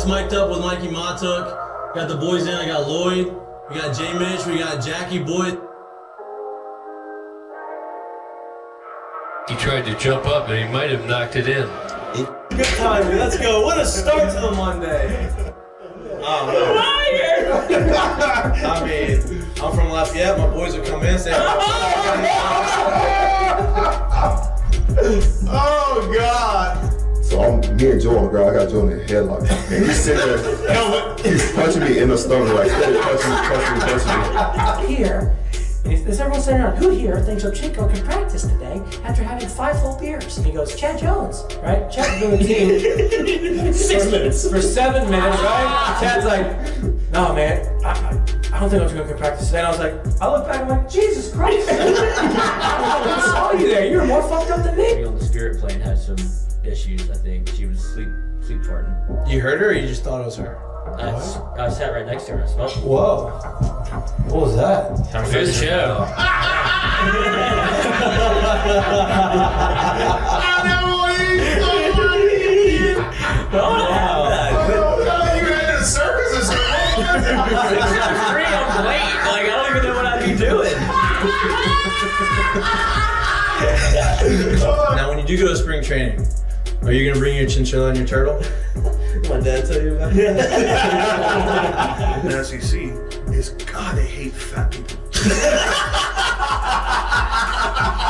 Mic'd up with Mikie Mahtook. Got the boys in. I got Lloyd. We got J Mitch. We got Jackie Boy. He tried to jump up and he might have knocked it in. Good timing. Let's go. What a start to the Monday. I mean, I'm from Lafayette. My boys will come in and say, oh, God. So me and Joe on the ground, I got Joe in the headlock. And he's sitting there, he's punching me in the stomach, like, punching me. Here, is everyone sitting around, who here thinks Ochinko can practice today after having 5 full beers? And he goes, Chad Jones, right? Chad's doing the team. 6 minutes. For 7 minutes, right? Chad's like, no, man, I don't think Ochinko can practice today. And I was like, I look back and I'm like, Jesus Christ. I saw you there. You were more fucked up than me. On the Spirit plane had some issues, I think. She was sleep farting. You heard her or you just thought it was her? I sat right next to her and I smelled it. Whoa. What was that? Time for the show. I'm late. Like, I don't even know what I'd be doing. Now, when you do go to spring training, are you gonna bring your chinchilla and your turtle? My dad tell you about it? The SEC is, God, they hate fat people.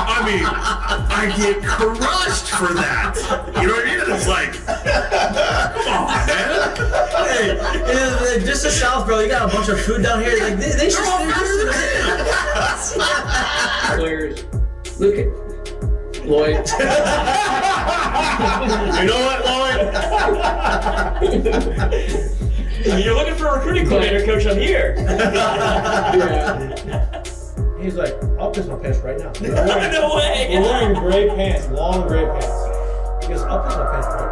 I mean, I get crushed for that. You know what I mean? It's like, come on, man. Hey, just the South, bro. You got a bunch of food down here. Like they should Players, look at Lloyd. You know what, Lloyd? You're looking for a recruiting coordinator, coach. I'm here. He's like, I'll piss my pants right now. No way. We're wearing gray pants, long gray pants. He goes, I'll piss my pants right now.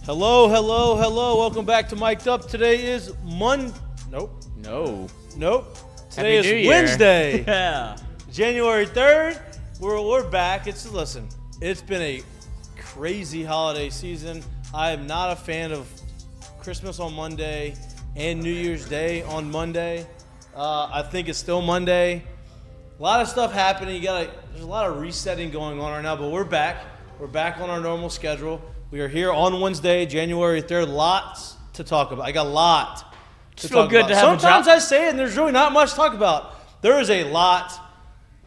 Hello, hello, hello. Welcome back to Mic'd Up. Today is Nope. Today is Wednesday. Yeah. January 3rd. We're back. Listen, it's been a crazy holiday season. I am not a fan of Christmas on Monday and New Year's Day on Monday. I think it's still Monday. A lot of stuff happening. There's a lot of resetting going on right now, but we're back. We're back on our normal schedule. We are here on Wednesday, January 3rd. Lots to talk about. I got a lot to talk about. Sometimes I say it and there's really not much to talk about. There is a lot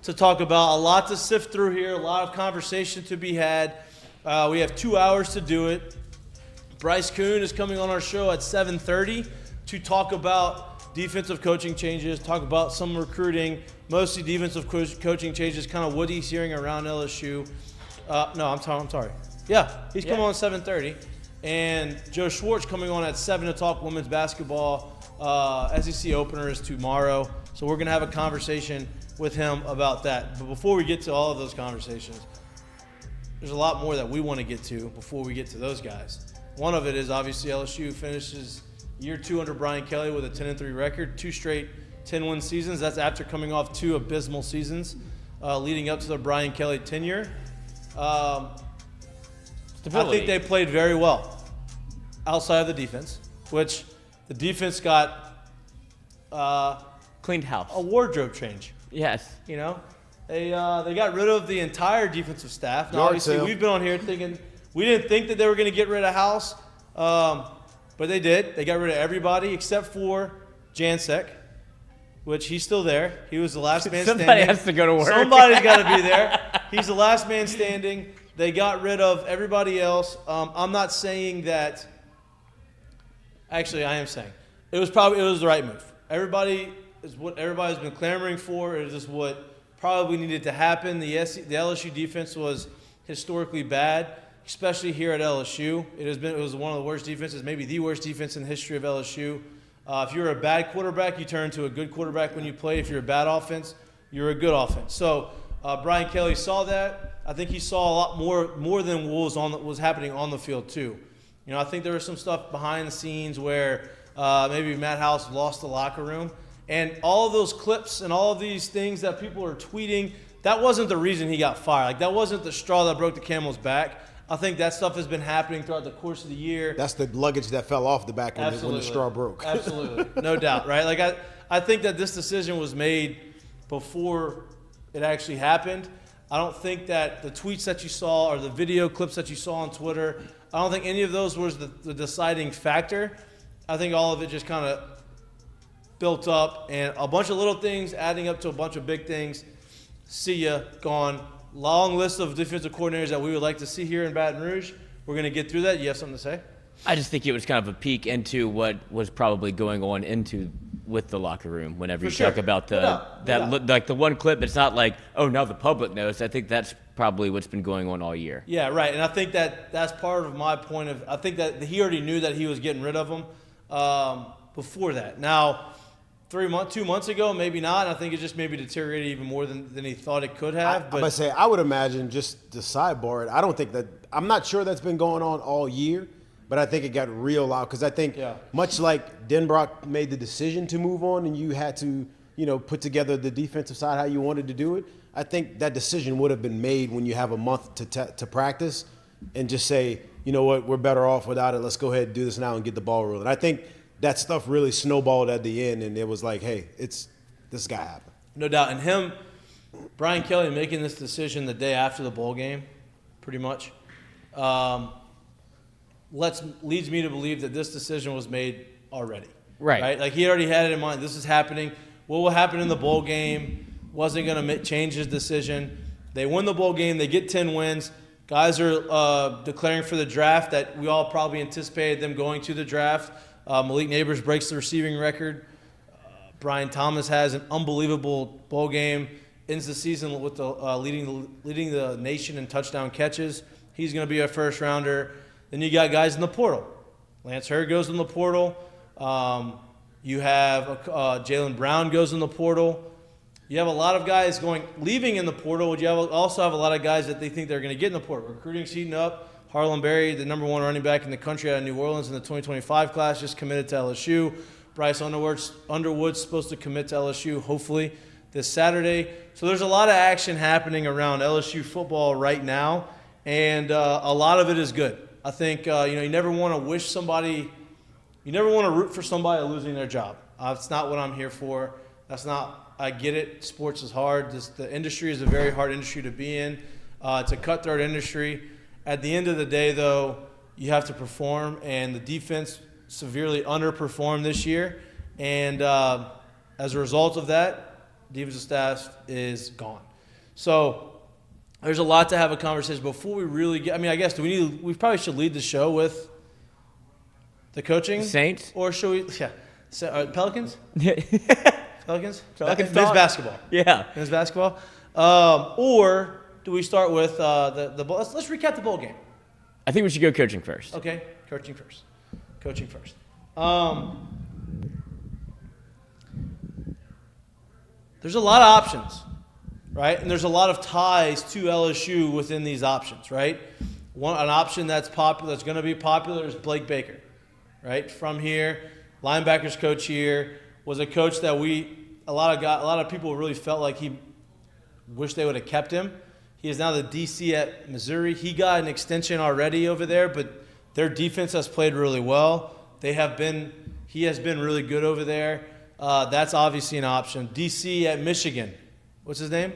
to talk about, a lot to sift through here, a lot of conversation to be had. We have 2 hours to do it. Bryce Kuhn is coming on our show at 7:30 to talk about defensive coaching changes, talk about some recruiting, mostly defensive coaching changes, kind of what he's hearing around LSU. I'm sorry. Yeah, he's coming on 7:30. and Joe Schwartz coming on at 7 to talk women's basketball. SEC opener is tomorrow, so we're going to have a conversation with him about that. But before we get to all of those conversations, there's a lot more that we want to get to before we get to those guys. One of it is obviously LSU finishes year 2 under Brian Kelly with a 10-3 record, 2 straight 10-win seasons. That's after coming off 2 abysmal seasons leading up to the Brian Kelly tenure. I think they played very well outside of the defense, which the defense got cleaned house. A wardrobe change. Yes. You know, they got rid of the entire defensive staff. Now, obviously, we've been on here thinking we didn't think that they were going to get rid of House, but they did. They got rid of everybody except for Jansek, which he's still there. He was the last man standing. Somebody has to go to work. Somebody's got to be there. He's the last man standing. They got rid of everybody else. I'm not saying that. Actually, I am saying it was the right move. Everybody is what everybody's been clamoring for. It is what probably needed to happen. The LSU defense was historically bad, especially here at LSU. It was one of the worst defenses, maybe the worst defense in the history of LSU. If you're a bad quarterback, you turn to a good quarterback when you play. If you're a bad offense, you're a good offense. So Brian Kelly saw that. I think he saw a lot more than what was happening on the field too. You know, I think there was some stuff behind the scenes where maybe Matt House lost the locker room. And all of those clips and all of these things that people are tweeting, that wasn't the reason he got fired. Like, that wasn't the straw that broke the camel's back. I think that stuff has been happening throughout the course of the year. That's the luggage that fell off the back when the straw broke. Absolutely. No doubt, right? Like, I think that this decision was made before it actually happened. I don't think that the tweets that you saw or the video clips that you saw on Twitter, I don't think any of those was the deciding factor. I think all of it just kind of built up, and a bunch of little things adding up to a bunch of big things. See ya, gone. Long list of defensive coordinators that we would like to see here in Baton Rouge. We're going to get through that. You have something to say? I just think it was kind of a peek into what was probably going on with the locker room whenever you talk about like the one clip. It's not like, oh, now the public knows. I think that's probably what's been going on all year. Yeah, right. And I think that's part of my point of, I think that he already knew that he was getting rid of them before that. Now, 2 months ago, maybe not. I think it just maybe deteriorated even more than he thought it could have. I would imagine, just to sidebar it, I'm not sure that's been going on all year, but I think it got real loud because I think much like Denbrock made the decision to move on and you had to, put together the defensive side how you wanted to do it, I think that decision would have been made when you have a month to practice and just say, you know what, we're better off without it. Let's go ahead and do this now and get the ball rolling. I think that stuff really snowballed at the end, and it was like, hey, this got to happen. No doubt. And Brian Kelly making this decision the day after the bowl game, pretty much, leads me to believe that this decision was made already. Right? Like, he already had it in mind. This is happening. What will happen in the bowl game wasn't going to change his decision. They win the bowl game. They get 10 wins. Guys are declaring for the draft that we all probably anticipated them going to the draft. Malik Neighbors breaks the receiving record. Brian Thomas has an unbelievable bowl game. Ends the season with leading the nation in touchdown catches. He's going to be a first rounder. Then you got guys in the portal. Lance Hurd goes in the portal. You have Jaylen Brown goes in the portal. You have a lot of guys leaving in the portal. But you also have a lot of guys that they think they're going to get in the portal. Recruiting's heating up. Harlan Berry, the number 1 running back in the country out of New Orleans in the 2025 class, just committed to LSU. Bryce Underwood's supposed to commit to LSU, hopefully, this Saturday. So there's a lot of action happening around LSU football right now, and a lot of it is good. I think, you never want to root for somebody losing their job. That's not what I'm here for. I get it. Sports is hard. The industry is a very hard industry to be in. It's a cutthroat industry. At the end of the day, though, you have to perform, and the defense severely underperformed this year. And as a result of that, defensive staff is gone. So there's a lot to have a conversation before we really get. I mean, I guess we probably should lead the show with the coaching Saints, or should we? Yeah, Pelicans. Pelicans. Men's basketball. Yeah, men's basketball. Or do we start with the bowl? Let's recap the bowl game. I think we should go coaching first. Okay. Coaching first. There's a lot of options, right? And there's a lot of ties to LSU within these options, right? An option that's popular, that's going to be popular, is Blake Baker, right? From here, linebackers coach here, was a coach that a lot of people really felt like he wished they would have kept him. He is now the DC at Missouri. He got an extension already over there, but their defense has played really well. He has been really good over there. That's obviously an option. DC at Michigan. What's his name?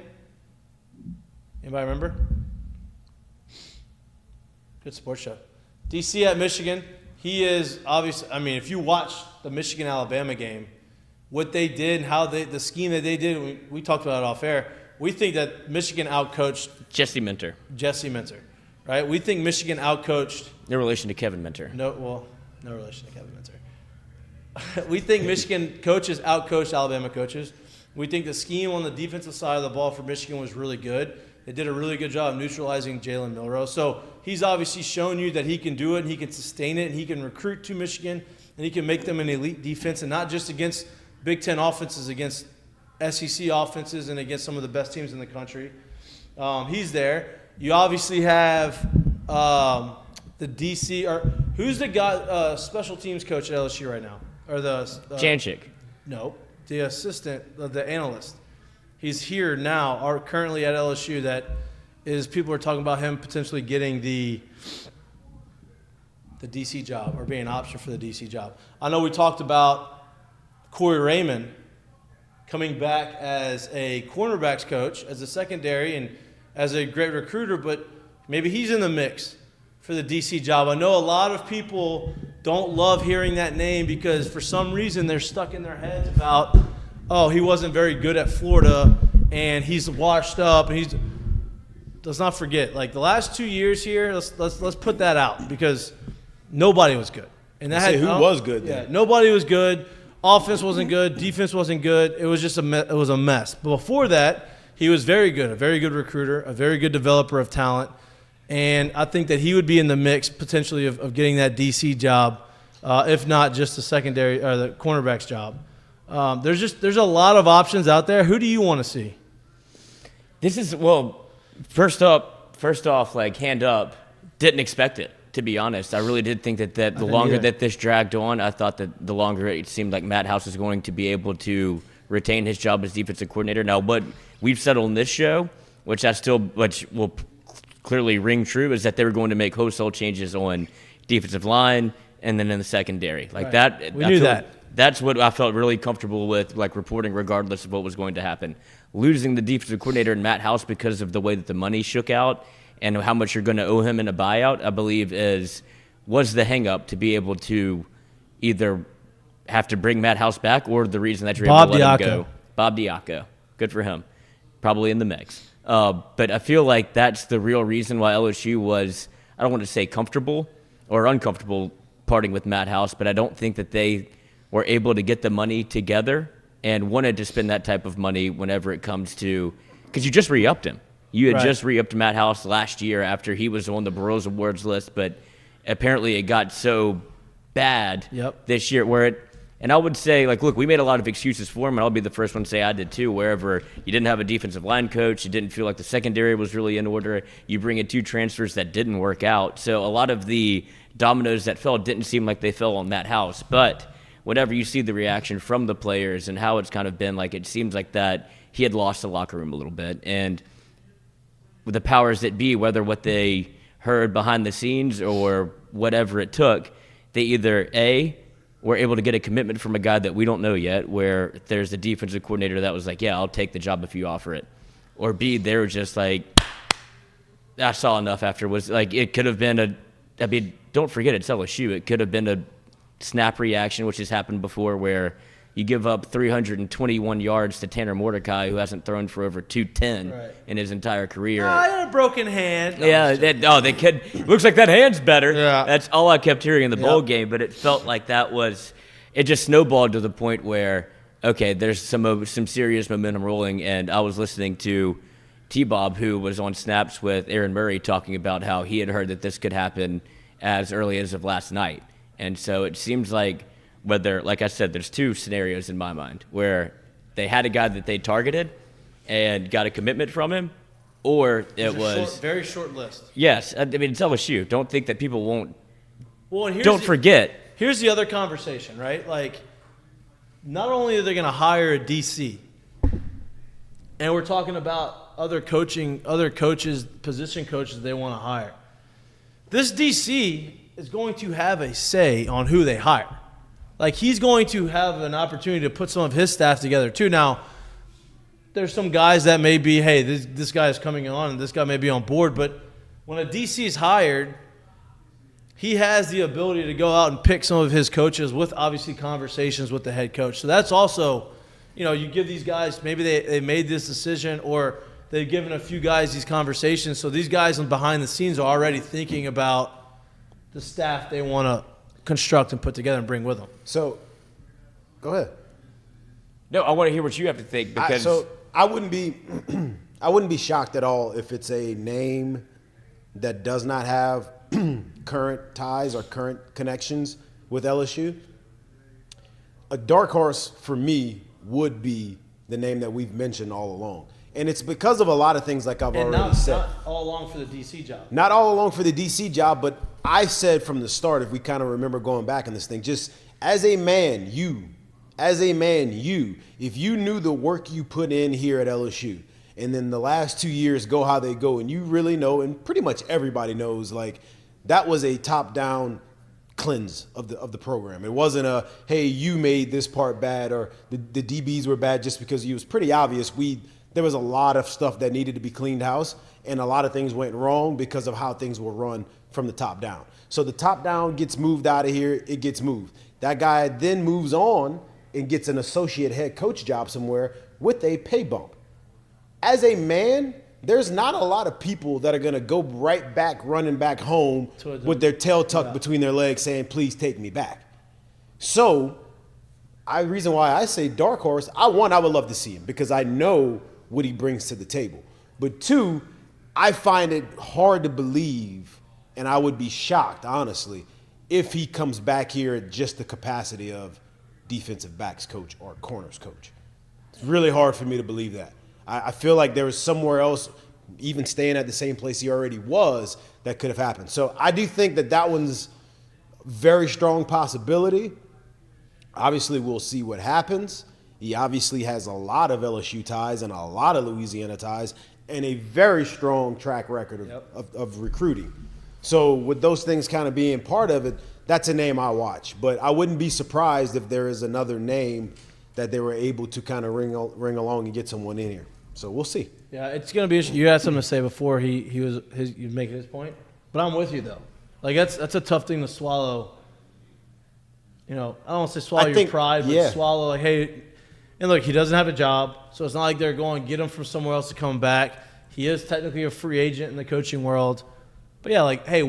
Anybody remember? Good sports show. DC at Michigan. He is obviously, if you watch the Michigan-Alabama game, what they did and how the scheme that they did, we talked about it off air. We think that Michigan outcoached Jesse Minter, right? We think Michigan outcoached. No relation to Kevin Minter. No relation to Kevin Minter. We think Michigan coaches outcoached Alabama coaches. We think the scheme on the defensive side of the ball for Michigan was really good. They did a really good job of neutralizing Jalen Milroe. So he's obviously shown you that he can do it, and he can sustain it, and he can recruit to Michigan, and he can make them an elite defense, and not just against Big Ten offenses, against SEC offenses and against some of the best teams in the country. He's there. You obviously have the DC, or who's the guy, special teams coach at LSU right now? Or the Janchik. No, the assistant, the analyst. He's here now, or currently at LSU. That is, people are talking about him potentially getting the DC job, or being an option for the DC job. I know we talked about Corey Raymond coming back as a cornerbacks coach, as a secondary, and as a great recruiter, but maybe he's in the mix for the DC job. I know a lot of people don't love hearing that name because for some reason they're stuck in their heads about, he wasn't very good at Florida and he's washed up, and let's not forget, like the last 2 years here, let's put that out because nobody was good. And that who was good then? Yeah, nobody was good. Offense wasn't good. Defense wasn't good. It was just it was a mess. But before that, he was very good, a very good recruiter, a very good developer of talent. And I think that he would be in the mix potentially of getting that DC job, if not just the secondary or the cornerback's job. There's a lot of options out there. Who do you want to see? First off, like hand up, didn't expect it. To be honest, I really did think that the longer that this dragged on, I thought that the longer it seemed like Matt House was going to be able to retain his job as defensive coordinator. Now, what we've said on this show, which will clearly ring true, is that they were going to make wholesale changes on defensive line and then in the secondary. Like that, we knew that. That's what I felt really comfortable with, like reporting regardless of what was going to happen. Losing the defensive coordinator and Matt House because of the way that the money shook out and how much you're going to owe him in a buyout, I believe was the hang-up to be able to either have to bring Matt House back or the reason that you're able to let him go. Bob Diaco. Good for him. Probably in the mix. But I feel like that's the real reason why LSU was, I don't want to say comfortable or uncomfortable parting with Matt House, but I don't think that they were able to get the money together and wanted to spend that type of money whenever it comes to, because you just re-upped him. You had just re-upped Matt House last year after he was on the Burroughs Awards list, but apparently it got so bad this year and I would say, like, look, we made a lot of excuses for him, and I'll be the first one to say I did too, wherever you didn't have a defensive line coach, you didn't feel like the secondary was really in order, you bring in 2 transfers that didn't work out. So a lot of the dominoes that fell didn't seem like they fell on Matt House. But whenever you see the reaction from the players and how it's kind of been, like, it seems like that he had lost the locker room a little bit. And with the powers that be, whether what they heard behind the scenes or whatever it took, they either were able to get a commitment from a guy that we don't know yet, where there's a defensive coordinator that was like, yeah, I'll take the job if you offer it. Or B, they were just like, I saw enough afterwards. Like, it could have been don't forget it's LSU. It could have been a snap reaction, which has happened before, where you give up 321 yards to Tanner Mordecai, who hasn't thrown for over 210 in his entire career. He had a broken hand. They could. Looks like that hand's better. Yeah. That's all I kept hearing in the bowl game, but it felt like it just snowballed to the point where, okay, there's some serious momentum rolling, and I was listening to T-Bob, who was on snaps with Aaron Murray, talking about how he had heard that this could happen as early as of last night. And so it seems like like I said, there's two scenarios in my mind where they had a guy that they targeted and got a commitment from him, or it was very short list. Yes, I mean, it's LSU. Don't think that people won't. Well, and don't forget. Here's the other conversation, right? Like, not only are they going to hire a DC, and we're talking about other coaches, position coaches they want to hire. This DC is going to have a say on who they hire. Like, he's going to have an opportunity to put some of his staff together too. Now, there's some guys that may be, hey, this guy is coming on and this guy may be on board, but when a DC is hired, he has the ability to go out and pick some of his coaches with obviously conversations with the head coach. So that's also, you give these guys, maybe they made this decision or they've given a few guys these conversations. So these guys behind the scenes are already thinking about the staff they want to construct and put together and bring with them. So, go ahead. No, I want to hear what you have to think because I wouldn't be shocked at all if it's a name that does not have current ties or current connections with LSU. A dark horse for me would be the name that we've mentioned all along. And it's because of a lot of things like I've already said. Not all along for the DC job. Not all along for the DC job, but I said from the start, if we kind of remember going back in this thing, just as a man, if you knew the work you put in here at LSU, and then the last 2 years go how they go, and you really know, and pretty much everybody knows, like, that was a top-down cleanse of the program. It wasn't a, hey, you made this part bad, or the DBs were bad just because it was pretty obvious there was a lot of stuff that needed to be cleaned house, and a lot of things went wrong because of how things were run from the top down. So the top down gets moved out of here, it gets moved. That guy then moves on and gets an associate head coach job somewhere with a pay bump. As a man, there's not a lot of people that are going to go right back, running back home with their tail tucked between their legs saying, please take me back. So reason why I say dark horse, I would love to see him because I know what he brings to the table. But two, I find it hard to believe, and I would be shocked, honestly, if he comes back here at just the capacity of defensive backs coach or corners coach. It's really hard for me to believe that. I feel like there was somewhere else, even staying at the same place he already was, that could have happened. So I do think that one's a very strong possibility. Obviously, we'll see what happens. He obviously has a lot of LSU ties and a lot of Louisiana ties and a very strong track record of recruiting. So with those things kind of being part of it, that's a name I watch. But I wouldn't be surprised if there is another name that they were able to kind of ring along and get someone in here. So we'll see. Yeah, it's going to be – you had something to say before he was making his point. But I'm with you, though. Like, that's a tough thing to swallow. I don't want to say swallow your pride, but swallow, like, hey – and look, he doesn't have a job, so it's not like they're going to get him from somewhere else to come back. He is technically a free agent in the coaching world. But, yeah, like, hey,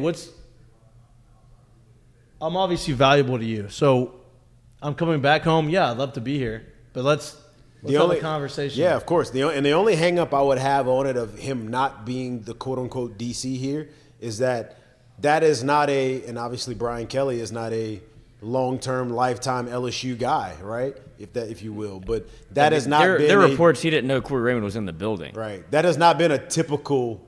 I'm obviously valuable to you. So I'm coming back home. Yeah, I'd love to be here. But let's have a conversation. Yeah, of course. The only hang-up I would have on it of him not being the quote-unquote DC here is that is not and obviously Brian Kelly is not a long-term, lifetime LSU guy, right? If you will. But that has not been – There are reports he didn't know Corey Raymond was in the building. Right. That has not been a typical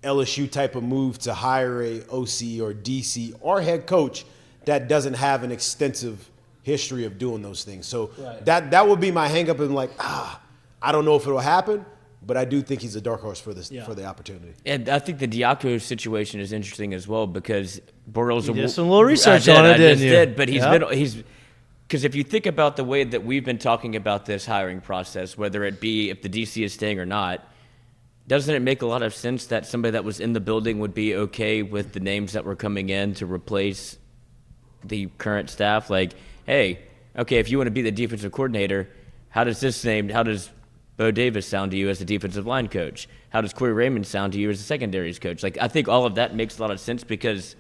LSU type of move to hire a OC or DC or head coach that doesn't have an extensive history of doing those things. So that would be my hang-up and like, I don't know if it'll happen, but I do think he's a dark horse for the opportunity. And I think the Diaco situation is interesting as well because Bortles did some little research on it, didn't you? But he's because if you think about the way that we've been talking about this hiring process, whether it be if the DC is staying or not, doesn't it make a lot of sense that somebody that was in the building would be okay with the names that were coming in to replace the current staff? Like, hey, okay, if you want to be the defensive coordinator, how does Bo Davis sound to you as the defensive line coach? How does Corey Raymond sound to you as the secondaries coach? Like, I think all of that makes a lot of sense because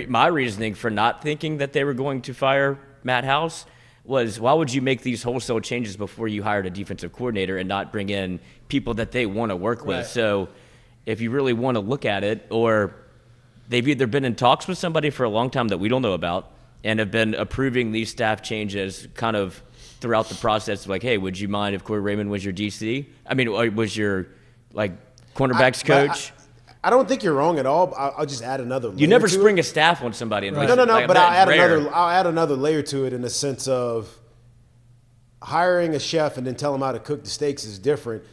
my reasoning for not thinking that they were going to fire Matt House was, why would you make these wholesale changes before you hired a defensive coordinator and not bring in people that they want to work with? So if you really want to look at it, or they've either been in talks with somebody for a long time that we don't know about and have been approving these staff changes kind of throughout the process. Like, hey, would you mind if Corey Raymond was your DC? I mean, or was your, like, cornerbacks coach? I don't think you're wrong at all. I'll just add another layer. You never to spring it. a staff on somebody. And No, like, but that's I'll add another layer to it in the sense of hiring a chef and then tell him how to cook the steaks is different,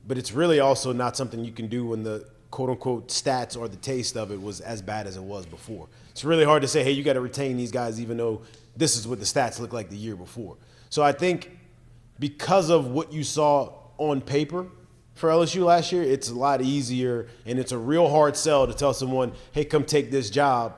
but it's really also not something you can do when the quote-unquote stats or the taste of it was as bad as it was before. It's really hard to say, hey, you got to retain these guys even though this is what the stats look like the year before. So I think because of what you saw on paper for LSU last year, it's a lot easier and it's a real hard sell to tell someone, hey, come take this job,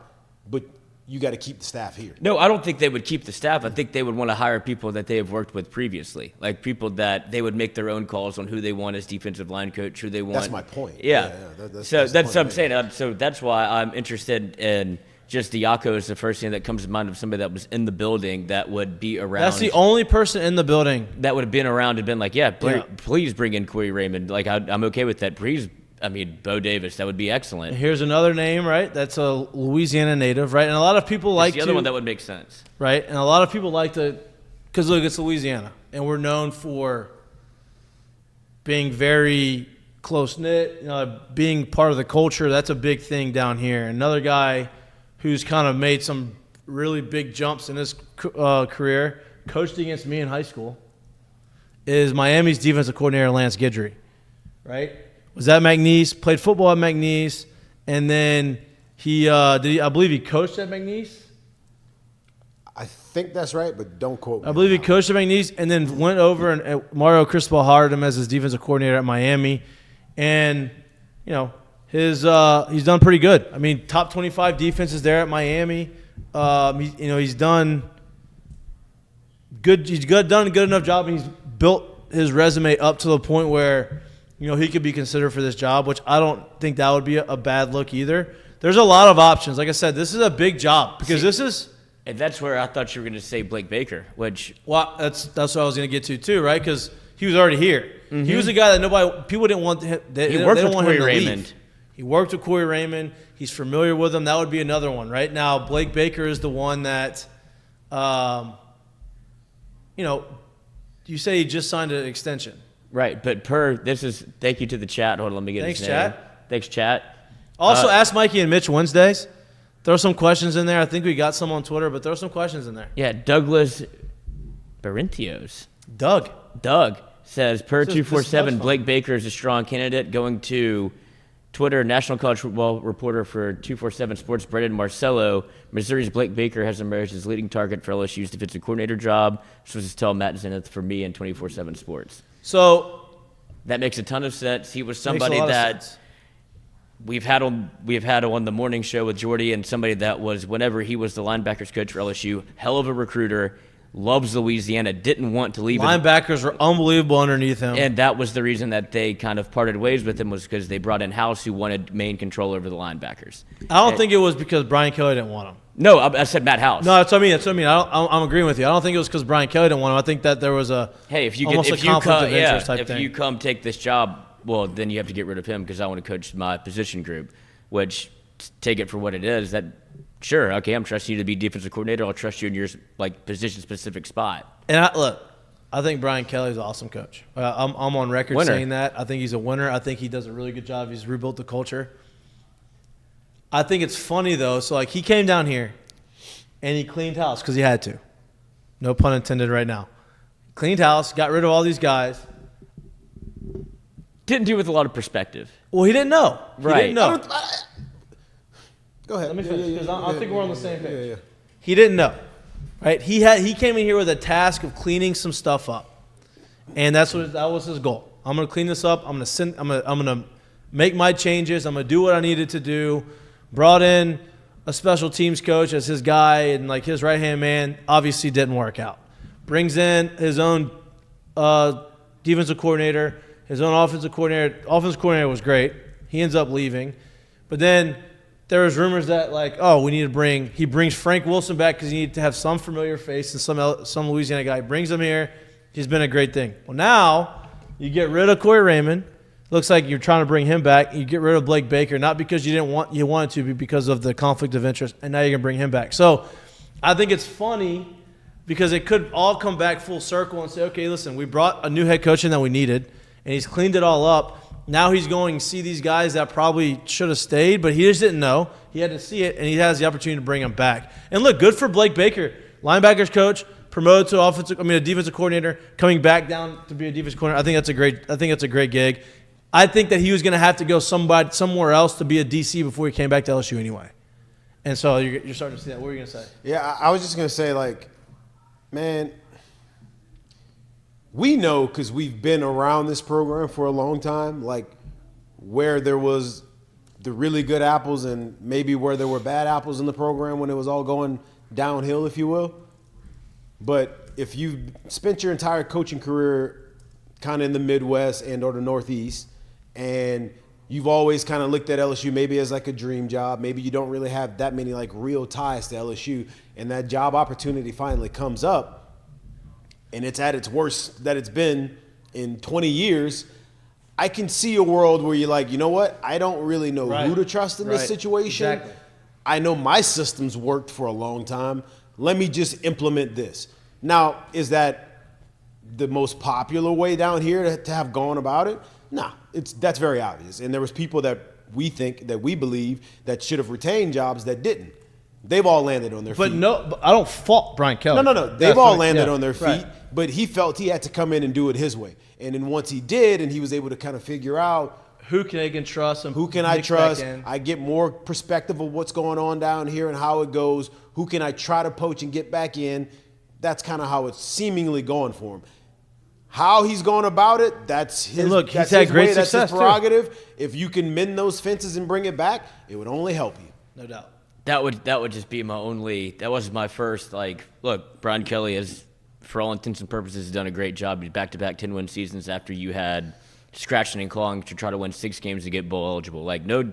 but you got to keep the staff here. No, I don't think they would keep the staff. I think they would want to hire people that they have worked with previously, like people that they would make their own calls on who they want as defensive line coach, who they want. That's my point. Yeah. That's that's the what point I'm saying. So that's why I'm interested in just Diaco is the first thing that comes to mind of somebody that was in the building that would be around. That's the only person in the building that would have been around and been like, please bring in Corey Raymond. Like, I'm okay with that. Please. I mean, Bo Davis, that would be excellent. Here's another name, right? That's a Louisiana native, right? And a lot of people like the other one that would make sense, right? And a lot of people like to, because look, it's Louisiana, and we're known for being very close knit, being part of the culture. That's a big thing down here. Another guy who's kind of made some really big jumps in his career, coached against me in high school, is Miami's defensive coordinator Lance Guidry, right? Was at McNeese, played football at McNeese, and then I believe he coached at McNeese. I think that's right, but don't quote me. I believe he coached at McNeese and then went over and Mario Cristobal hired him as his defensive coordinator at Miami. And, he's done pretty good. I mean, top 25 defenses there at Miami. He's done good. He's done a good enough job, and he's built his resume up to the point where he could be considered for this job, which I don't think that would be a bad look either. There's a lot of options. Like I said, this is a big job because this is. And that's where I thought you were going to say Blake Baker, which. Well, that's what I was going to get to too, right? Because he was already here. Mm-hmm. He was the guy that people didn't want. He worked with Corey Raymond. He worked with Corey Raymond. He's familiar with him. That would be another one, right? Now, Blake Baker is the one that, you say he just signed an extension. Right, but thank you to the chat. Hold on, let me get his name. Chat. Thanks, chat. Also, ask Mikey and Mitch Wednesdays. Throw some questions in there. I think we got some on Twitter, but throw some questions in there. Yeah, Douglas Barentios. Doug says, per 247, Blake Baker is a strong candidate. Going to Twitter, National College Football reporter for 247 Sports, Brendan Marcello. Missouri's Blake Baker has emerged as leading target for LSU's defensive coordinator job. So this is tell Matt Zenith for me and 247 Sports. So that makes a ton of sense. He was somebody that we've had on the morning show with Jordy, and somebody that was, whenever he was the linebackers coach for LSU, hell of a recruiter, loves Louisiana, didn't want to leave. Linebackers were unbelievable underneath him. And that was the reason that they kind of parted ways with him, was because they brought in House, who wanted main control over the linebackers. I don't think it was because Brian Kelly didn't want him. No, I said Matt House. No, that's what I mean. I'm agreeing with you. I don't think it was because Brian Kelly didn't want him. I think that there was if you come take this job, well, then you have to get rid of him because I want to coach my position group, which, take it for what it is, that sure, okay, I'm trusting you to be defensive coordinator. I'll trust you in your position-specific spot. And I think Brian Kelly's an awesome coach. I'm on record saying that. I think he's a winner. I think he does a really good job. He's rebuilt the culture. I think it's funny, though. So, he came down here, and he cleaned house because he had to. No pun intended right now. Cleaned house, got rid of all these guys. Didn't do it with a lot of perspective. Well, he didn't know. Right. He didn't know. Go ahead. Let me finish, because I think we're on the same page. Yeah. He didn't know, right? He came in here with a task of cleaning some stuff up, and that was his goal. I'm going to clean this up. I'm going to make my changes. I'm going to do what I needed to do. Brought in a special teams coach as his guy and his right-hand man. Obviously didn't work out. Brings in his own defensive coordinator, his own offensive coordinator. Offensive coordinator was great. He ends up leaving. But then there was rumors that he brings Frank Wilson back because he needed to have some familiar face and some Louisiana guy. Brings him here. He's been a great thing. Well, now you get rid of Corey Raymond. Looks like you're trying to bring him back. You get rid of Blake Baker, not because you wanted to, but because of the conflict of interest, and now you're going to bring him back. So I think it's funny because it could all come back full circle and say, okay, listen, we brought a new head coach in that we needed, and he's cleaned it all up. Now he's going to see these guys that probably should have stayed, but he just didn't know. He had to see it, and he has the opportunity to bring them back. And look, good for Blake Baker, linebackers coach, promoted to a defensive coordinator, coming back down to be a defensive coordinator. I think that's a great gig. I think that he was going to have to go somewhere else to be a DC before he came back to LSU anyway. And so you're starting to see that. What were you going to say? Yeah, I was just going to say, like, man, we know because we've been around this program for a long time, like where there was the really good apples and maybe where there were bad apples in the program when it was all going downhill, if you will. But if you've spent your entire coaching career kind of in the Midwest and or the Northeast, and you've always kind of looked at LSU maybe as like a dream job, maybe you don't really have that many like real ties to LSU, and that job opportunity finally comes up, and it's at its worst that it's been in 20 years, I can see a world where you're like, you know what? I don't really know who to trust in this situation. Exactly. I know my system's worked for a long time. Let me just implement this. Now, is that the most popular way down here to have gone about it? Nah, that's very obvious. And there was people that we believe that should have retained jobs that didn't. They've all landed on their feet. But I don't fault Brian Kelly. No. They've all landed on their feet, but he felt he had to come in and do it his way. And then once he did, and he was able to kind of figure out who can I trust and who can I trust. I get more perspective of what's going on down here and how it goes. Who can I try to poach and get back in? That's kind of how it's seemingly going for him. How he's going about it, that's his. And look, that's he's had his great way, success that's his prerogative. If you can mend those fences and bring it back, it would only help you. No doubt. That would just be my only. That was my first. Like, look, Brian Kelly has, for all intents and purposes, done a great job. He's back-to-back 10-win seasons after you had scratching and clawing to try to win 6 games to get bowl eligible. Like, no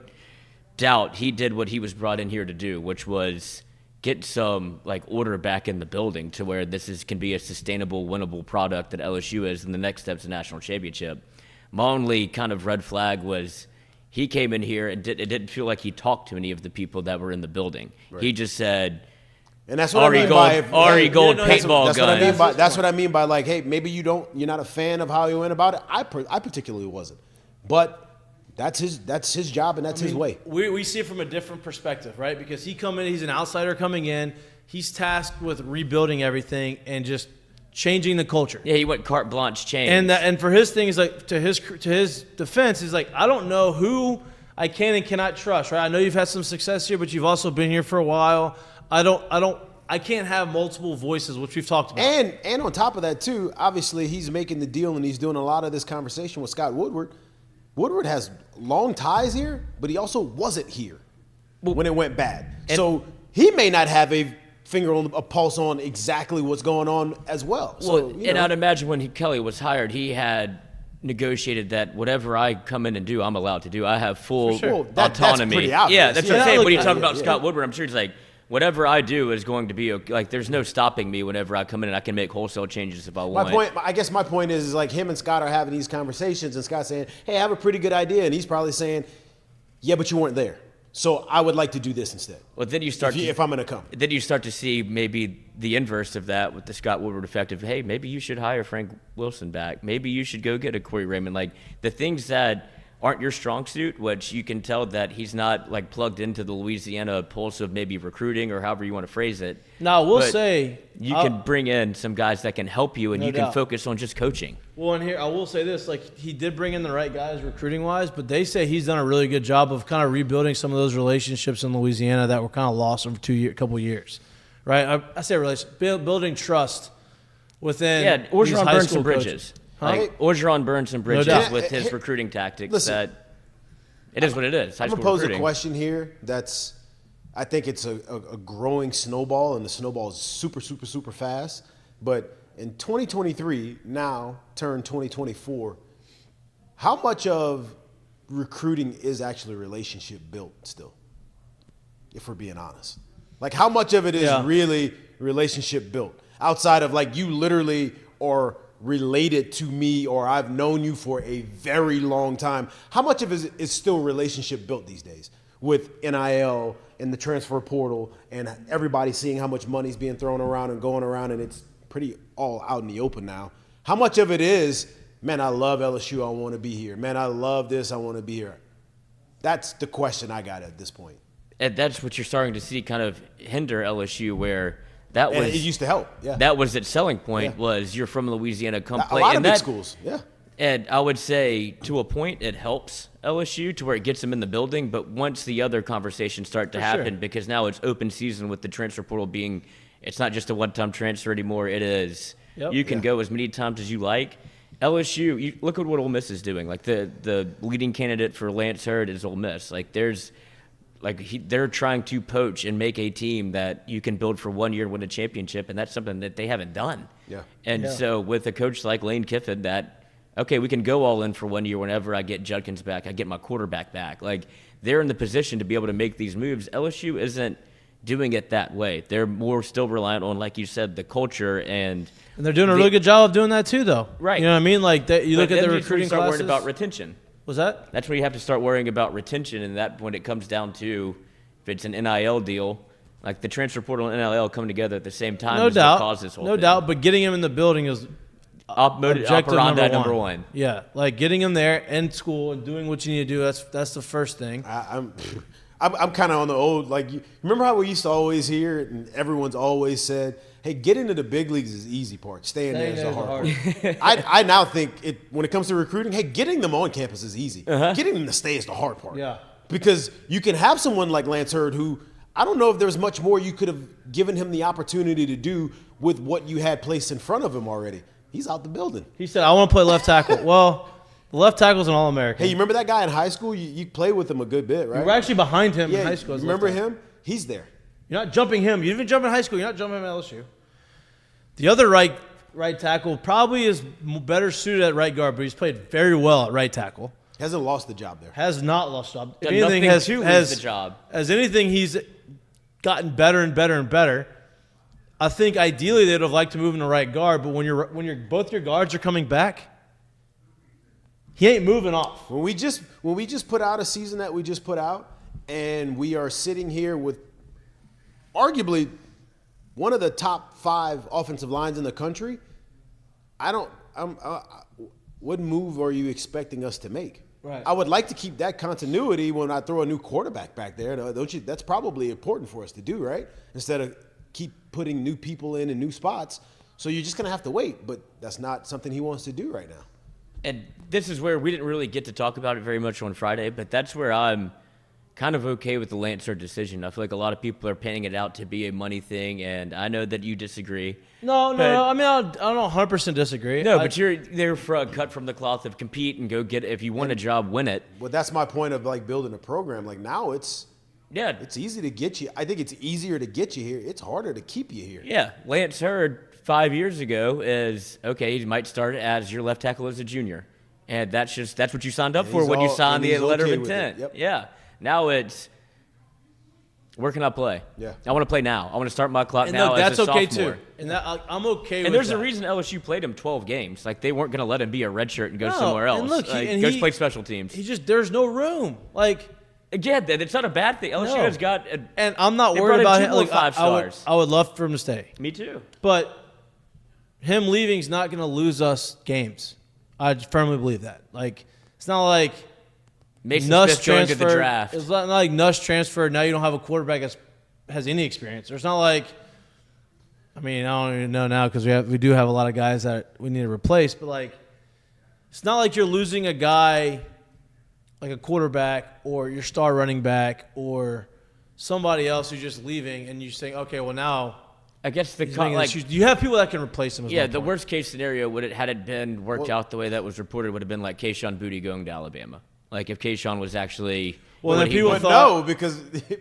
doubt, he did what he was brought in here to do, which was get some like order back in the building to where can be a sustainable, winnable product that LSU is, and the next step's a national championship. My only kind of red flag was he came in here and it didn't feel like he talked to any of the people that were in the building. Right. He just said, and that's what I mean by Ari Gold paintball gun. That's what I mean by like, hey, maybe you're not a fan of how he went about it. I particularly wasn't, but that's his job and that's his way. We see it from a different perspective, right? Because he's an outsider coming in. He's tasked with rebuilding everything and just changing the culture. Yeah, he went carte blanche change. And for his thing is like to his defense is like, I don't know who I can and cannot trust, right? I know you've had some success here, but you've also been here for a while. I can't have multiple voices, which we've talked about. And on top of that too, obviously he's making the deal and he's doing a lot of this conversation with Scott Woodward. Woodward has long ties here, but he also wasn't here when it went bad. So he may not have a pulse on exactly what's going on as well. I'd imagine when Kelly was hired, he had negotiated that whatever I come in and do, I'm allowed to do. I have full autonomy. That's pretty obvious. Yeah, that's what I'm saying. When you talk about Scott Woodward, I'm sure he's like, whatever I do is going to be okay. Like, there's no stopping me whenever I come in, and I can make wholesale changes if I want. My point is like him and Scott are having these conversations, and Scott's saying, hey, I have a pretty good idea. And he's probably saying, yeah, but you weren't there. So I would like to do this instead. Well, then you start if I'm going to come. Then you start to see maybe the inverse of that with the Scott Woodward effect of, hey, maybe you should hire Frank Wilson back. Maybe you should go get a Corey Raymond. Like, the things that aren't your strong suit, which you can tell that he's not like plugged into the Louisiana pulse of maybe recruiting or however you want to phrase it. Now, we'll say you can bring in some guys that can help you, and you can focus on just coaching. Well, and here I will say this: like, he did bring in the right guys recruiting wise, but they say he's done a really good job of kind of rebuilding some of those relationships in Louisiana that were kind of lost over couple years, right? I say building trust within. Yeah, Orgeron burned some bridges. Like, Orgeron burned some bridges with his recruiting tactics. Listen, it is what it is. I'm going to pose a question here I think it's a growing snowball, and the snowball is super, super, super fast. But in 2023, now turned 2024, how much of recruiting is actually relationship built still, if we're being honest? Like, how much of it is really relationship built outside of like you literally are related to me or I've known you for a very long time. How much of it is still relationship built these days with NIL and the transfer portal and everybody seeing how much money's being thrown around and going around, and it's pretty all out in the open now? How much of it is, man, I love LSU, I want to be here. Man, I love this, I want to be here. That's the question I got at this point. And that's what you're starting to see kind of hinder LSU, where that was it used to help. Yeah, that was its selling point. Was you're from Louisiana, come play. A lot of big schools. Yeah, and I would say to a point it helps LSU to where it gets them in the building. But once the other conversations start to happen, because now it's open season with the transfer portal being, it's not just a one-time transfer anymore. It is you can go as many times as you like. LSU, you look at what Ole Miss is doing. Like the leading candidate for Lance Hurd is Ole Miss. Like they're trying to poach and make a team that you can build for 1 year and win a championship, and that's something that they haven't done. Yeah. And so with a coach like Lane Kiffin, that okay, we can go all in for 1 year. Whenever I get Judkins back, I get my quarterback back. Like they're in the position to be able to make these moves. LSU isn't doing it that way. They're more still reliant on, like you said, the culture and they're doing a really good job of doing that too, though. Right. You know what I mean? Like you look at the recruiting start classes. worrying about retention. Was that? That's where you have to start worrying about retention, and that when it comes down to if it's an NIL deal, like the transfer portal and NIL come together at the same time. No doubt. What caused this whole thing. Doubt. But getting him in the building is objective number one. Yeah, like getting him there in school and doing what you need to do. That's the first thing. I'm kind of on the old, like, you remember how we used to always hear it and everyone's always said, hey, getting to the big leagues is the easy part. Staying there is the hard part. I now think when it comes to recruiting, hey, getting them on campus is easy. Getting them to stay is the hard part. Yeah. Because you can have someone like Lance Hurd who, I don't know if there's much more you could have given him the opportunity to do with what you had placed in front of him already. He's out the building. He said, I want to play left tackle. Well, the left tackle's an All-American. Hey, you remember that guy in high school? You played with him a good bit, right? You were actually behind him in high school. Remember him? He's there. You're not jumping him. You didn't jump in high school. You're not jumping him at LSU. The other right tackle probably is better suited at right guard, but he's played very well at right tackle. Hasn't lost the job there. Has not lost the job. If Done anything, nothing to lose the job. As anything, he's gotten better and better and better. I think ideally they'd have liked to move him to right guard, but when both your guards are coming back, he ain't moving off. When we just put out a season that we just put out, and we are sitting here with arguably one of the top 5 offensive lines in the country, what move are you expecting us to make? Right. I would like to keep that continuity when I throw a new quarterback back there. Don't you? That's probably important for us to do, right? Instead of keep putting new people in new spots. So you're just going to have to wait, but that's not something he wants to do right now. And this is where we didn't really get to talk about it very much on Friday, but that's where I'm kind of okay with the Lance Hurd decision. I feel like a lot of people are painting it out to be a money thing, and I know that you disagree. No. I mean, I don't 100% disagree. No, but you're there for a cut from the cloth of compete and go get it. If you want a job, win it. Well, that's my point of like building a program. Like now it's easy to get you. I think it's easier to get you here. It's harder to keep you here. Yeah, Lance Hurd 5 years ago is okay. He might start as your left tackle as a junior, and that's what you signed up for when you signed the letter of intent. Yep. Yeah. Now it's where can I play? Yeah. I want to play now. I want to start my clock and now. Look, that's as a okay sophomore. too. And I'm okay with that. And there's a reason LSU played him 12 games. Like they weren't going to let him be a redshirt and go somewhere else. And look, go play special teams. There's no room. Like again, it's not a bad thing. LSU has got. And I'm not worried about him. Like, 5 stars. I would love for him to stay. Me too. But him leaving is not going to lose us games. I firmly believe that. Like it's not like Mason Nuss Smith going to the transferred. draft. It's not like Nuss transferred. Now you don't have a quarterback that has any experience. It's not like. I mean, I don't even know now because we do have a lot of guys that we need to replace. But like, it's not like you're losing a guy, like a quarterback or your star running back or somebody else who's just leaving, and you're saying, okay, well now. I guess you have people that can replace him. Yeah, the worst case scenario had it been worked out the way that was reported would have been like Keyshawn Boutte going to Alabama. Like if Keyshawn was actually. Well, then people thought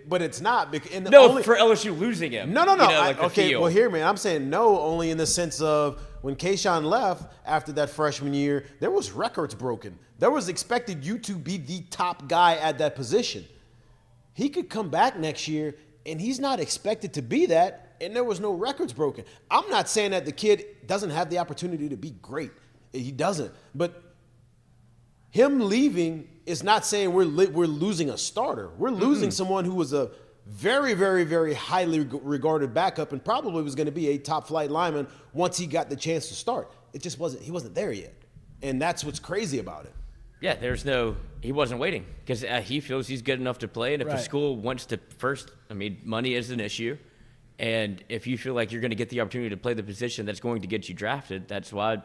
but it's not. For LSU losing him. No. Well, here, man, I'm saying no only in the sense of when Keyshawn left after that freshman year, there was records broken. There was expected you to be the top guy at that position. He could come back next year, and he's not expected to be that. and there was no records broken. I'm not saying that the kid doesn't have the opportunity to be great. He doesn't. But him leaving is not saying we're losing a starter. We're losing someone who was a very, very, very highly regarded backup and probably was going to be a top flight lineman once he got the chance to start. It just wasn't. He wasn't there yet, and that's what's crazy about it. Yeah, he wasn't waiting because he feels he's good enough to play. And if the school wants to money is an issue. And if you feel like you're going to get the opportunity to play the position that's going to get you drafted, that's why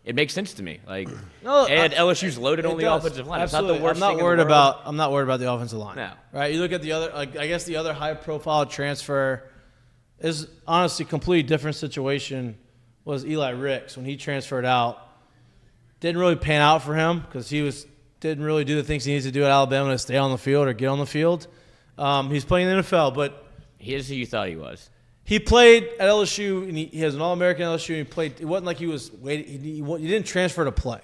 it makes sense to me. LSU's loaded on the offensive line. Absolutely. It's not the worst I'm thing in the world. I'm not worried about the offensive line. No. Right? You look at the other, I guess the other high-profile transfer is honestly a completely different situation was Eli Ricks when he transferred out. Didn't really pan out for him because didn't really do the things he needs to do at Alabama to stay on the field or get on the field. He's playing in the NFL, but he is who you thought he was. He played at LSU, and he has an All-American at LSU. And he played. It wasn't like he was waiting. He didn't transfer to play.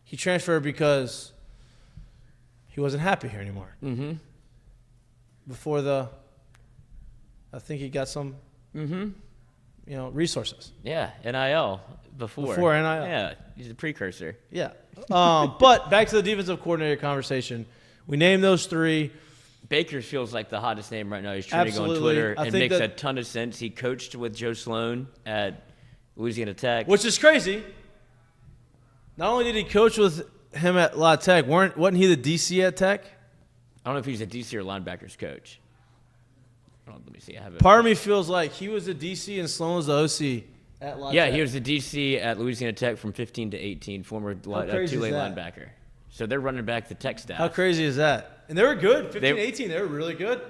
He transferred because he wasn't happy here anymore. Mm-hmm. I think he got some, resources. Yeah, NIL before NIL. Yeah, he's a precursor. Yeah. But back to the defensive coordinator conversation. We named those three. Baker feels like the hottest name right now. He's trending on Twitter. It makes a ton of sense. He coached with Joe Sloan at Louisiana Tech. Which is crazy. Not only did he coach with him at La Tech, wasn't he the DC at Tech? I don't know if he's a DC or linebackers coach. Let me see. I have it. Part of me feels like he was a DC and Sloan was the OC at La Tech. Yeah, he was the DC at Louisiana Tech from 15 to 18, former two-lane linebacker. So they're running back the Tech staff. How crazy is that? And they were good. 15-18, they were really good.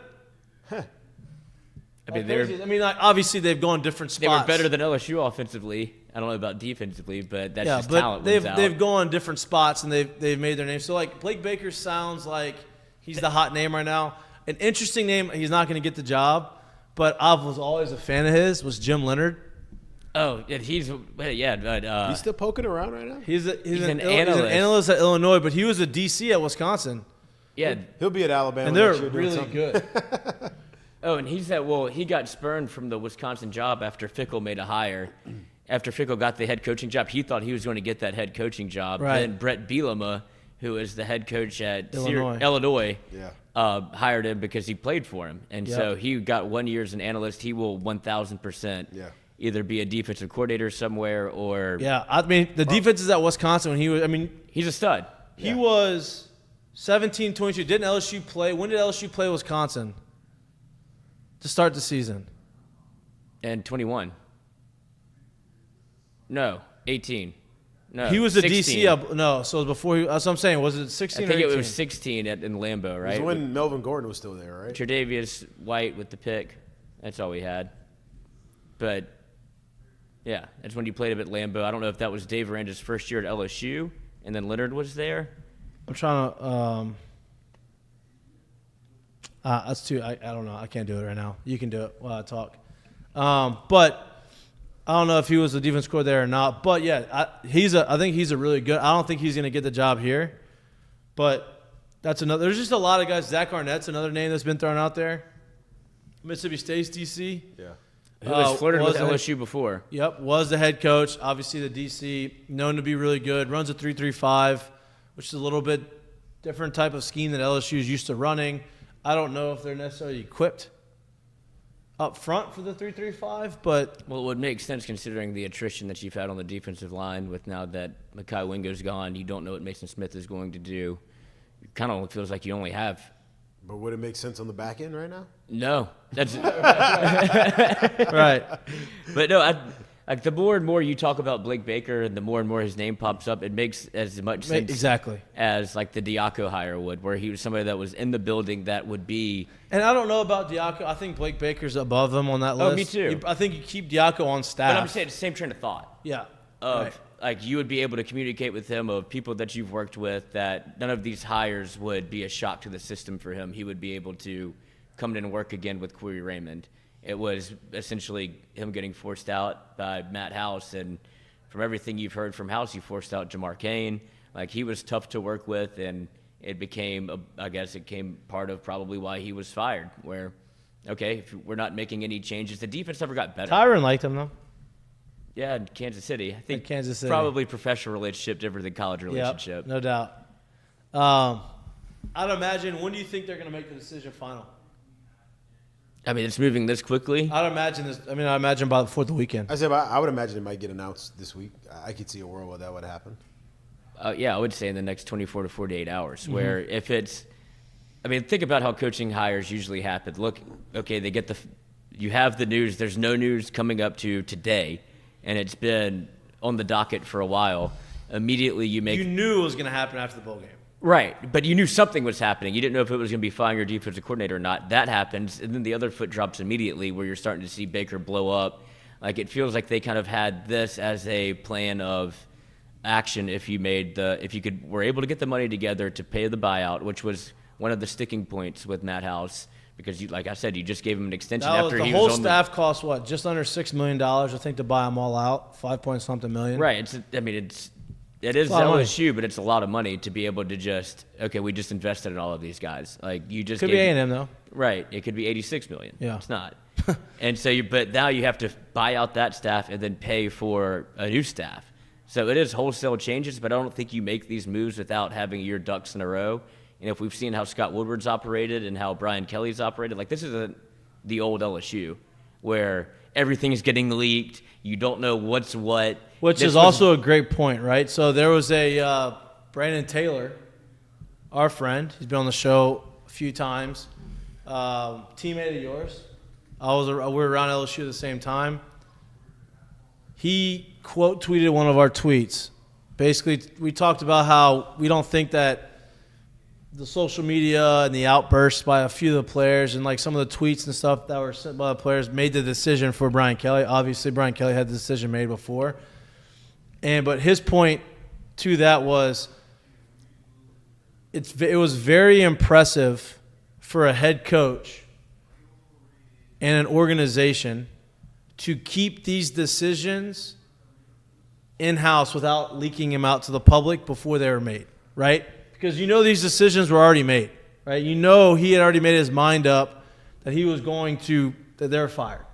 Obviously they've gone different spots. They were better than LSU offensively. I don't know about defensively, but that's just talent. They've gone different spots and they've made their name. So Blake Baker sounds like he's the hot name right now. An interesting name. He's not going to get the job, but I was always a fan of his. Was Jim Leonard? Oh, he's still poking around right now. He's an analyst. He's an analyst at Illinois, but he was a DC at Wisconsin. Yeah, he'll be at Alabama. And they're really good. Oh, and he got spurned from the Wisconsin job after Fickle made a hire. After Fickle got the head coaching job, he thought he was going to get that head coaching job. Right. Then Brett Bielema, who is the head coach at Illinois, hired him because he played for him. And so he got 1 year as an analyst. He will 1,000% either be a defensive coordinator somewhere or... Yeah, the defenses at Wisconsin, he's a stud. He was 17, 22. Didn't LSU play? When did LSU play Wisconsin to start the season? And 21. No, 18. No, he was a 16. DC. So it was before. That's what I'm saying. Was it 16 I think or 18? it was 16 in Lambeau, right? It was when Melvin Gordon was still there, right? Tre'Davious White with the pick. That's all we had. But, yeah, that's when you played him at Lambeau. I don't know if that was Dave Aranda's first year at LSU, and then Leonard was there. I'm trying to. That's too. I don't know. I can't do it right now. You can do it while I talk. But I don't know if he was the defense coordinator or not. But yeah, I think he's a really good. I don't think he's going to get the job here. But that's another. There's just a lot of guys. Zach Arnett's another name that's been thrown out there. Mississippi State's DC. Yeah. Who has flirted with LSU before. Yep, was the head coach. Obviously the DC, known to be really good. Runs a 3-3-5, which is a little bit different type of scheme that LSU is used to running. I don't know if they're necessarily equipped up front for the 3-3-5, but... Well, it would make sense considering the attrition that you've had on the defensive line with now that Mekhi Wingo's gone. You don't know what Mason Smith is going to do. It kind of feels like you only have... But would it make sense on the back end right now? No. That's right. But no, the more and more you talk about Blake Baker and the more and more his name pops up, it makes as much sense as like the Diaco hire would, where he was somebody that was in the building that would be. And I don't know about Diaco. I think Blake Baker's above him on that list. Oh, me too. I think you keep Diaco on staff. But I'm saying the same train of thought. Yeah. Like you would be able to communicate with him of people that you've worked with that none of these hires would be a shock to the system for him. He would be able to come in and work again with Corey Raymond. It was essentially him getting forced out by Matt House, and from everything you've heard from House, he forced out Jamar Cain. Like he was tough to work with, and it became, I guess, it came part of probably why he was fired, where okay, if we're not making any changes, the defense never got better. Tyron liked him though. Yeah, in Kansas City. I think Kansas City. probably professional relationship different than college relationship. Yep, no doubt. I'd imagine. When do you think they're going to make the decision final? I mean, it's moving this quickly. I'd imagine this. I imagine before the weekend. I would imagine it might get announced this week. I could see a world where that would happen. Yeah, I would say in the next 24 to 48 hours. Where if it's, think about how coaching hires usually happen. Look, okay, you have the news. There's no news coming up to today, and it's been on the docket for a while. Immediately, you knew it was going to happen after the bowl game. Right, but you knew something was happening. You didn't know if it was going to be firing your defensive coordinator or not. That happens, and then the other foot drops immediately where you're starting to see Baker blow up. Like, it feels like they kind of had this as a plan of action if you were able to get the money together to pay the buyout, which was one of the sticking points with Matt House, because like I said, you just gave him an extension after he was on the whole staff cost what? Just under $6 million, I think, to buy them all out. 5-point-something million. Right. It is LSU, but it's a lot of money to be able to we just invested in all of these guys. Like, you just could be A&M though. Right. It could be $86 million. Yeah. It's not. And so but now you have to buy out that staff and then pay for a new staff. So it is wholesale changes, but I don't think you make these moves without having your ducks in a row. And if we've seen how Scott Woodward's operated and how Brian Kelly's operated, like, this isn't the old LSU where everything's getting leaked. You don't know what's what. Which is also a great point, right? So there was a Brandon Taylor, our friend. He's been on the show a few times. Teammate of yours. We were around LSU at the same time. He quote tweeted one of our tweets. Basically, we talked about how we don't think that the social media and the outbursts by a few of the players and like some of the tweets and stuff that were sent by the players made the decision for Brian Kelly. Obviously, Brian Kelly had the decision made before. But his point to that was it was very impressive for a head coach and an organization to keep these decisions in-house without leaking them out to the public before they were made, right? Because these decisions were already made, right? He had already made his mind up that that they're fired.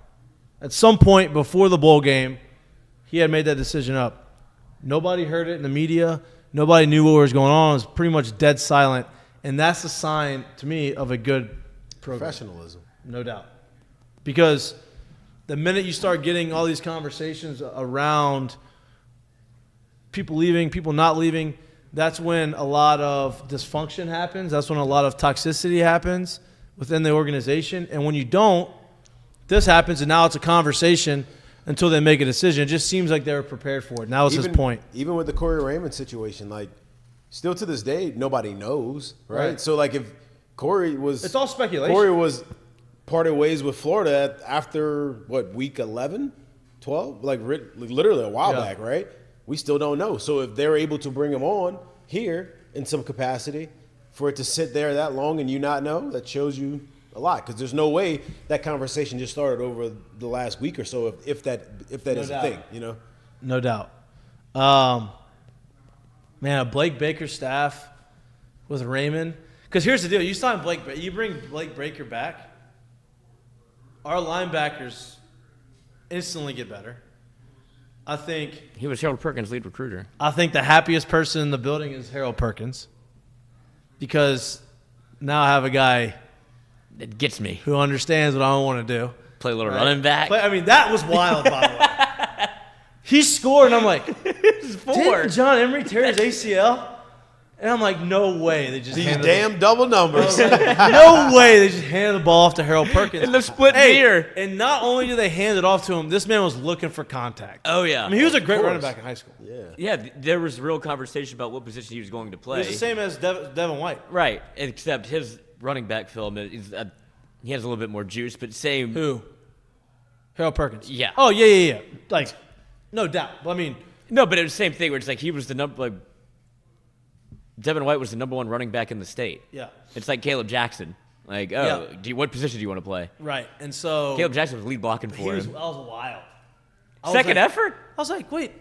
At some point before the bowl game, he had made that decision up. Nobody heard it in the media. Nobody knew what was going on. It was pretty much dead silent. And that's a sign, to me, of a good program. Professionalism. No doubt. Because the minute you start getting all these conversations around people leaving, people not leaving, that's when a lot of dysfunction happens. That's when a lot of toxicity happens within the organization. And when you don't, this happens, and now it's a conversation until they make a decision. It just seems like they were prepared for it. And that was his point. Even with the Corey Raymond situation, like, still to this day, nobody knows, right? So, like, if Corey was... It's all speculation. Corey was parted ways with Florida after, week 11, 12? Like, literally a while back, right? We still don't know. So if they're able to bring him on here in some capacity, for it to sit there that long and you not know, that shows you a lot. Because there's no way that conversation just started over the last week or so, if that is a thing, No doubt. Man, a Blake Baker staff with Raymond. Because here's the deal: you bring Blake Baker back, our linebackers instantly get better. I think he was Harold Perkins' lead recruiter. I think the happiest person in the building is Harold Perkins, because now I have a guy that gets me, who understands what I want to do. Play a little running back. That was wild, by the way. He scored, and I'm like, didn't John Emery tear his ACL? And I'm like, no way. They just these damn double numbers. No way. They just handed the ball off to Harold Perkins. In the split year. And not only do they hand it off to him, this man was looking for contact. Oh, yeah. He was a great running back in high school. Yeah, there was real conversation about what position he was going to play. He's the same as Devin White. Right, except his running back film, he has a little bit more juice, but same. Who? Harold Perkins. Yeah. Oh, yeah. Like, no doubt. No, but it was the same thing where it's like he was the number, Devin White was the number one running back in the state. Yeah. It's like Caleb Jackson. Like, what position do you want to play? Right. And so Caleb Jackson was lead blocking for him. That was wild. Second effort? I was like, wait.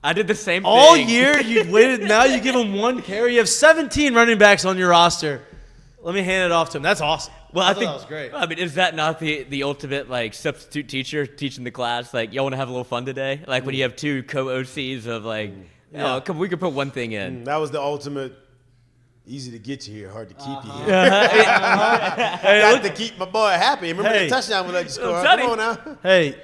I did the same thing. All year you waited. Now you give him one carry. You have 17 running backs on your roster. Let me hand it off to him. That's awesome. Well, I I thought think that was great. I mean, is that not the ultimate like substitute teacher teaching the class? Like, y'all want to have a little fun today? Like when you have two co-OCs of like, oh, come, we could put one thing in. That was the ultimate. Easy to get you here, hard to keep you here. Got to keep my boy happy. Remember the touchdown we let you score? Come on now. Hey,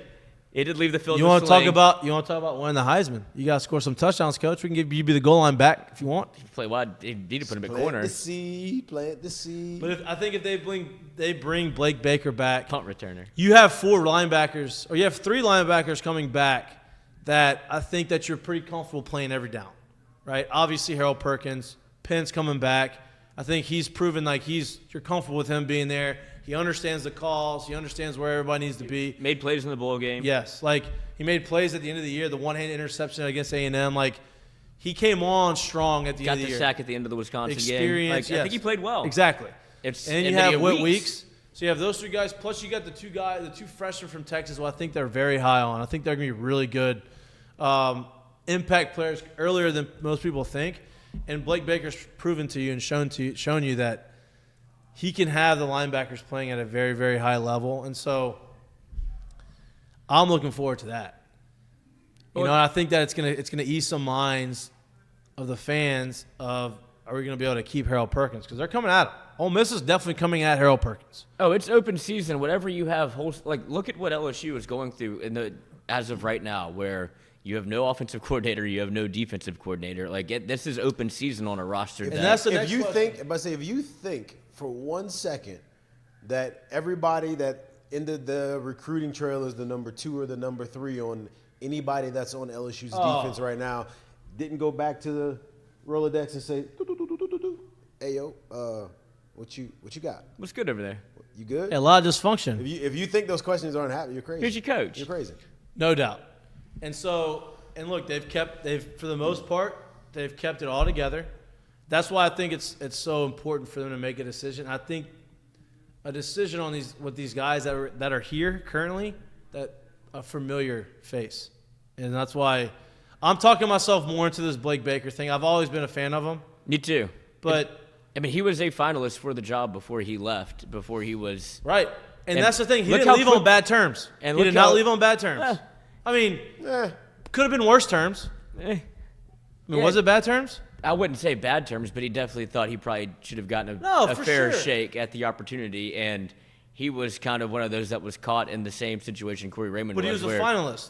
He did leave the field. you want to talk about winning the Heisman? You got to score some touchdowns, coach. We can give you be the goal line back if you want. Play wide. He need to put him at corner. Plant the seed. But I think if they bring Blake Baker back, Punt returner. you have 4 linebackers, or you have 3 linebackers coming back that I think that you're pretty comfortable playing every down, right? Obviously, Harold Perkins, Penn's coming back. I think he's proven like you're comfortable with him being there. He understands the calls. He understands where everybody needs to be. Made plays in the bowl game. Yes, like he made plays at the end of the year. The one-hand interception against A&M, like he came on strong at the end of the year. Got the sack at the end of the Wisconsin Experience, game. Like, yes. I think he played well. Exactly. And then you have Whit Weeks. So you have those 3 guys, plus you got the 2 freshmen from Texas, who I think they're very high on. I think they're going to be really good impact players earlier than most people think. And Blake Baker's proven to you and shown you that he can have the linebackers playing at a very, very high level. And so I'm looking forward to that. You know, I think that it's gonna ease some minds of the fans of, are we going to be able to keep Harold Perkins? Because they're coming at him. Ole Miss is definitely coming at Harold Perkins. Oh, it's open season. Whatever you have, look at what LSU is going through as of right now, where you have no offensive coordinator, you have no defensive coordinator. Like this is open season on a roster. And that's the next If you think for 1 second that everybody that ended the recruiting trail is the number 2 or the number 3 on anybody that's on LSU's defense right now, didn't go back to the Rolodex and say, "Hey yo, what you got? What's good over there? You good?" Yeah, a lot of dysfunction. If you think those questions aren't happening, you're crazy. Who's your coach? You're crazy. No doubt. And look, for the most part, they've kept it all together. That's why I think it's so important for them to make a decision. I think a decision on these guys that are here currently, that a familiar face. And that's why I'm talking myself more into this Blake Baker thing. I've always been a fan of him. Me too. But I mean, he was a finalist for the job before he left, before he was – right. And that's the thing. He didn't leave on bad terms. And he did not leave on bad terms. I mean, could have been worse terms. Was it bad terms? I wouldn't say bad terms, but he definitely thought he probably should have gotten a fair shake at the opportunity, and he was kind of one of those that was caught in the same situation Corey Raymond was. But he was a finalist.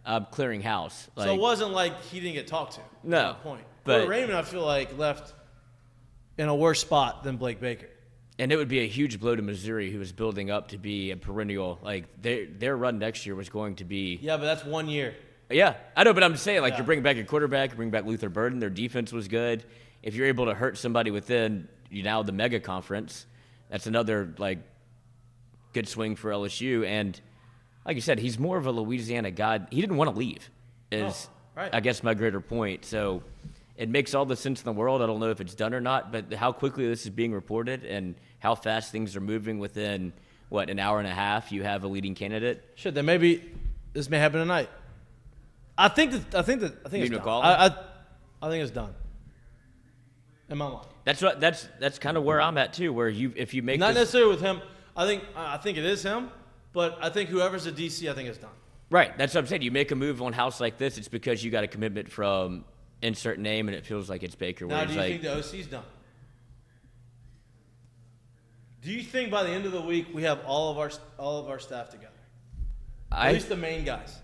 I'm clearing house. So it wasn't like he didn't get talked to. No. At that point. But Corey Raymond, I feel like, left in a worse spot than Blake Baker. And it would be a huge blow to Missouri, who was building up to be a perennial. Like their run next year was going to be. Yeah, but that's 1 year. Yeah, I know, but I'm just saying, you're bringing back your quarterback, you bring back Luther Burden. Their defense was good. If you're able to hurt somebody within the mega conference, that's another good swing for LSU. And like you said, he's more of a Louisiana guy. He didn't want to leave. I guess my greater point. So it makes all the sense in the world. I don't know if it's done or not, but how quickly this is being reported and how fast things are moving within an hour and a half, you have a leading candidate. Shit, then maybe this may happen tonight. I think it's done. I think it's done. Am I lying? That's kind of where I'm at too. Where if you make not necessarily with him, I think it is him, but I think whoever's the DC, I think it's done. Right. That's what I'm saying. You make a move on house like this, it's because you got a commitment from insert name, and it feels like it's Baker. Now, do you think the OC's done? Do you think by the end of the week we have all of our staff together? At least the main guys.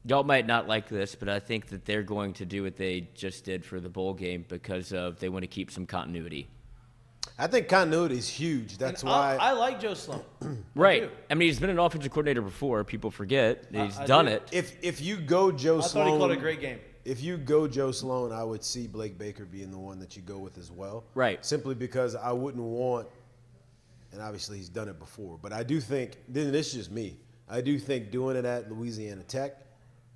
Y'all might not like this, but I think that they're going to do what they just did for the bowl game because they want to keep some continuity. I think continuity is huge. That's why I like Joe Sloan. Right. I mean, he's been an offensive coordinator before. People forget he's done it. If you go Joe Sloan, I thought he called a great game. If you go Joe Sloan, I would see Blake Baker being the one that you go with as well. Right. Simply because I wouldn't want, and obviously he's done it before, but I do think, then this is just me, I do think doing it at Louisiana Tech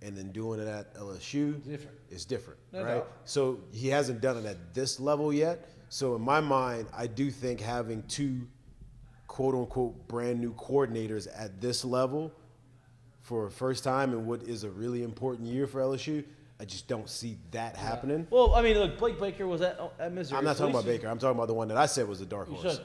and then doing it at LSU is different, no right? doubt. So he hasn't done it at this level yet. So in my mind, I do think having 2 quote-unquote brand new coordinators at this level for a first time in what is a really important year for LSU, I just don't see that happening. Well, I mean, look, Blake Baker was at Missouri. I'm not talking about Baker. I'm talking about the one that I said was the dark horse.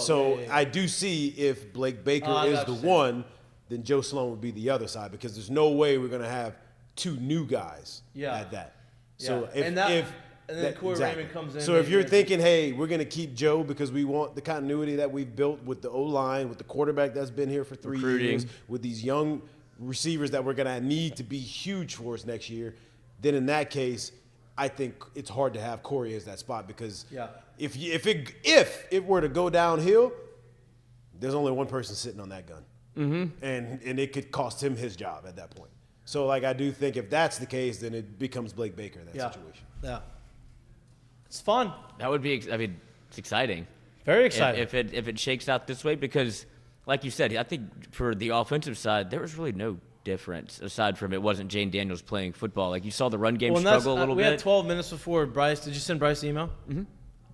So yeah. I do see if Blake Baker is the one, then Joe Sloan would be the other side because there's no way we're going to have two new guys at that. So and then Corey Raymond comes in. So if you're thinking, hey, we're going to keep Joe because we want the continuity that we've built with the O-line, with the quarterback that's been here for 3 years, with these young receivers that we're going to need to be huge for us next year, then in that case, I think it's hard to have Corey as that spot because if it were to go downhill, there's only one person sitting on that gun. Mm-hmm. And it could cost him his job at that point. So, like, I do think if that's the case, then it becomes Blake Baker in that situation. Yeah. It's fun. That would be, I mean, it's exciting. Very exciting. If it shakes out this way, because, like you said, I think for the offensive side, there was really no difference aside from it wasn't Jane Daniels playing football. Like, you saw the run game struggle a little bit. We had 12 minutes before Bryce. Did you send Bryce the email? Mm-hmm.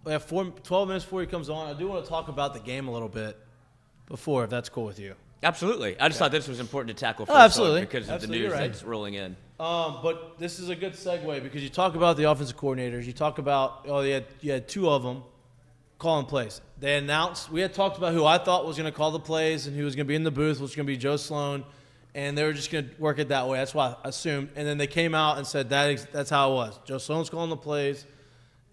We have 12 minutes before he comes on. I do want to talk about the game a little bit before, if that's cool with you. Absolutely. I just thought this was important to tackle first absolutely. Because of the news that's rolling in. But this is a good segue because you talk about the offensive coordinators. You talk about, you had two of them calling plays. They announced, we had talked about who I thought was going to call the plays and who was going to be in the booth, which was going to be Joe Sloan, and they were just going to work it that way. That's why I assumed. And then they came out and said that's how it was. Joe Sloan's calling the plays,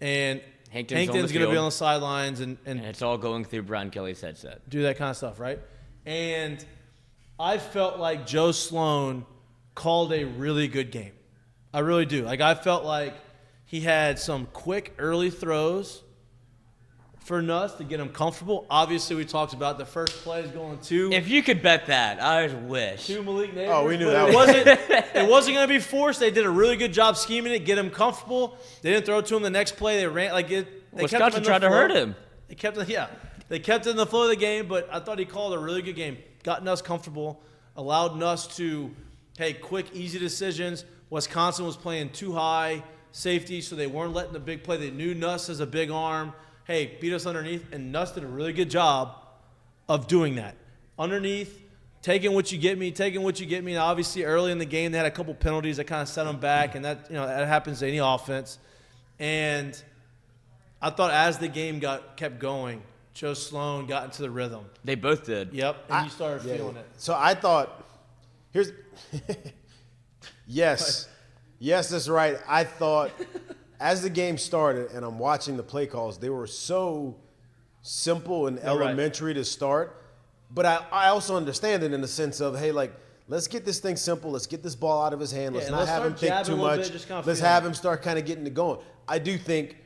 and Hankton's going to be on the sidelines. And it's all going through Brian Kelly's headset. Do that kind of stuff, right? And I felt like Joe Sloan called a really good game. I really do. Like, I felt like he had some quick early throws for Nuss to get him comfortable. Obviously, we talked about the first play is going to. If you could bet that, I wish. To Malik Neighbors. Oh, we knew that. It wasn't going to be forced. They did a really good job scheming it, get him comfortable. They didn't throw it to him the next play. They ran like it. Wisconsin tried to hurt him. They kept it. Yeah, they kept it in the flow of the game. But I thought he called a really good game. Got Nuss comfortable. Allowed Nuss to, quick, easy decisions. Wisconsin was playing too high safety, so they weren't letting the big play. They knew Nuss has a big arm. Beat us underneath, and Nuss did a really good job of doing that. Underneath, taking what you get me. And obviously, early in the game, they had a couple penalties that kind of set them back, and that happens to any offense. And I thought as the game kept going, Joe Sloan got into the rhythm. They both did. Yep, and you started feeling it. So I thought, yes, that's right. I thought as the game started and I'm watching the play calls, they were so simple and elementary to start. But I also understand it in the sense of, let's get this thing simple. Let's get this ball out of his hand. Let's not have him think too much. Let's have him start kind of getting it going. I do think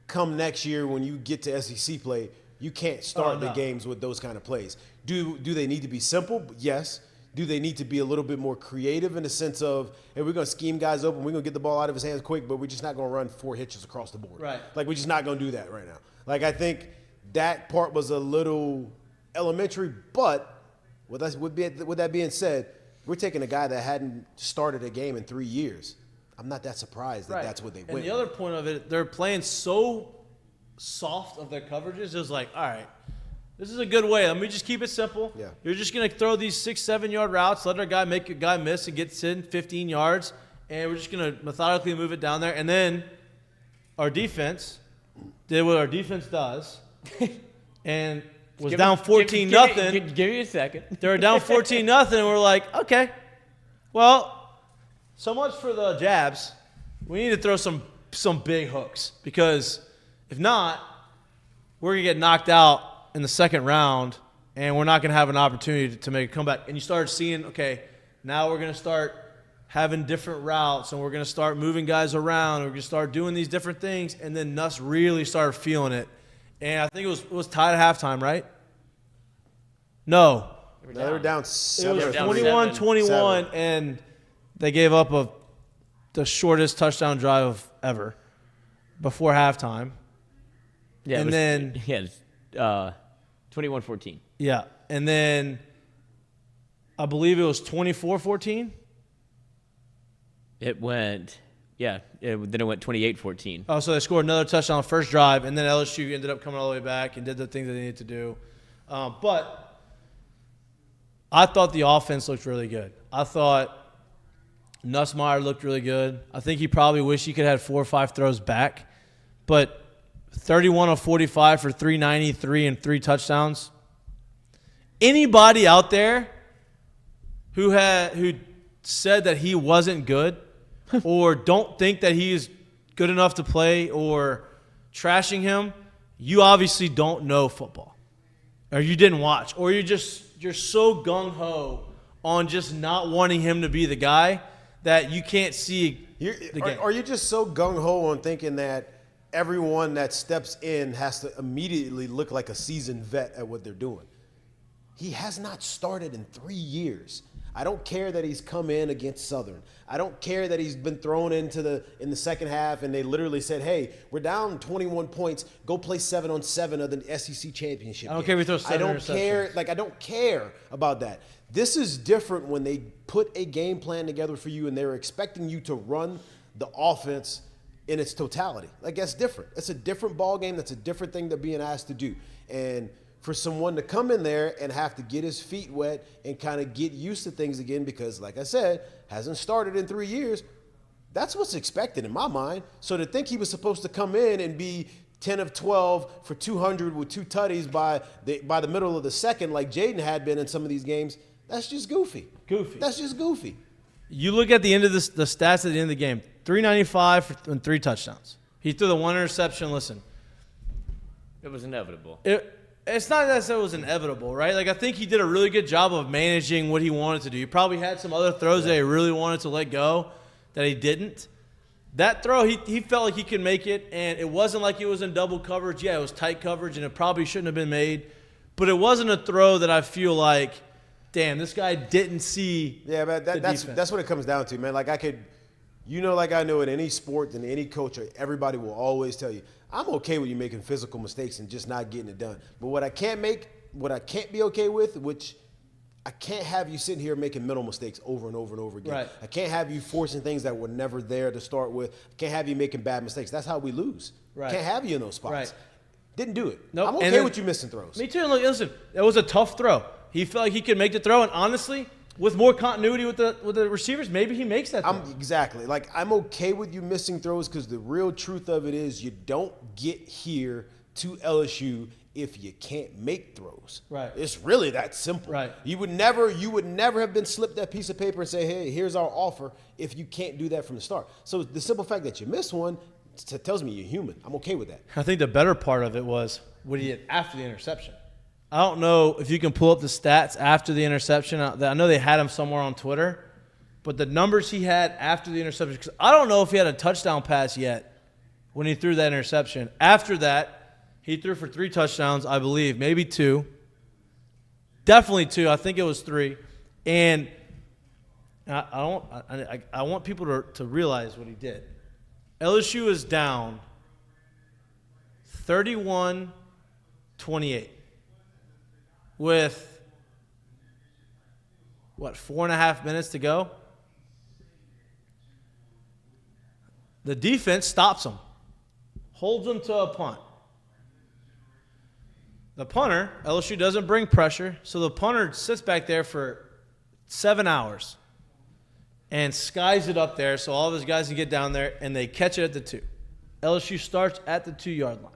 come next year when you get to SEC play, you can't start the games with those kind of plays. Do they need to be simple? Yes. Do they need to be a little bit more creative in the sense of, hey, we're going to scheme guys open, we're going to get the ball out of his hands quick, but we're just not going to run 4 hitches across the board. Right. Like, we're just not going to do that right now. Like, I think that part was a little elementary, but with that being said, we're taking a guy that hadn't started a game in 3 years. I'm not that surprised that that's what they went. And the other point of it, they're playing so soft of their coverages. It was like, all right, this is a good way. Let me just keep it simple. Yeah. You're just going to throw these 6-7 yard routes, let our guy make a guy miss and get 15 yards, and we're just going to methodically move it down there. And then our defense did what our defense does and was down 14-0. Give me a second. They were down 14-0, and we're like, okay, well, so much for the jabs. We need to throw some big hooks because if not, we're going to get knocked out in the second round, and we're not going to have an opportunity to make a comeback. And you start seeing, okay, now we're going to start having different routes, and we're going to start moving guys around. We're going to start doing these different things, and then Nuss really started feeling it. And I think it was tied at halftime, right? No. They were down 7. It was 21-21, and they gave up the shortest touchdown drive ever before halftime. Yeah, and then 21-14. Yeah, and then I believe it was 24-14. It went, then it went 28-14. Oh, so they scored another touchdown on the first drive, and then LSU ended up coming all the way back and did the things that they needed to do. But I thought the offense looked really good. I thought Nussmeier looked really good. I think he probably wished he could have had 4 or 5 throws back. But 31 of 45 for 393 and 3 touchdowns. Anybody out there who said that he wasn't good or don't think that he is good enough to play or trashing him, you obviously don't know football. Or you didn't watch. Or you're so gung-ho on just not wanting him to be the guy that you can't see the game. Are you just so gung-ho on thinking that everyone that steps in has to immediately look like a seasoned vet at what they're doing? He has not started in 3 years. I don't care that he's come in against Southern. I don't care that he's been thrown in the second half and they literally said, hey, we're down 21 points. Go play 7-on-7 of the SEC championship. I don't care if we throw 7 I don't interceptions. care. I don't care about that. This is different when they put a game plan together for you and they're expecting you to run the offense in its totality. That's different. It's a different ball game. That's a different thing they're being asked to do. And for someone to come in there and have to get his feet wet and kind of get used to things again because, like I said, hasn't started in 3 years, that's what's expected in my mind. So to think he was supposed to come in and be 10 of 12 for 200 with 2 tutties by the middle of the second like Jaden had been in some of these games, that's just goofy. That's just goofy. You look at the end of the stats at the end of the game, 395 and 3 touchdowns. He threw the 1 interception. Listen. It was inevitable. It's not that it was inevitable, right? I think he did a really good job of managing what he wanted to do. He probably had some other throws that he really wanted to let go that he didn't. That throw, he felt like he could make it, and it wasn't like it was in double coverage. Yeah, it was tight coverage, and it probably shouldn't have been made. But it wasn't a throw that I feel like, damn, this guy didn't see. Yeah, but that's what it comes down to, man. I know in any sport and any coach, everybody will always tell you, I'm okay with you making physical mistakes and just not getting it done. But what I can't be okay with, which I can't have you sitting here making mental mistakes over and over and over again. Right. I can't have you forcing things that were never there to start with. I can't have you making bad mistakes. That's how we lose. Right. Can't have you in those spots. Right. Didn't do it. Nope. I'm okay with you missing throws. Me too. Look, listen, it was a tough throw. He felt like he could make the throw, and honestly, with more continuity with the receivers, maybe he makes that throw. Exactly. I'm okay with you missing throws because the real truth of it is you don't get here to LSU if you can't make throws. Right. It's really that simple. Right. You would never have been slipped that piece of paper and say, hey, here's our offer if you can't do that from the start. So the simple fact that you missed one tells me you're human. I'm okay with that. I think the better part of it was what he did after the interception. I don't know if you can pull up the stats after the interception. I know they had him somewhere on Twitter, but the numbers he had after the interception, because I don't know if he had a touchdown pass yet when he threw that interception. After that, he threw for 3 touchdowns, I believe, maybe 2. Definitely 2. I think it was 3. And I want people to realize what he did. LSU is down 31-28 with, 4.5 minutes to go? The defense stops them, holds them to a punt. The punter, LSU doesn't bring pressure, so the punter sits back there for 7 hours and skies it up there so all of his guys can get down there, and they catch it at the 2. LSU starts at the 2-yard line.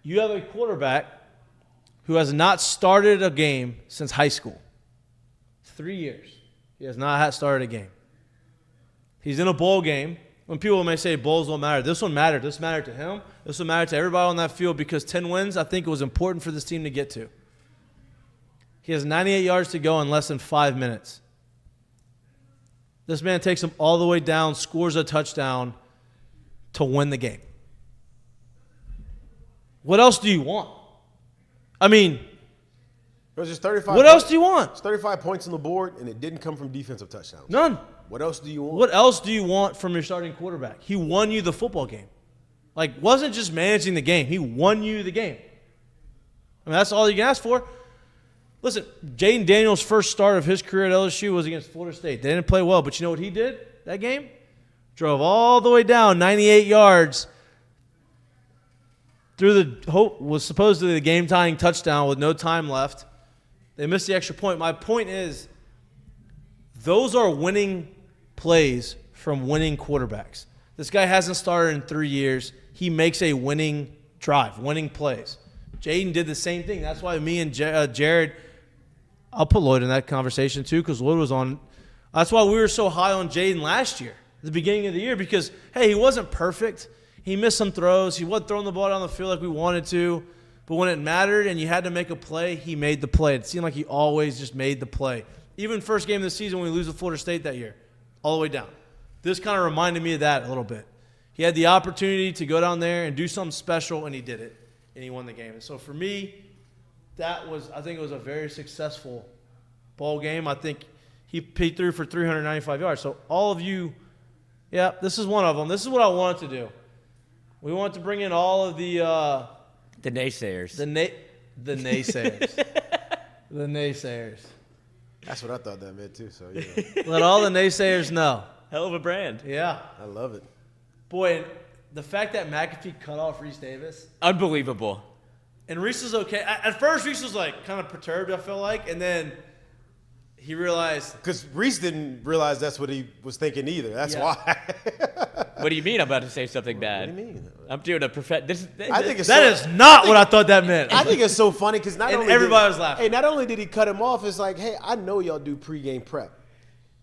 You have a quarterback who has not started a game since high school. 3 years. He has not started a game. He's in a bowl game. When people may say bowls don't matter, this one mattered. This mattered to him. This one mattered to everybody on that field because 10 wins, I think it was important for this team to get to. He has 98 yards to go in less than 5 minutes. This man takes him all the way down, scores a touchdown to win the game. What else do you want? I mean, It was just 35. what else do you want? It's 35 points on the board, and it didn't come from defensive touchdowns. None. What else do you want? What else do you want from your starting quarterback? He won you the football game. Wasn't just managing the game. He won you the game. I mean, that's all you can ask for. Listen, Jaden Daniels' first start of his career at LSU was against Florida State. They didn't play well, but you know what he did that game? Drove all the way down 98 yards through was supposedly the game-tying touchdown with no time left. They missed the extra point. My point is, those are winning plays from winning quarterbacks. This guy hasn't started in 3 years. He makes a winning drive, winning plays. Jaden did the same thing. That's why me and Jared, I'll put Lloyd in that conversation too, because Lloyd was on. That's why we were so high on Jaden last year, at the beginning of the year, because, hey, he wasn't perfect. He missed some throws. He wasn't throwing the ball down the field like we wanted to. But when it mattered and you had to make a play, he made the play. It seemed like he always just made the play. Even first game of the season when we lose to Florida State that year, all the way down. This kind of reminded me of that a little bit. He had the opportunity to go down there and do something special, and he did it, and he won the game. And so for me, I think it was a very successful ball game. I think he threw for 395 yards. So all of you, yeah, this is one of them. This is what I wanted to do. We want to bring in all of the naysayers. The naysayers. The naysayers. That's what I thought that meant too. So yeah. Let all the naysayers know. Hell of a brand. Yeah. I love it. Boy, the fact that McAfee cut off Reese Davis. Unbelievable. And Reese was okay. At first, Reese was like kind of perturbed, I feel like. And then he realized. Because Reese didn't realize that's what he was thinking either. That's why. What do you mean I'm about to say something bad? What do you mean? I'm doing a I think it's that is not what I thought that meant. I think it's so funny because everybody was laughing. Hey, not only did he cut him off, it's like, hey, I know y'all do pregame prep.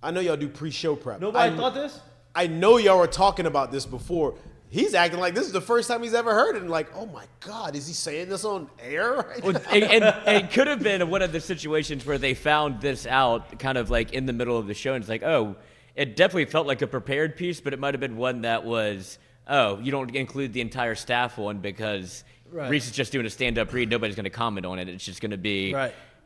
I know y'all do pre-show prep. Nobody thought this? I know y'all were talking about this before. He's acting like this is the first time he's ever heard it. And like, oh my God, is he saying this on air right now? And it could have been one of the situations where they found this out kind of like in the middle of the show. And it's like, oh, it definitely felt like a prepared piece, but it might have been one that was, oh, you don't include the entire staff one because Reese is just doing a stand-up read. Nobody's going to comment on it. It's just going to be,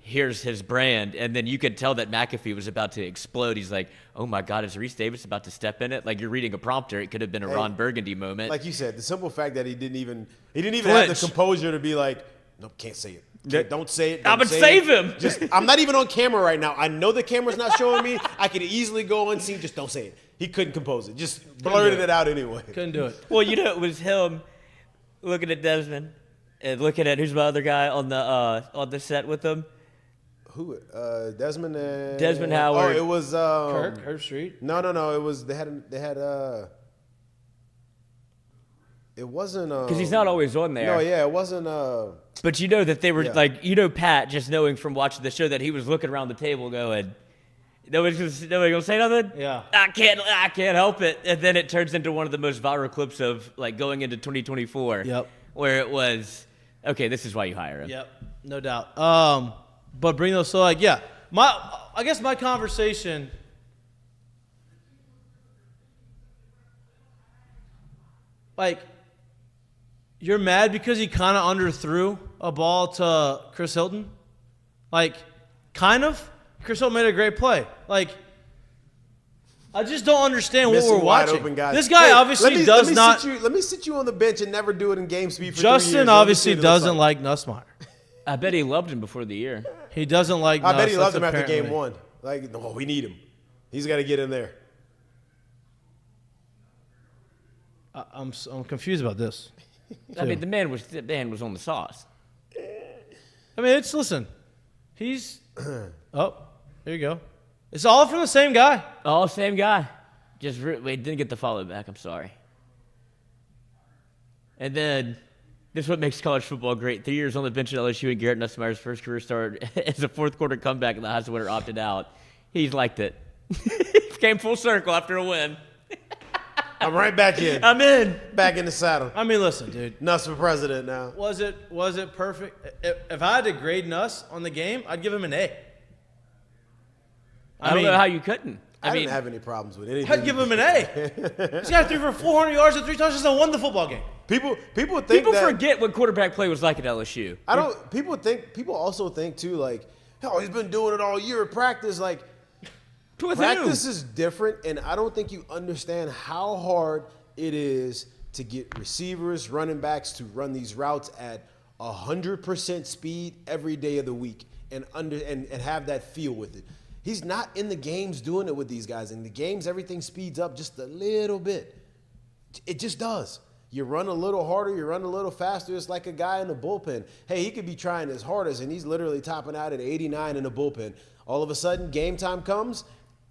here's his brand. And then you could tell that McAfee was about to explode. He's like, oh my God, is Reese Davis about to step in it? Like you're reading a prompter. It could have been a Ron Burgundy moment. Like you said, the simple fact that he didn't even have the composure to be like, nope, can't say it. Don't say it. I'm going to save him. I'm not even on camera right now. I know the camera's not showing me. I could easily go unseen. Just don't say it. He couldn't compose it. Just blurted it out anyway. Couldn't do it. Well, it was him looking at Desmond and looking at who's my other guy on the set with him. Who? Desmond and Desmond Howard. Oh, it was Kirk Street. No. It was they had. It wasn't because he's not always on there. No, yeah, it wasn't. But you know that they were like Pat, just knowing from watching the show that he was looking around the table going, nobody gonna say nothing. Yeah, I can't help it. And then it turns into one of the most viral clips of like going into 2024. Yep, where it was okay. This is why you hire him. Yep, no doubt. But bring those. So like, yeah, I guess my conversation. Like, you're mad because he kind of underthrew a ball to Chris Hilton? Like, kind of? Chris Hilton made a great play. Like, I just don't understand what we're watching. Open guys. This guy obviously does not. Let me sit you on the bench and never do it in game speed for Justin 3 years. obviously doesn't like Nussmeier. I bet he loved him before the year. He doesn't like Nuss. I bet he loved him after apparently. game one. Like, no, we need him. He's got to get in there. I'm confused about this. I mean, the man was on the sauce. I mean, listen. He's there you go. It's all from the same guy. All same guy. Didn't get the follow back. I'm sorry. And then this is what makes college football great. 3 years on the bench at LSU and Garrett Nussmeier's first career start as a fourth quarter comeback and the Heisman winner opted out. He's liked it. Came full circle after a win. I'm right back in. I'm in. Back in the saddle. I mean, listen, dude. Nuss for president now. Was it perfect? If I had to grade Nuss on the game, I'd give him an A. I don't know how you couldn't. I didn't have any problems with anything. I'd give him an A. This guy threw for 400 yards and 3 touchdowns and won the football game. People forget what quarterback play was like at LSU. People also think too, like, oh, he's been doing it all year at practice. Like, practice is different, and I don't think you understand how hard it is to get receivers, running backs to run these routes at 100% speed every day of the week and have that feel with it. He's not in the games doing it with these guys. In the games, everything speeds up just a little bit. It just does. You run a little harder, you run a little faster. It's like a guy in the bullpen. Hey, he could be trying his hardest, and he's literally topping out at 89 in the bullpen. All of a sudden, game time comes,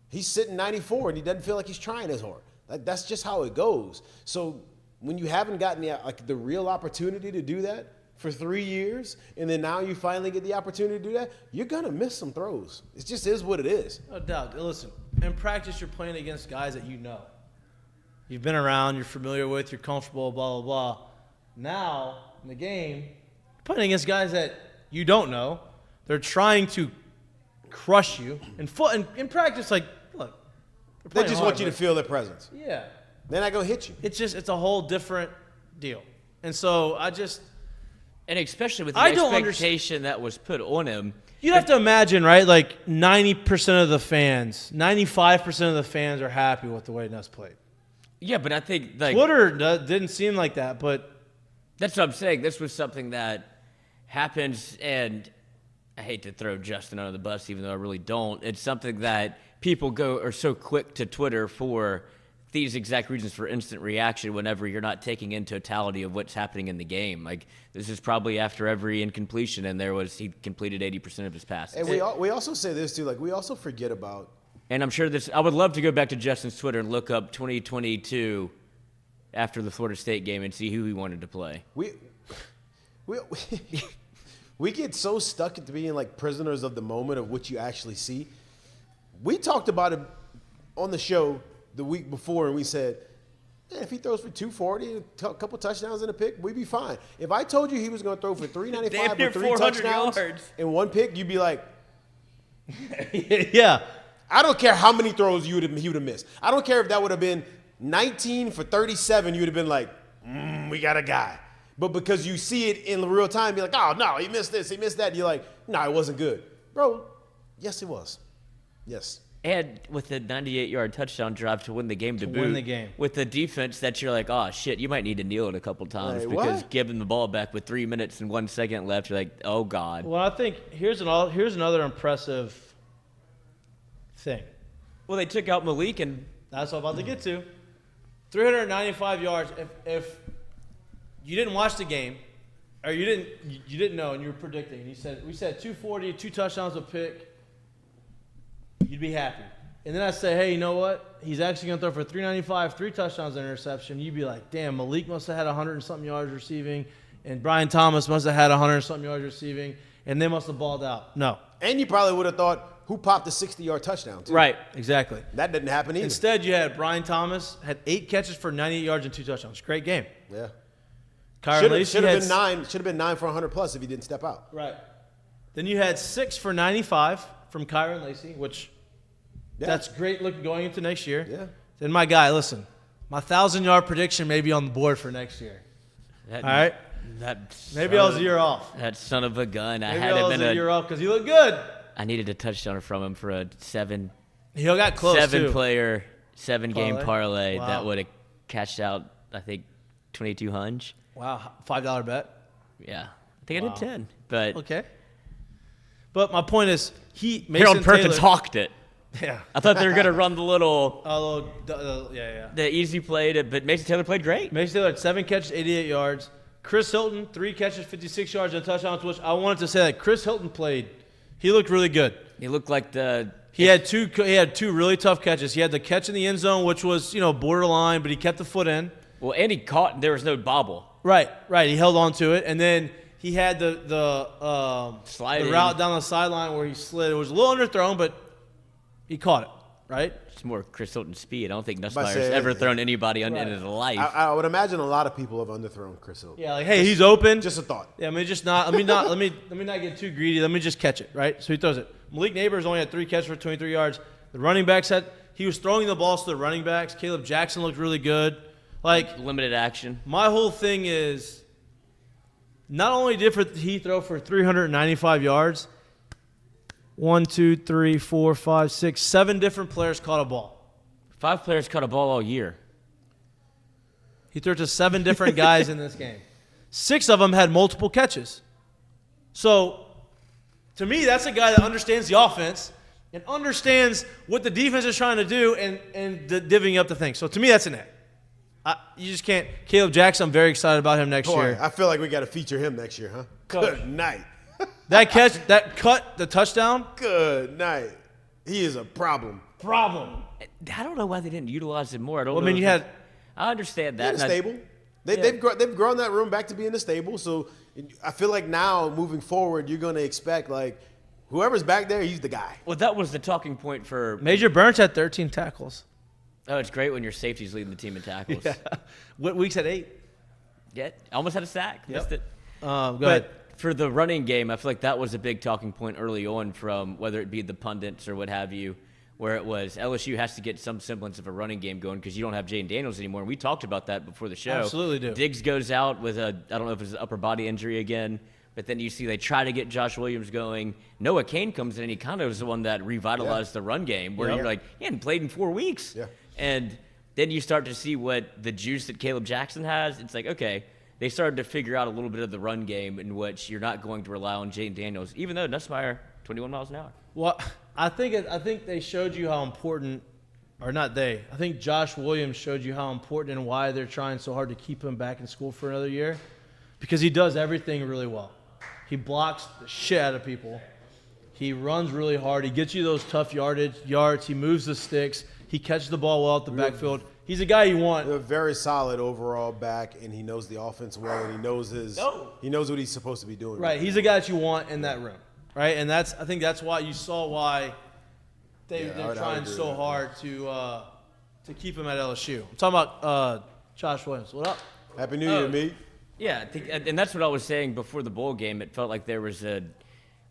he's sitting 94, and he doesn't feel like he's trying as hard. Like, that's just how it goes. So when you haven't gotten the real opportunity to do that for 3 years, and then now you finally get the opportunity to do that, you're going to miss some throws. It just is what it is. No doubt. Listen, in practice, you're playing against guys that you know. You've been around, you're familiar with, you're comfortable, blah, blah, blah. Now, in the game, you're playing against guys that you don't know. They're trying to crush you. In practice, like, look. They just want you to feel their presence. Yeah. They're not going to hit you. It's a whole different deal. And so and especially with the expectation that was put on him. You'd have to imagine, right? Like 90% of the fans, 95% of the fans are happy with the way Nuss played. Yeah, but I think like Twitter didn't seem like that, but that's what I'm saying. This was something that happens, and I hate to throw Justin under the bus, even though I really don't. It's something that people are so quick to Twitter for these exact reasons for instant reaction whenever you're not taking in totality of what's happening in the game. Like, this is probably after every incompletion, and he completed 80% of his passes. And we also say this, too. Like, we also forget about. And I'm sure I would love to go back to Justin's Twitter and look up 2022 after the Florida State game and see who he wanted to play. We get so stuck into being like prisoners of the moment of what you actually see. We talked about it on the show the week before, and we said, if he throws for 240 and a couple touchdowns and a pick, we'd be fine. If I told you he was going to throw for 395 with 3 touchdowns and 1 pick, you'd be like, yeah. I don't care how many throws he would have missed. I don't care if that would have been 19 for 37, you would have been like, we got a guy. But because you see it in real time, you're like, oh, no, he missed this, he missed that. And you're like, no, it wasn't good. Bro, yes, it was. Yes. And with the 98-yard touchdown drive to win the game to boot. Win the game. With the defense that you're like, oh, shit, you might need to kneel it a couple times because giving the ball back with 3 minutes and 1 second left, you're like, oh, God. Well, I think here's another impressive thing. Well, they took out Malik, and that's what I'm about to get to. 395 yards. If you didn't watch the game, or you didn't know, and you were predicting, and we said 240, 2 touchdowns, a pick, you'd be happy. And then I say, hey, you know what? He's actually going to throw for 395, 3 touchdowns and interception. You'd be like, damn, Malik must have had 100 and something yards receiving, and Brian Thomas must have had 100 and something yards receiving, and they must have balled out. No. And you probably would have thought, who popped the 60-yard touchdown, too? Right, exactly. That didn't happen either. Instead, you had Brian Thomas, had 8 catches for 98 yards and 2 touchdowns. Great game. Yeah. Should have been 9 for 100+ if he didn't step out. Right. Then you had 6 for 95 from Kyron Lacey, which that's great look going into next year. Yeah. Then my guy, listen, my 1,000-yard prediction may be on the board for next year. All right? Maybe I was a year off. That son of a gun. Maybe I was a year off because he looked good. I needed a touchdown from him for a 7. He got close, 7-player, 7-game parlay Wow. that would have cashed out, I think, 2,200. Wow, $5 bet. Yeah, I think I did 10. But okay. But my point is, Harold Perkins hawked it. Yeah. I thought they were gonna run the little, the easy play, but Mason Taylor played great. Mason Taylor had 7 catches, 88 yards. Chris Hilton, 3 catches, 56 yards and a touchdown. Which I wanted to say that Chris Hilton played. He looked really good. He looked like He had two really tough catches. He had the catch in the end zone, which was borderline, but he kept the foot in. Well, and he caught. There was no bobble. Right. He held on to it, and then he had the route down the sideline where he slid. It was a little underthrown, but he caught it. Right. It's more Chris Hilton speed. I don't think Nussmeier's ever thrown anybody in his life. I would imagine a lot of people have underthrown Chris Hilton. Yeah, like, hey, he's open. Just a thought. Yeah, let me not get too greedy. Let me just catch it. Right. So he throws it. Malik Neighbors only had 3 catches for 23 yards. The running backs he was throwing the balls to the running backs. Caleb Jackson looked really good. Like, limited action. My whole thing is, not only did he throw for 395 yards, 1, 2, 3, 4, 5, 6, 7 different players caught a ball. 5 players caught a ball all year. He threw to 7 different guys in this game. 6 of them had multiple catches. So, to me, that's a guy that understands the offense and understands what the defense is trying to do and divvying up the things. So, to me, that's an A. You just can't. Caleb Jackson, I'm very excited about him next Boy, year. I feel like we got to feature him next year, huh? Good night. That catch, that cut, the touchdown. Good night. He is a problem. I don't know why they didn't utilize him more. I don't. Well, know I mean, I understand that. In the stable. They've grown that room back to being a stable. So I feel like now moving forward, you're going to expect like whoever's back there, he's the guy. Well, that was the talking point for Major Burns had 13 tackles. Oh, it's great when your safety's leading the team in tackles. What week's at 8? Yeah, almost had a sack. Missed it. Go ahead. For the running game, I feel like that was a big talking point early on from whether it be the pundits or what have you, where it was LSU has to get some semblance of a running game going because you don't have Jaden Daniels anymore. And we talked about that before the show. Absolutely do. Diggs goes out with I don't know if it's an upper body injury again, but then you see they try to get Josh Williams going. Noah Kane comes in and he kind of was the one that revitalized the run game where you're like, he hadn't played in 4 weeks. Yeah. And then you start to see what the juice that Caleb Jackson has. It's like, okay, they started to figure out a little bit of the run game in which you're not going to rely on Jaden Daniels, even though Nussmeier, 21 miles an hour. Well, I think they showed you how important, or not they. I think Josh Williams showed you how important and why they're trying so hard to keep him back in school for another year, because he does everything really well. He blocks the shit out of people. He runs really hard. He gets you those tough yards. He moves the sticks. He catches the ball well at the backfield. He's a guy you want. A very solid overall back, and he knows the offense well, and he knows what he's supposed to be doing. Right. He's a guy that you want in that room. Right. And I think that's why you saw why they're trying so hard to keep him at LSU. I'm talking about Josh Williams. What up? Happy New Year, me. Yeah, I think, and that's what I was saying before the bowl game. It felt like there was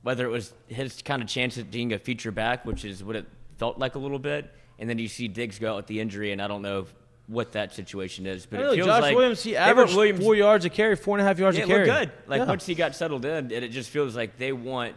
whether it was his kind of chance at being a feature back, which is what it felt like a little bit, and then you see Diggs go out with the injury, and I don't know what that situation is, but it feels Josh like Williams, he averaged 4 yards a carry, 4.5 yards a carry. It looked good. Like once he got settled in, and it just feels like they want.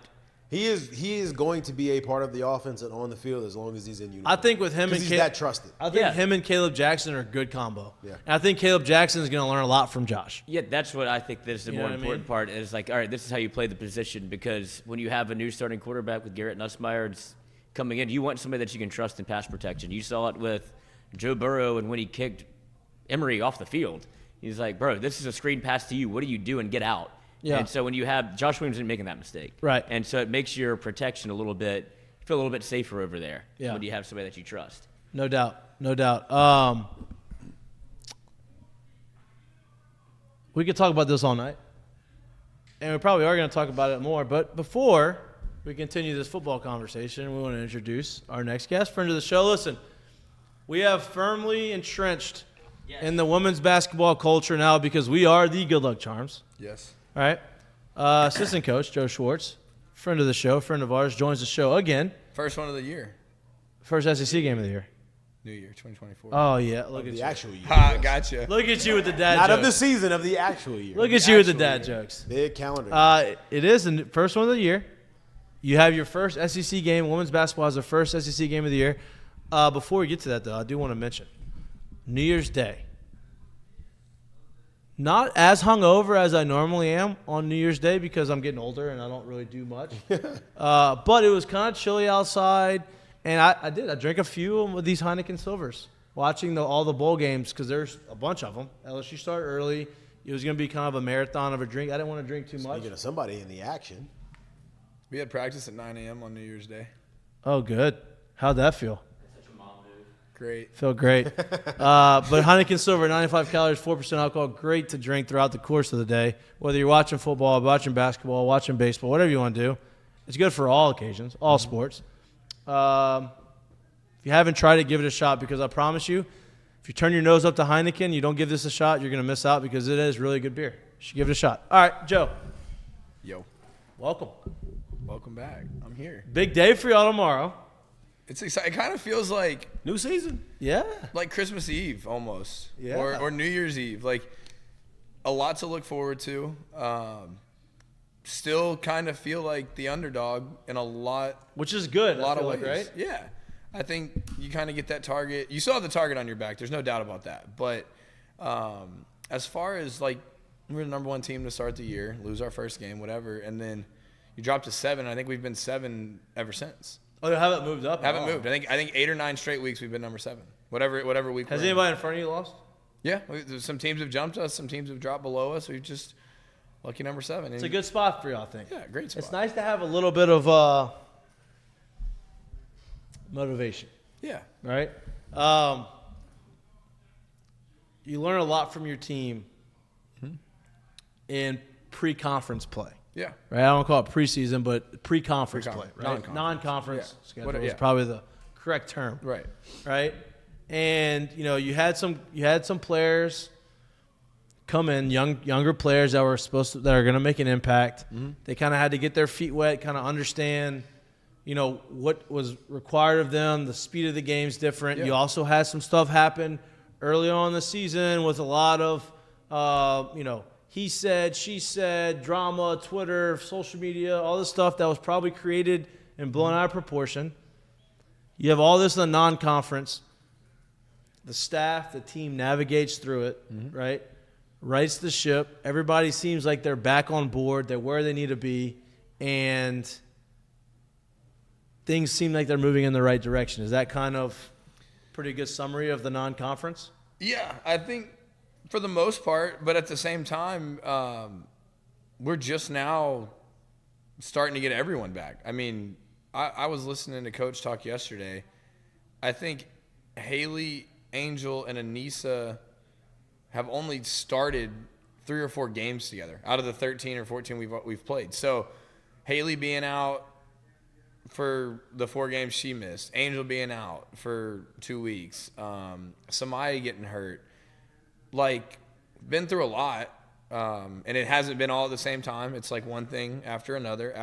He is going to be a part of the offense and on the field as long as he's in uniform. I think with him and he's that trusted. I think him and Caleb Jackson are a good combo. Yeah. And I think Caleb Jackson is going to learn a lot from Josh. Yeah, that's what I think is the more important part is like, all right, this is how you play the position, because when you have a new starting quarterback with Garrett Nussmeier it's coming in, you want somebody that you can trust in pass protection. You saw it with Joe Burrow, and when he kicked Emory off the field, he's like, bro, this is a screen pass to you. What are you doing? Get out. Yeah. And so when you have Josh Williams isn't making that mistake. Right. And so it makes your protection a little bit, you feel a little bit safer over there when you have somebody that you trust. No doubt. No doubt. We could talk about this all night. And we probably are going to talk about it more. But before we continue this football conversation, we want to introduce our next guest, friend of the show. Listen, we have firmly entrenched in the women's basketball culture now because we are the Good Luck Charms. Yes. All right. Assistant coach Joe Schwartz, friend of the show, friend of ours, joins the show again. First one of the year. First SEC game of the year. New Year, 2024. Oh, yeah. Look at the you. actual year. Ha, gotcha. Look at you with the dad Not jokes. of the season, of the actual year. Look at you with the dad jokes. Big calendar. It is the first one of the year. You have your first SEC game. Women's basketball has their first SEC game of the year. Before we get to that, though, I do want to mention New Year's Day. Not as hungover as I normally am on New Year's Day because I'm getting older and I don't really do much. But it was kind of chilly outside, and I drank a few of these Heineken Silvers watching all the bowl games because there's a bunch of them. LSU started early. It was going to be kind of a marathon of a drink. I didn't want to drink too much. Speaking of somebody in the action. We had practice at 9 a.m. on New Year's Day. Oh, good. How'd that feel? Great. Felt great. But Heineken Silver, 95 calories, 4% alcohol, great to drink throughout the course of the day. Whether you're watching football, watching basketball, watching baseball, whatever you want to do. It's good for all occasions, all sports. If you haven't tried it, give it a shot because I promise you, if you turn your nose up to Heineken, you don't give this a shot, you're going to miss out because it is really good beer. You should give it a shot. All right, Joe. Yo. Welcome. Welcome back. I'm here. Big day for y'all tomorrow. It's exciting. It kind of feels like New season. Yeah. like Christmas Eve almost. Yeah. Or New Year's Eve. Like a lot to look forward to. Still kind of feel like the underdog in a lot. Which is good. A lot of ways, ways. right? Yeah. I think you kind of get that target. You still have the target on your back. There's no doubt about that. But as far as like we're the number one team to start the year, lose our first game, whatever, and then you drop to 7. I think we've been 7 ever since. Oh, you haven't moved up? Haven't moved. I think 8 or 9 straight weeks we've been number 7. Whatever week. Has we're in. anybody in front of you lost? Yeah, some teams have jumped us. Some teams have dropped below us. We've just lucky number 7. It's a good spot for you, I think. Yeah, great spot. It's nice to have a little bit of motivation. Yeah. Right? You learn a lot from your team in pre-conference play. Yeah. Right? I don't call it preseason, but pre-conference play. Right? Non-conference. Non-conference Yeah. schedule is probably the correct term. Right. Right? And you had some players come in, younger players that are going to make an impact. They kind of had to get their feet wet, kind of understand, what was required of them. The speed of the game's different. Yeah. You also had some stuff happen early on in the season with a lot of, he said, she said, drama, Twitter, social media, all this stuff that was probably created and blown out of proportion. You have all this in the non-conference. The staff, the team navigates through it, right? Rights the ship. Everybody seems like they're back on board. They're where they need to be. And things seem like they're moving in the right direction. Is that kind of pretty good summary of the non-conference? Yeah, I think for the most part, but at the same time, we're just now starting to get everyone back. I mean, I was listening to Coach talk yesterday. I think Haley, Angel, and Anissa have only started 3 or 4 games together out of the 13 or 14 we've played. So Haley being out for the 4 games she missed, Angel being out for 2 weeks, Samaya getting hurt, been through a lot, and it hasn't been all at the same time. It's like one thing after another,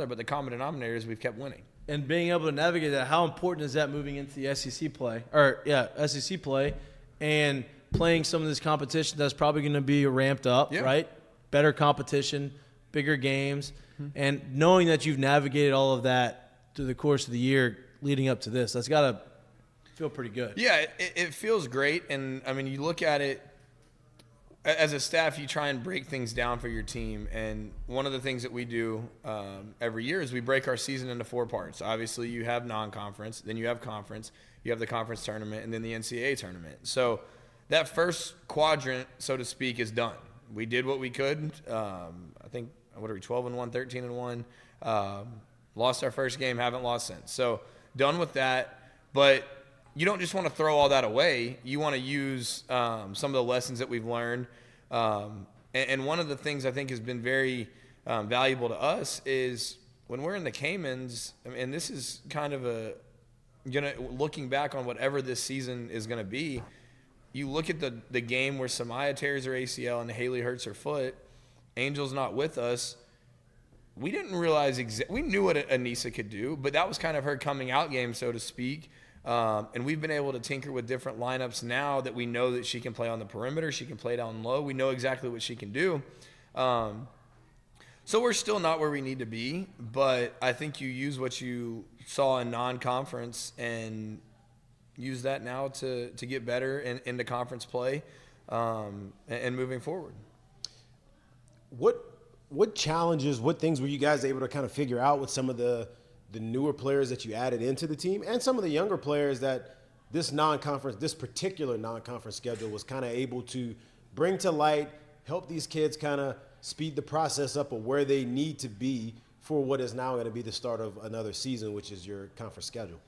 but the common denominator is we've kept winning. And being able to navigate that, how important is that moving into the SEC play? And playing some of this competition that's probably going to be ramped up, right? Better competition, bigger games, and knowing that you've navigated all of that through the course of the year leading up to this, that's got to feel pretty good. Yeah, it feels great. And, I mean, you look at it, as a staff, you try and break things down for your team. And one of the things that we do every year is we break our season into 4 parts. Obviously, you have non-conference, then you have conference, you have the conference tournament, and then the NCAA tournament. So that first quadrant, so to speak, is done. We did what we could. I think, 12-1, 13-1. Lost our first game, haven't lost since. So done with that. But you don't just want to throw all that away. You want to use some of the lessons that we've learned. And one of the things I think has been very valuable to us is when we're in the Caymans, and this is kind of looking back on whatever this season is going to be, you look at the game where Samaya tears her ACL and Haley hurts her foot, Angel's not with us. We didn't realize we knew what Anissa could do, but that was kind of her coming out game, so to speak. And we've been able to tinker with different lineups now that we know that she can play on the perimeter. She can play down low. We know exactly what she can do. So we're still not where we need to be, but I think you use what you saw in non-conference and use that now to get better into conference play and moving forward. What challenges, what things were you guys able to kind of figure out with some of the newer players that you added into the team and some of the younger players that this particular non-conference schedule was kind of able to bring to light, help these kids kind of speed the process up of where they need to be for what is now going to be the start of another season, which is your conference schedule?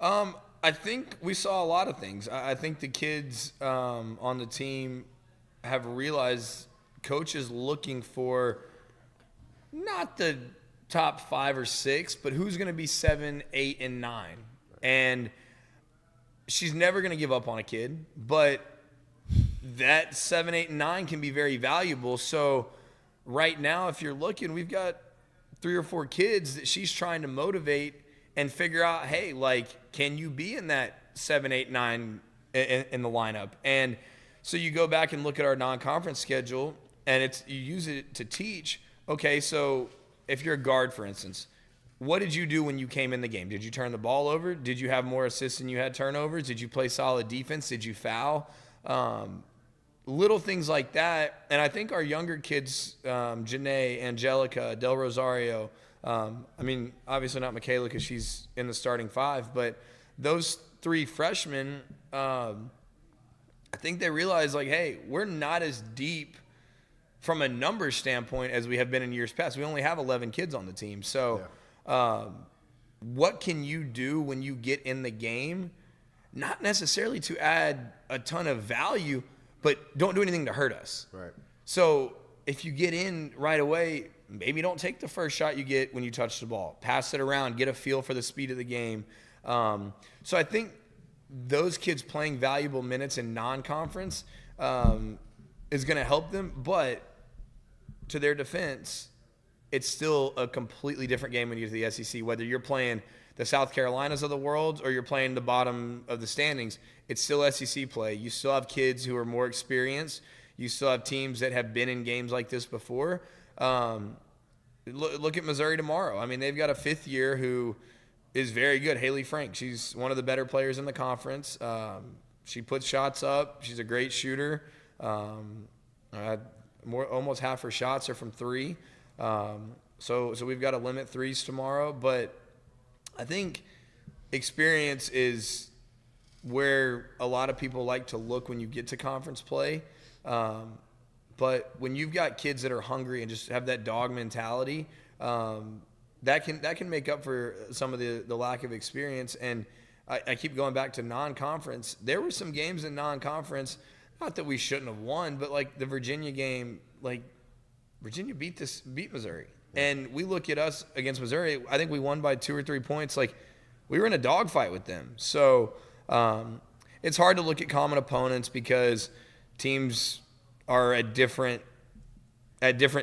I think we saw a lot of things. I think the kids on the team have realized Coach is looking for not the top 5 or 6, but who's going to be 7, 8, and 9. And she's never going to give up on a kid, but that 7, 8, and 9 can be very valuable. So right now, if you're looking, we've got 3 or 4 kids that she's trying to motivate and figure out, hey, can you be in that 7, 8, 9 in the lineup? And so you go back and look at our non-conference schedule, and you use it to teach. Okay, so if you're a guard, for instance, what did you do when you came in the game? Did you turn the ball over? Did you have more assists than you had turnovers? Did you play solid defense? Did you foul? Little things like that. And I think our younger kids, Janae, Angelica, Del Rosario, obviously not Michaela because she's in the starting 5, but those 3 freshmen have I think they realize, like, hey, we're not as deep from a numbers standpoint as we have been in years past. We only have 11 kids on the team. So what can you do when you get in the game? Not necessarily to add a ton of value, but don't do anything to hurt us. Right. So if you get in right away, maybe don't take the first shot you get when you touch the ball. Pass it around, get a feel for the speed of the game. So I think those kids playing valuable minutes in non-conference is going to help them. But to their defense, it's still a completely different game when you get to the SEC. Whether you're playing the South Carolinas of the world or you're playing the bottom of the standings, it's still SEC play. You still have kids who are more experienced. You still have teams that have been in games like this before. Look at Missouri tomorrow. I mean, they've got a fifth year who is very good. Haley Frank, she's one of the better players in the conference. She puts shots up. She's a great shooter. Almost half her shots are from three. So we've got to limit threes tomorrow. But I think experience is where a lot of people like to look when you get to conference play. But when you've got kids that are hungry and just have that dog mentality, that can make up for some of the lack of experience. And I keep going back to non-conference. There were some games in non-conference, not that we shouldn't have won, but like the Virginia game, like Virginia beat Missouri. And we look at us against Missouri, I think we won by 2 or 3 points. Like, we were in a dogfight with them. So it's hard to look at common opponents because teams are at different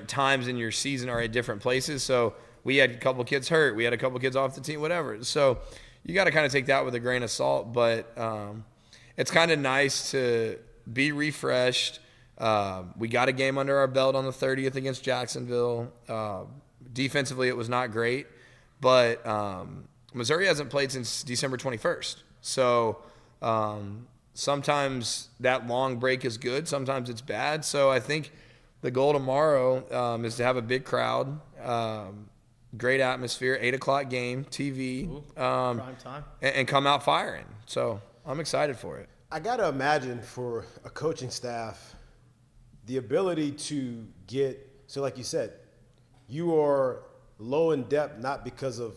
times in your season are at different places. So we had a couple kids hurt. We had a couple kids off the team, whatever. So you got to kind of take that with a grain of salt. But it's kind of nice to be refreshed. We got a game under our belt on the 30th against Jacksonville. Defensively, it was not great. But Missouri hasn't played since December 21st. So sometimes that long break is good. Sometimes it's bad. So I think the goal tomorrow is to have a big crowd, great atmosphere, 8 o'clock game, TV, prime time, and come out firing. So I'm excited for it. I got to imagine for a coaching staff, the ability to get – so like you said, you are low in depth not because of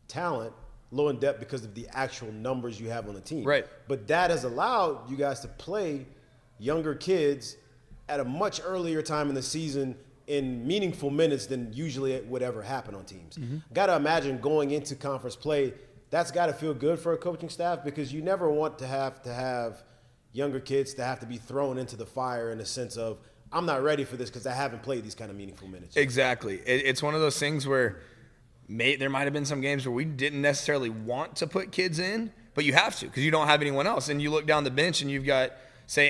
talent, low in depth because of the actual numbers you have on the team. Right. But that has allowed you guys to play younger kids at a much earlier time in the season in meaningful minutes than usually it would ever happen on teams. Mm-hmm. Got to imagine going into conference play, that's got to feel good for a coaching staff because you never want to have younger kids to have to be thrown into the fire in the sense of, I'm not ready for this because I haven't played these kind of meaningful minutes. Exactly. It's one of those things where there might have been some games where we didn't necessarily want to put kids in, but you have to because you don't have anyone else. And you look down the bench and you've got, say,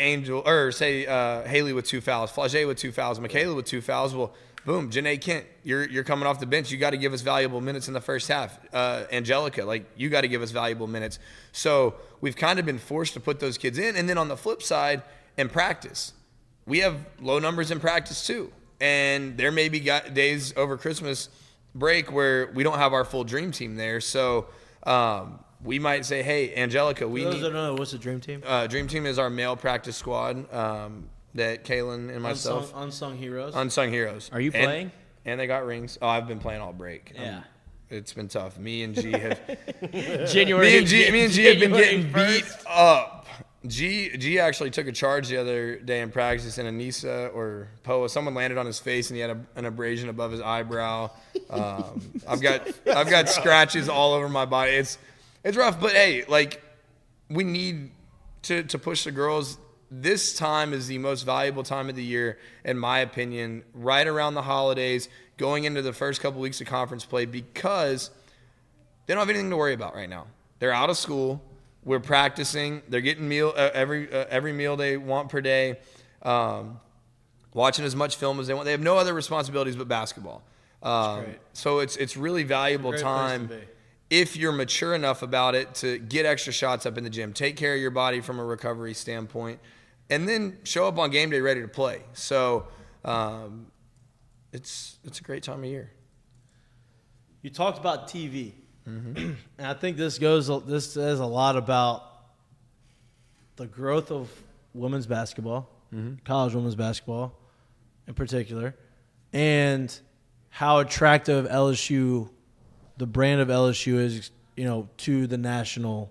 Haley with 2 fouls, Flagey with 2 fouls, Michaela with 2 fouls. Well, boom, Janae Kent, you're coming off the bench. You got to give us valuable minutes in the first half. Angelica, you got to give us valuable minutes. So we've kind of been forced to put those kids in. And then on the flip side, in practice, we have low numbers in practice too. And there may be days over Christmas break where we don't have our full dream team there. So we might say, hey, Angelica, we need – what's the dream team? Dream team is our male practice squad that Kaylin and myself – Unsung heroes. Unsung heroes. Are you playing? And they got rings. Oh, I've been playing all break. Yeah. It's been tough. Me and G have January. me and G have been getting beat up. G actually took a charge the other day in practice, and Anissa or Poa, someone landed on his face, and he had an abrasion above his eyebrow. I've got scratches all over my body. It's rough, but hey, we need to push the girls. This time is the most valuable time of the year, in my opinion, right around the holidays, going into the first couple weeks of conference play, because they don't have anything to worry about right now. They're out of school. We're practicing. They're getting every meal they want per day, watching as much film as they want. They have no other responsibilities but basketball. So it's really valuable time if you're mature enough about it to get extra shots up in the gym, take care of your body from a recovery standpoint, and then show up on game day ready to play. So it's a great time of year. You talked about TV. Mm-hmm. And I think this says a lot about the growth of women's basketball, college women's basketball in particular, and how attractive LSU, the brand of LSU is, to the national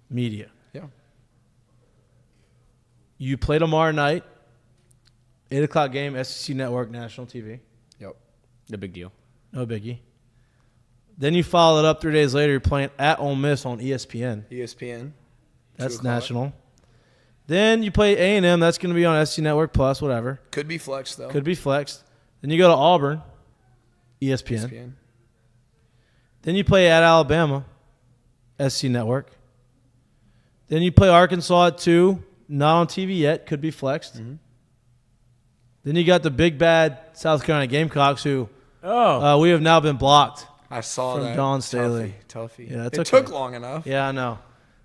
media. Yeah. You play tomorrow night, 8 o'clock game, SEC Network, national TV. Yep. No big deal. No biggie. Then you follow it up 3 days later. You're playing at Ole Miss on ESPN. ESPN. That's national. Then you play A&M. That's going to be on SC Network Plus, whatever. Could be flexed, though. Could be flexed. Then you go to Auburn, ESPN. Then you play at Alabama, SC Network. Then you play Arkansas at 2, not on TV yet. Could be flexed. Mm-hmm. Then you got the big bad South Carolina Gamecocks, who we have now been blocked. I saw from that. Dawn Staley. Tuffy. Yeah, it took long enough. Yeah, I know.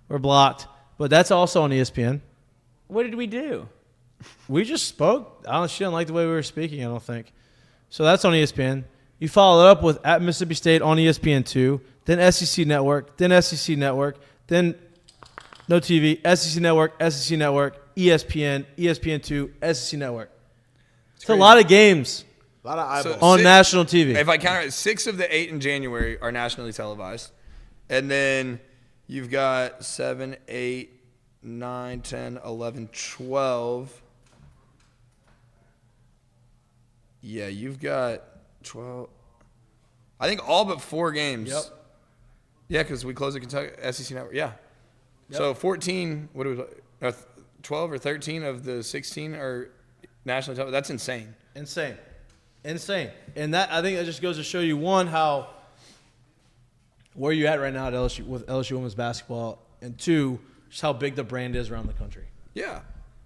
We're blocked. But that's also on ESPN. What did we do? We just spoke. She didn't like the way we were speaking, I don't think. So that's on ESPN. You follow it up with at Mississippi State on ESPN2, then SEC Network, then SEC Network, then no TV, SEC Network, ESPN, ESPN2, SEC Network. It's a lot of games. A lot of eyeballs. On national TV. If I count it, 6 of the 8 in January are nationally televised. And then you've got 7, 8, 9, 10, 11, 12. Yeah, you've got 12. I think all but 4 games. Yep. Yeah, because we closed the Kentucky SEC Network. Yeah. Yep. So 14, 12 or 13 of the 16 are nationally televised. That's insane. Insane. And that, I think that just goes to show you, one, where you're at right now at LSU with LSU women's basketball, and 2, just how big the brand is around the country. Yeah.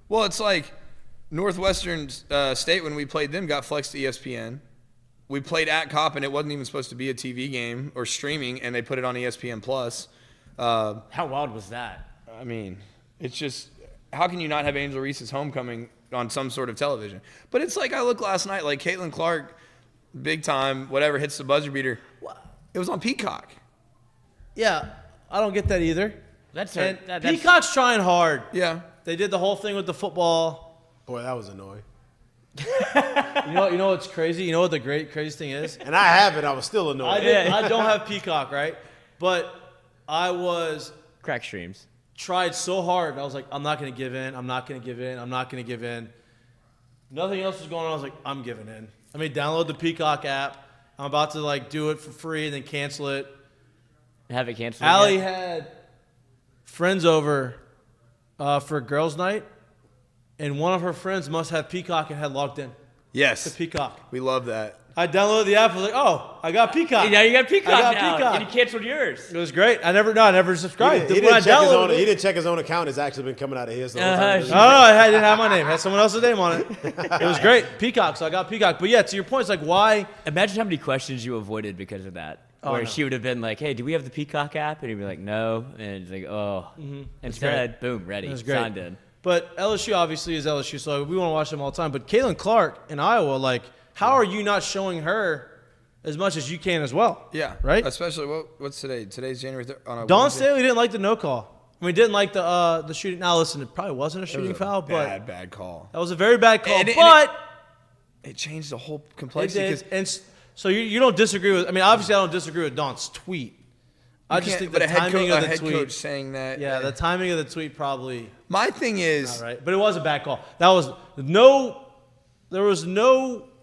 Well, it's like Northwestern State, when we played them, got flexed to ESPN. We played at Copp, and it wasn't even supposed to be a TV game or streaming, and they put it on ESPN Plus. How wild was that? I mean, it's just, how can you not have Angel Reese's homecoming on some sort of television? But it's like, I looked last night, like Caitlin Clark, big time, whatever, hits the buzzer beater. It was on Peacock. Yeah, I don't get that either. That's Peacock's trying hard. Yeah. They did the whole thing with the football. Boy, that was annoying. You know what's crazy? You know what the craziest thing is? And I have it. I was still annoyed. I don't have Peacock, right? But I was crack streams. Tried so hard. I was like, I'm not going to give in. I'm not going to give in. I'm not going to give in. Nothing else was going on. I was like, I'm giving in. I mean, download the Peacock app. I'm about to do it for free and then cancel it. Have it canceled. Allie had friends over for girls' night, and one of her friends must have Peacock and had logged in. Yes. To Peacock. We love that. I downloaded the app. I was like, oh, I got Peacock. Hey, now you got Peacock. I got Peacock. And you canceled yours. It was great. I never subscribed. He didn't check his own account. It's actually been coming out of his. The whole time. I didn't have my name. It had someone else's name on it. It was great. Peacock, so I got Peacock. But yeah, to your point, it's like, why? Imagine how many questions you avoided because of that. Where she would have been like, hey, do we have the Peacock app? And he'd be like, no. And it's like, oh. Mm-hmm. Instead, boom, ready. Signed in. But LSU obviously is LSU, so we want to watch them all the time. But Caitlin Clark in Iowa, how are you not showing her as much as you can as well? Yeah. Right? Especially, what's today? Today's January 3rd. On Dawn Staley didn't like the no call. I mean, didn't like the shooting. Now, listen, it probably wasn't a shooting foul, but bad call. That was a very bad call, it changed the whole complexity. And so you don't disagree with – I mean, obviously I don't disagree with Dawn's tweet. I just think the timing of the tweet – coach saying that. Yeah, the timing of the tweet probably – My thing is – right, but it was a bad call. There was no –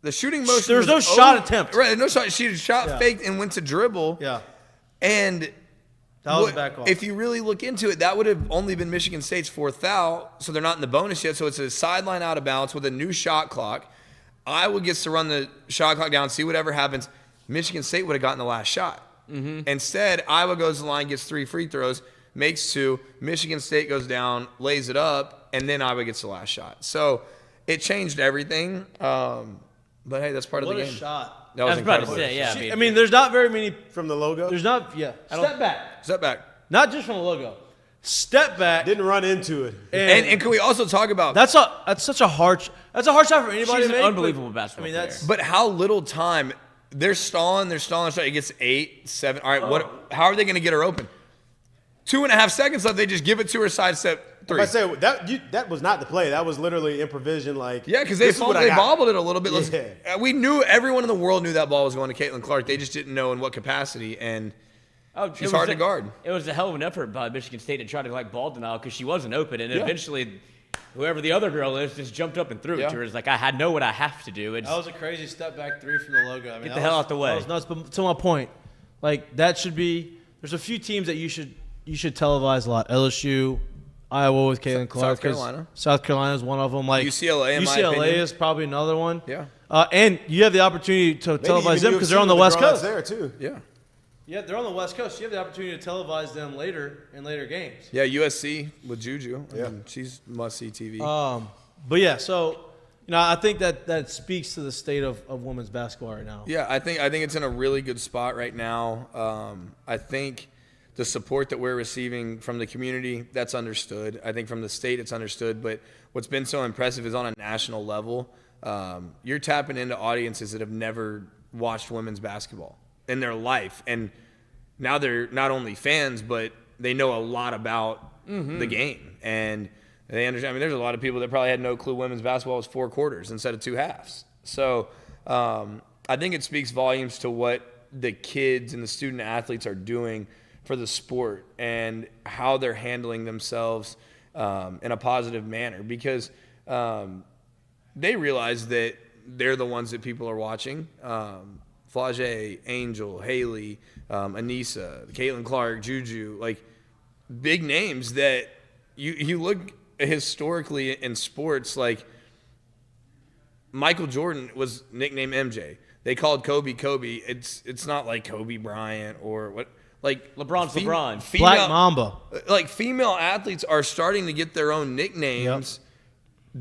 the shooting motion. There was no shot attempt. Right, no shot. She shot faked and went to dribble. Yeah. And that was a bad call. If you really look into it, that would have only been Michigan State's 4th foul, so they're not in the bonus yet. So it's a sideline out of bounds with a new shot clock. Iowa gets to run the shot clock down, see whatever happens. Michigan State would have gotten the last shot. Mm-hmm. Instead, Iowa goes to the line, gets 3 free throws, makes 2. Michigan State goes down, lays it up, and then Iowa gets the last shot. So it changed everything. But hey, that's part of the game. What a shot. That was incredible. I mean, there's not very many from the logo. There's not. Yeah. Step back. Not just from the logo. Step back. Didn't run into it. And can we also talk about that's such a hard shot for anybody. She's an unbelievable basketball player. But how little time they're stalling. It gets 8, 7. All right, how are they going to get her open? 2.5 seconds left. They just give it to her, sidestep three. I say that was not the play. That was literally improvisation. Like Yeah, because they bobbled it a little bit. Yeah. We knew, everyone in the world knew that ball was going to Caitlin Clark. They just didn't know in what capacity, and she's hard to guard. It was a hell of an effort by Michigan State to try to like ball denial because she wasn't open, and eventually, whoever the other girl is just jumped up and threw it to her. It's like I know what I have to do. That was a crazy step back three from the logo. I mean, Get the hell out the way. That was nuts. But to my point, like that should be. There's a few teams that you should televise a lot. LSU, Iowa with Caitlin Clark. South Carolina is one of them. Like UCLA, in my UCLA opinion. is probably another one. Yeah. And you have the opportunity to televise them because they're on the West Coast. There too. Yeah. Yeah, they're on the West Coast. You have the opportunity to televise them later in later games. Yeah, USC with Juju. Yeah. She's must-see TV. But yeah, so I think that speaks to the state of women's basketball right now. Yeah, I think it's in a really good spot right now. I think the support that we're receiving from the community, that's understood. I think from the state, it's understood. But what's been so impressive is on a national level, you're tapping into audiences that have never watched women's basketball in their life. And now they're not only fans, but they know a lot about the game. And they understand. I mean, there's a lot of people that probably had no clue women's basketball was 4 quarters instead of 2 halves. So I think it speaks volumes to what the kids and the student athletes are doing for the sport and how they're handling themselves in a positive manner, because they realize that they're the ones that people are watching. Flage, Angel, Haley, Anissa, Caitlin Clark, Juju, like big names that you look historically in sports, like Michael Jordan was nicknamed MJ. They called Kobe Kobe. It's not like Kobe Bryant or what. Like LeBron's LeBron. Black Mamba. Like female athletes are starting to get their own nicknames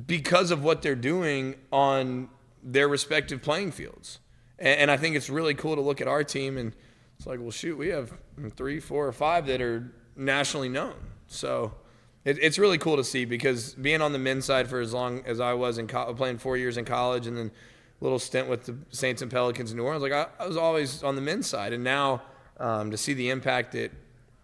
because of what they're doing on their respective playing fields. And I think it's really cool to look at our team and it's like, well, shoot, we have 3, 4, or 5 that are nationally known. So it's really cool to see, because being on the men's side for as long as I was playing 4 years in college and then a little stint with the Saints and Pelicans in New Orleans, like I was always on the men's side. And now to see the impact that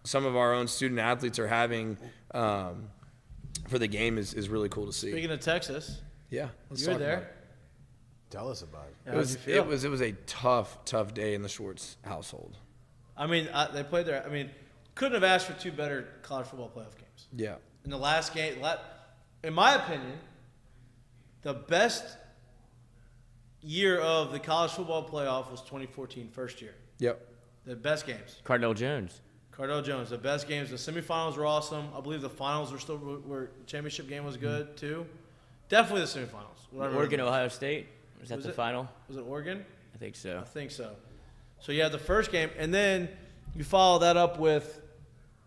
some of our own student athletes are having for the game is really cool to see. Speaking of Texas, you were there. Tell us about it. It was a tough day in the Schwartz household. I mean, they played there. I mean, couldn't have asked for 2 better college football playoff games. Yeah. In the last game, in my opinion, the best year of the college football playoff was 2014, first year. Yep. The best games. Cardell Jones, the best games. The semifinals were awesome. I believe the finals were championship game was good too. Definitely the semifinals. Oregon, Ohio State. Was that the final? Was it Oregon? I think so. I think so. So you had the first game, and then you follow that up with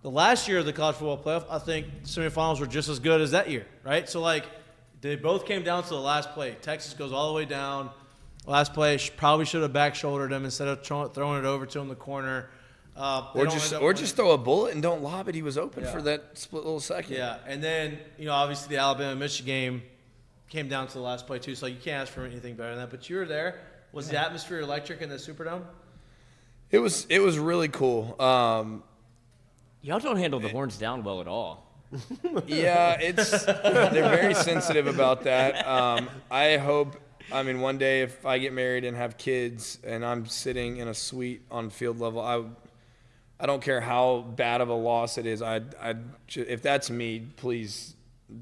the last year of the college football playoff. I think semifinals were just as good as that year, right? So like they both came down to the last play. Texas goes all the way down. Last play, probably should have back-shouldered him instead of throwing it over to him in the corner. Or just throw a bullet and don't lob it. He was open for that split little second. Yeah, and then, obviously the Alabama-Michigan game came down to the last play too, so you can't ask for anything better than that. But you were there. Was the atmosphere electric in the Superdome? It was really cool. Y'all don't handle the horns down well at all. Yeah, they're very sensitive about that. I hope. I mean, one day if I get married and have kids and I'm sitting in a suite on field level, I don't care how bad of a loss it is. If that's me, please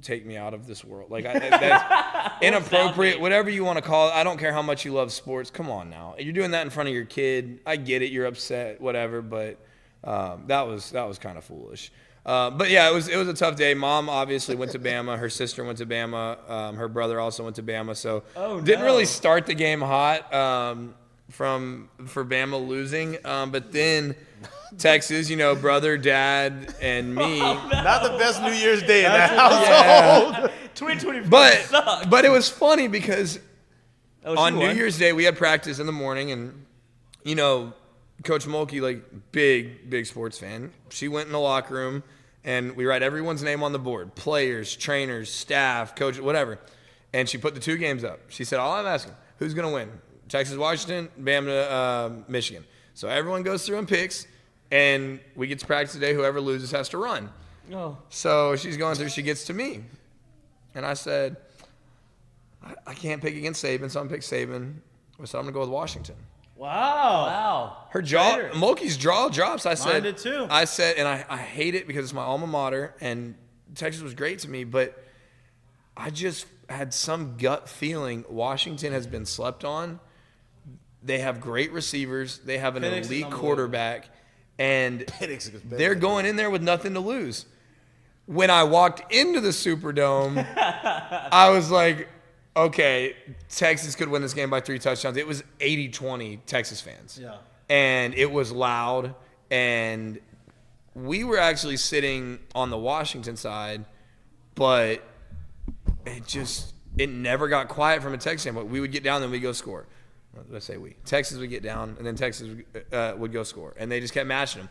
take me out of this world. Like that's inappropriate, whatever you want to call it. I don't care how much you love sports. Come on now, you're doing that in front of your kid. I get it. You're upset, whatever. But that was kind of foolish. But yeah, it was a tough day. Mom obviously went to Bama. Her sister went to Bama. Her brother also went to Bama. So didn't really start the game hot for Bama losing. But then Texas, brother, dad, and me. Not the best New Year's Day in that household. 2024 but it was funny because on New won. Year's Day we had practice in the morning, and Coach Mulkey, like big sports fan, she went in the locker room. And we write everyone's name on the board, players, trainers, staff, coach, whatever. And she put the 2 games up. She said, all I'm asking, who's going to win? Texas, Washington, Bama, Michigan. So everyone goes through and picks. And we get to practice today. Whoever loses has to run. Oh. So she's going through. She gets to me. And I said, I can't pick against Saban, so I'm going to pick Saban. So I'm going to go with Washington. Wow. Her jaw, Mulkey's jaw drops. I said, Mine did too. I said, and I hate it because it's my alma mater, and Texas was great to me, but I just had some gut feeling Washington has been slept on. They have great receivers. They have an elite quarterback, and they're going in there with nothing to lose. When I walked into the Superdome, I was like, okay, Texas could win this game by 3 touchdowns. It was 80-20 Texas fans. Yeah. And it was loud. And we were actually sitting on the Washington side, but it never got quiet from a Texas standpoint. We would get down, then we'd go score. Let's say we. Texas would get down, and then Texas would go score. And they just kept matching them.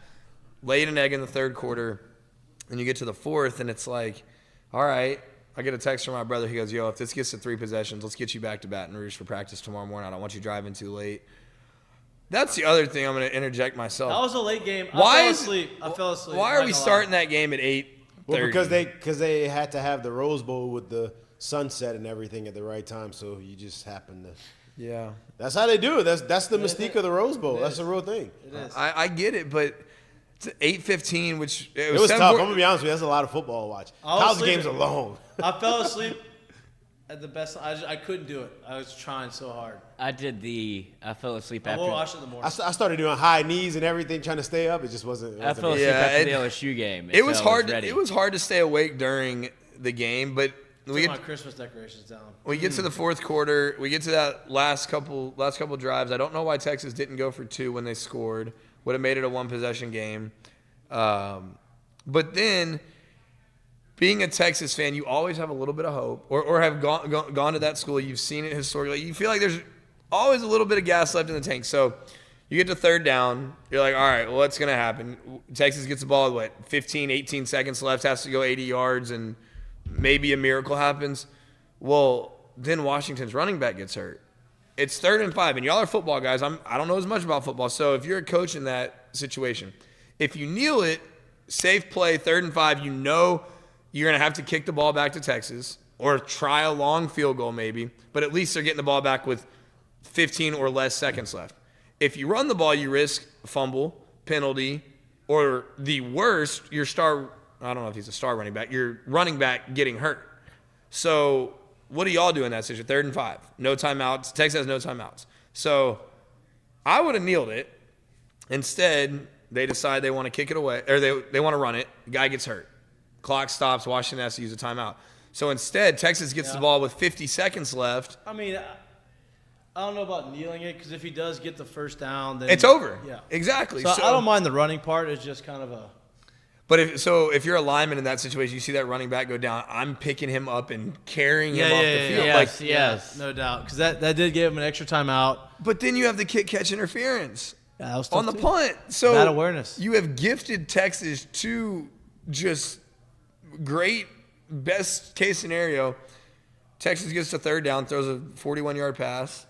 Laid an egg in the third quarter, and you get to the fourth, and it's like, all right. I get a text from my brother. He goes, yo, if this gets to 3 possessions, let's get you back to Baton Rouge for practice tomorrow morning. I don't want you driving too late. That's the other thing I'm going to interject myself. That was a late game. I fell asleep. Why are we starting that game at 8:30? Well, because they had to have the Rose Bowl with the sunset and everything at the right time, so you just happened to. Yeah. That's how they do it. That's the mystique of the Rose Bowl. That's a real thing. It is. I get it, but it's 8:15, which it was tough. I'm going to be honest with you. That's a lot of football to watch. College games are long. I fell asleep at the best. I couldn't do it. I was trying so hard. I fell asleep after. I will watch it in the morning. I started doing high knees and everything, trying to stay up. It just wasn't. I fell asleep after the LSU game. It was hard. It was hard to stay awake during the game, but we get my Christmas decorations down. We get to the fourth quarter. We get to that last couple drives. I don't know why Texas didn't go for 2 when they scored. Would have made it a 1-possession game. But then, being a Texas fan, you always have a little bit of hope, or have gone to that school. You've seen it historically. You feel like there's always a little bit of gas left in the tank. So you get to third down. You're like, all right, well, what's going to happen? Texas gets the ball with 15, 18 seconds left, has to go 80 yards, and maybe a miracle happens. Well, then Washington's running back gets hurt. It's 3rd and 5, and y'all are football guys. I don't know as much about football. So if you're a coach in that situation, if you kneel it, safe play, 3rd and 5, you know you're going to have to kick the ball back to Texas or try a long field goal maybe, but at least they're getting the ball back with 15 or less seconds left. If you run the ball, you risk a fumble, penalty, or the worst, your star – I don't know if he's a star running back – your running back getting hurt. So what do y'all do in that situation? 3rd and 5, no timeouts. Texas has no timeouts. So I would have kneeled it. Instead, they decide they want to kick it away, or they want to run it. The guy gets hurt. Clock stops. Washington has to use a timeout. So instead, Texas gets the ball with 50 seconds left. I mean, I don't know about kneeling it, because if he does get the first down, then it's over. Yeah, exactly. So I don't mind the running part. It's just kind of a. But if you're a lineman in that situation, you see that running back go down, I'm picking him up and carrying him off the field. Yes, no doubt, because that did give him an extra timeout. But then you have the kick catch interference. Yeah, that was tough on the too. punt. So bad awareness. You have gifted Texas to just great best case scenario. Texas gets to 3rd down, throws a 41-yard pass.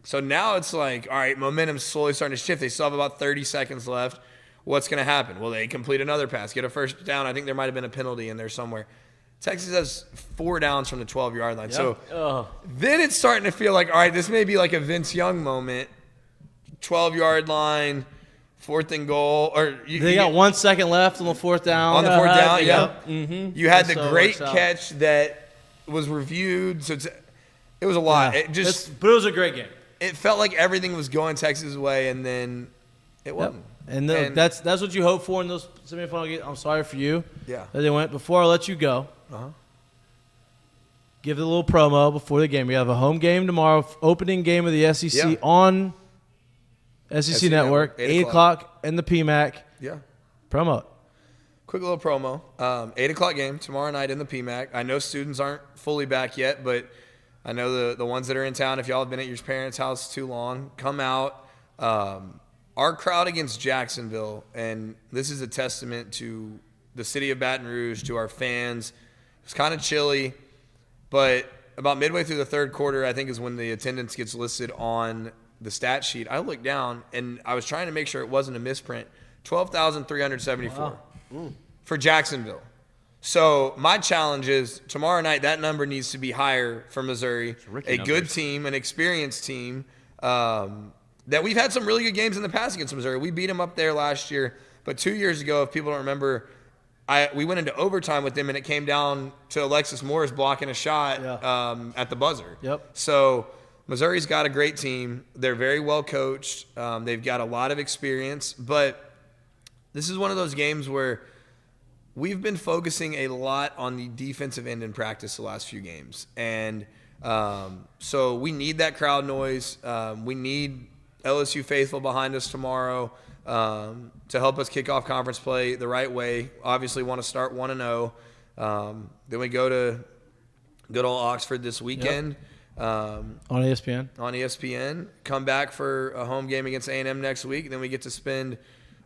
So now it's like, all right, momentum's slowly starting to shift. They still have about 30 seconds left. What's going to happen? Well, they complete another pass, get a first down. I think there might have been a penalty in there somewhere. Texas has 4 downs from the 12-yard line. Yep. So then it's starting to feel like, all right, this may be like a Vince Young moment. 12-yard line, 4th and goal. Or they got 1 second left on the 4th down. On the 4th down, yeah. Mm-hmm. You had the great catch that was reviewed. So it was a lot. Yeah. But it was a great game. It felt like everything was going Texas' way, and then it wasn't. And that's what you hope for in those semifinal games. I'm sorry for you. Yeah. That they went. Before I let you go, give it a little promo before the game. We have a home game tomorrow, opening game of the SEC on SEC Network, 8 o'clock in the PMAC. Yeah. Promo it. Quick little promo. 8 o'clock game tomorrow night in the PMAC. I know students aren't fully back yet, but I know the ones that are in town, if y'all have been at your parents' house too long, come out. Our crowd against Jacksonville, and this is a testament to the city of Baton Rouge, to our fans. It was kind of chilly, but about midway through the 3rd quarter, I think is when the attendance gets listed on the stat sheet. I looked down, and I was trying to make sure it wasn't a misprint. 12,374 for Jacksonville. So my challenge is tomorrow night that number needs to be higher for Missouri. A good team, an experienced team. That we've had some really good games in the past against Missouri. We beat them up there last year, but 2 years ago, if people don't remember, we went into overtime with them, and it came down to Alexis Morris blocking a shot at the buzzer. Yep. So Missouri's got a great team. They're very well coached. They've got a lot of experience, but this is one of those games where we've been focusing a lot on the defensive end in practice the last few games, and so we need that crowd noise. We need LSU faithful behind us tomorrow to help us kick off conference play the right way. Obviously want to start 1-0. Then we go to good old Oxford this weekend. On ESPN. On ESPN. Come back for a home game against A&M next week. Then we get to spend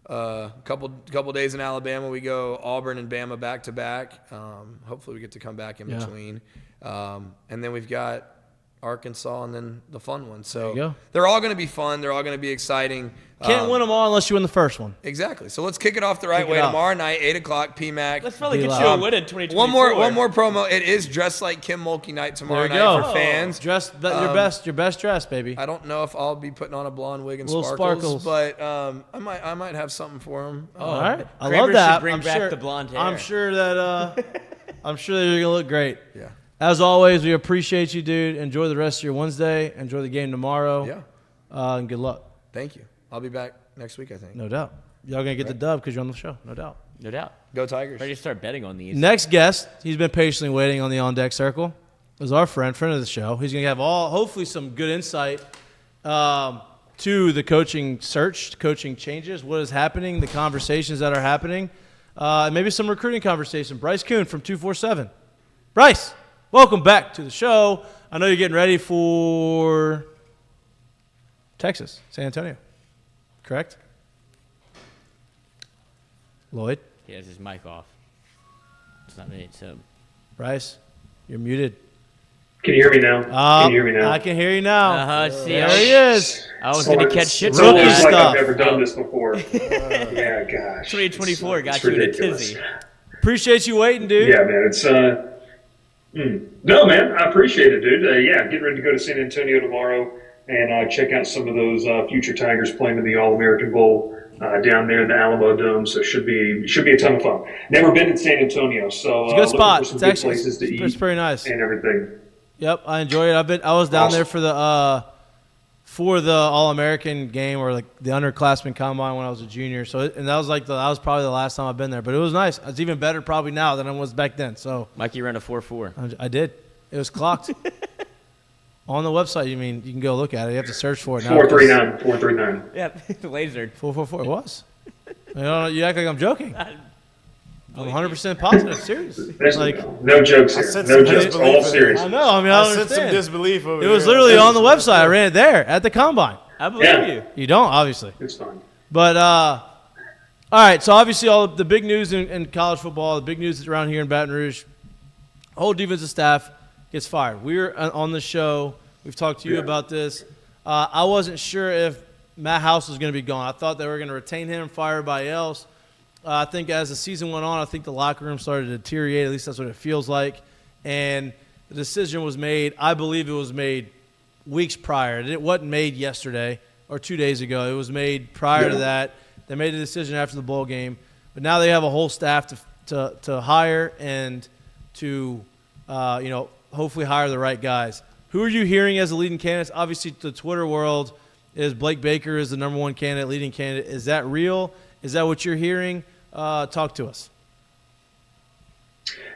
a couple days in Alabama. We go Auburn and Bama back to back. Hopefully we get to come back in between. And then we've got Arkansas and then the fun one. So they're all going to be fun. They're all going to be exciting. Can't win them all unless you win the first one. Exactly. So let's kick it off the right way tomorrow night, 8 o'clock, PMAC. Let's probably get you a win in 2024. One more promo. It is Dress Like Kim Mulkey night tomorrow night for fans. Dress your best dress, baby. I don't know if I'll be putting on a blonde wig and sparkles, but I might have something for them. All right. I love that. Bring back the blonde hair. I'm sure that you're gonna look great. Yeah. As always, we appreciate you, dude. Enjoy the rest of your Wednesday. Enjoy the game tomorrow. Yeah. And good luck. Thank you. I'll be back next week, I think. No doubt. Y'all going to get the dub because you're on the show. No doubt. No doubt. Go Tigers. Ready to start betting on these. Next guest, he's been patiently waiting on the on-deck circle, is our friend of the show. He's going to have hopefully some good insight to the coaching search, coaching changes, what is happening, the conversations that are happening, and maybe some recruiting conversation. Bryce Kuhn from 247. Bryce, welcome back to the show. I know you're getting ready for Texas, San Antonio. Correct? Lloyd? He has his mic off. It's not me, so. Bryce, you're muted. Can you hear me now? Can you hear me now? I can hear you now. There he is. I was going to catch shit for Rookie that. stuff. Like I've never done this before. Yeah, gosh. 2024 got it's you in a ridiculous. tizzy. Appreciate you waiting, dude. Yeah, man. It's no, man. I appreciate it, dude. Yeah, getting ready to go to San Antonio tomorrow and check out some of those future Tigers playing in the All-American Bowl down there in the Alamo Dome. So should be a ton of fun. Never been in San Antonio, so It's a good spot. some It's good actually places to eat it's pretty nice and everything. Yep, I enjoy it. I was down there for the All-American game or like the underclassmen combine when I was a junior. So that was probably the last time I've been there. But it was nice. It's even better probably now than it was back then. So Mikey ran a 4.4. I did. It was clocked on the website. You mean you can go look at it? You have to search for it now. 439. Yeah, lasered. 444. It was. You act like I'm joking. I'm 100% positive, serious. There's Like no jokes here. No jokes. All serious. I know. I mean, I sense some understand. disbelief over It was there. literally on the website. I ran it there at the combine. I believe you. You don't, obviously. It's fine. But, all right, so obviously all the big news in college football, the big news that's around here in Baton Rouge, whole defensive staff gets fired. We're on the show. We've talked to you about this. I wasn't sure if Matt House was going to be gone. I thought they were going to retain him, fire everybody else. I think as the season went on, I think the locker room started to deteriorate. At least that's what it feels like. And the decision was made, I believe it was made weeks prior. It wasn't made yesterday or 2 days ago. It was made prior to that. They made a decision after the bowl game. But now they have a whole staff to hire and to, hopefully hire the right guys. Who are you hearing as the leading candidates? Obviously, the Twitter world is Blake Baker is the number one candidate, leading candidate. Is that real? Is that what you're hearing? Talk to us.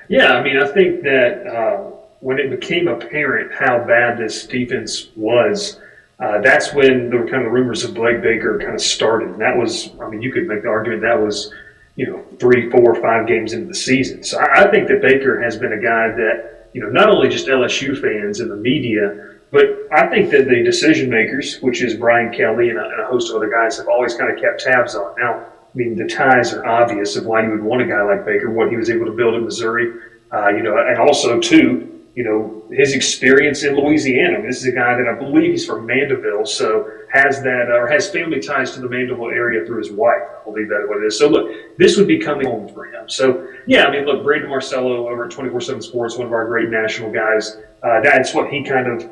Yeah, I mean, I think that when it became apparent how bad this defense was, that's when the kind of rumors of Blake Baker kind of started. And that was, I mean, you could make the argument that was, 3, 4, 5 games into the season. So I think that Baker has been a guy that, not only just LSU fans and the media, but I think that the decision makers, which is Brian Kelly and a host of other guys, have always kind of kept tabs on. Now, I mean, the ties are obvious of why you would want a guy like Baker, what he was able to build in Missouri, and also, too, his experience in Louisiana. I mean, this is a guy that I believe he's from Mandeville, so has that or has family ties to the Mandeville area through his wife. I believe that's what it is. So look, this would be coming home for him. So yeah, I mean, look, Brandon Marcello over at 24/7 Sports, one of our great national guys. That's what he kind of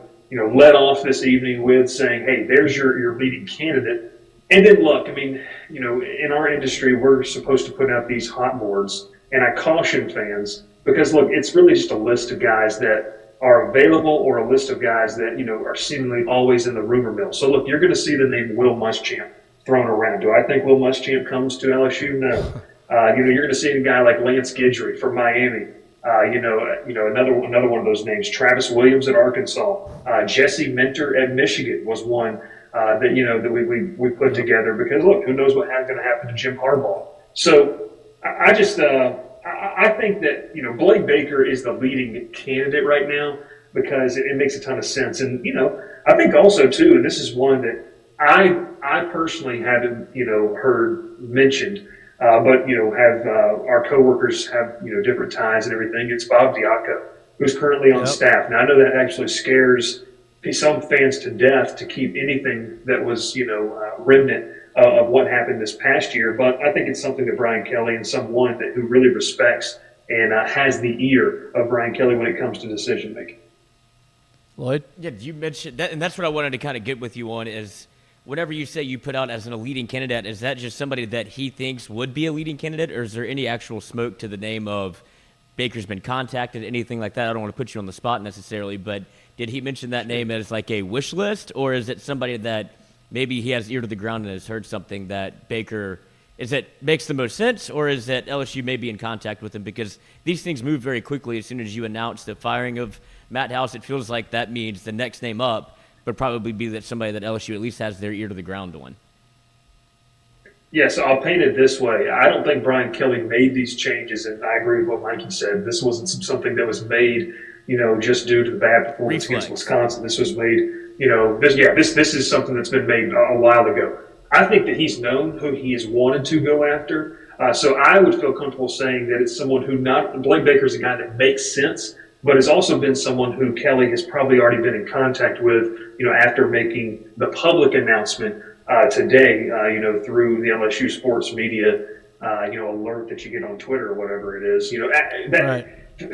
led off this evening with, saying, "Hey, there's your leading candidate." And then look, I mean, in our industry, we're supposed to put out these hot boards, and I caution fans because look, it's really just a list of guys that are available or a list of guys that are seemingly always in the rumor mill. So look, you're going to see the name Will Muschamp thrown around. Do I think Will Muschamp comes to LSU? No. You're going to see a guy like Lance Guidry from Miami. Another one of those names. Travis Williams at Arkansas. Jesse Minter at Michigan was one that we put together because look, who knows what's going to happen to Jim Harbaugh. So I just I think that Blake Baker is the leading candidate right now because it makes a ton of sense, and I think also too, and this is one that I personally haven't heard mentioned. But have our coworkers have different ties and everything. It's Bob Diaco, who's currently on staff. Now I know that actually scares some fans to death to keep anything that was remnant of what happened this past year. But I think it's something that Brian Kelly and someone who really respects and has the ear of Brian Kelly when it comes to decision making. Lloyd, yeah, you mentioned that, and that's what I wanted to kind of get with you on is. Whenever you say you put out as a leading candidate, is that just somebody that he thinks would be a leading candidate, or is there any actual smoke to the name of Baker's been contacted, anything like that? I don't want to put you on the spot necessarily, but did he mention that name as like a wish list, or is it somebody that maybe he has ear to the ground and has heard something that Baker – is it makes the most sense, or is that LSU may be in contact with him? Because these things move very quickly. As soon as you announce the firing of Matt House, it feels like that means the next name up would probably be that somebody that LSU at least has their ear to the ground on. Yeah, so I'll paint it this way. I don't think Brian Kelly made these changes, and I agree with what Mikey said. This wasn't something that was made, just due to the bad performance against Wisconsin. This was made, this is something that's been made a while ago. I think that he's known who he has wanted to go after. So I would feel comfortable saying that it's someone who Blake Baker's a guy that makes sense, but has also been someone who Kelly has probably already been in contact with, after making the public announcement today, through the LSU sports media, alert that you get on Twitter or whatever it is.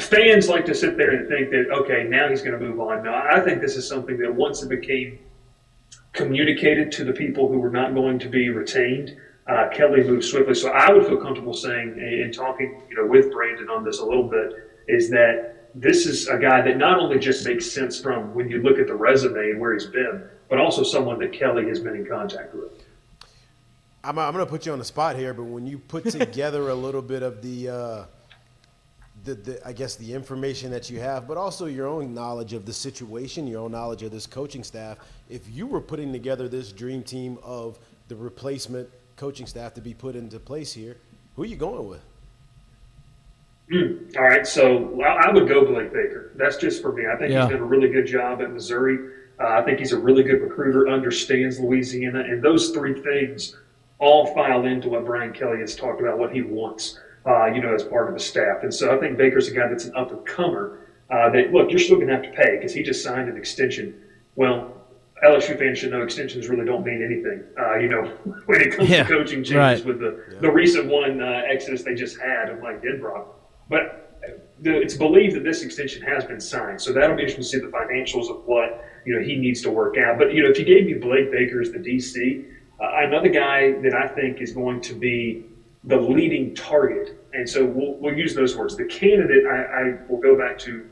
Fans like to sit there and think that, okay, now he's going to move on. No, I think this is something that once it became communicated to the people who were not going to be retained, Kelly moved swiftly. So I would feel comfortable saying, and talking, with Brandon on this a little bit, is that this is a guy that not only just makes sense from when you look at the resume and where he's been, but also someone that Kelly has been in contact with. I'm going to put you on the spot here, but when you put together a little bit of the I guess the information that you have, but also your own knowledge of the situation, your own knowledge of this coaching staff, if you were putting together this dream team of the replacement coaching staff to be put into place here, who are you going with? All right, so I would go Blake Baker. That's just for me. I think he's done a really good job at Missouri. I think he's a really good recruiter, understands Louisiana, and those three things all file into what Brian Kelly has talked about, what he wants, as part of the staff. And so I think Baker's a guy that's an up-and-comer that, look, you're still going to have to pay because he just signed an extension. Well, LSU fans should know extensions really don't mean anything, when it comes to coaching changes with the recent one exodus they just had of Mike Denbrock. But it's believed that this extension has been signed, so that'll be interesting to see the financials of what he needs to work out. But if you gave me Blake Baker as the DC, another guy that I think is going to be the leading target, and so we'll use those words. The candidate, I will go back to,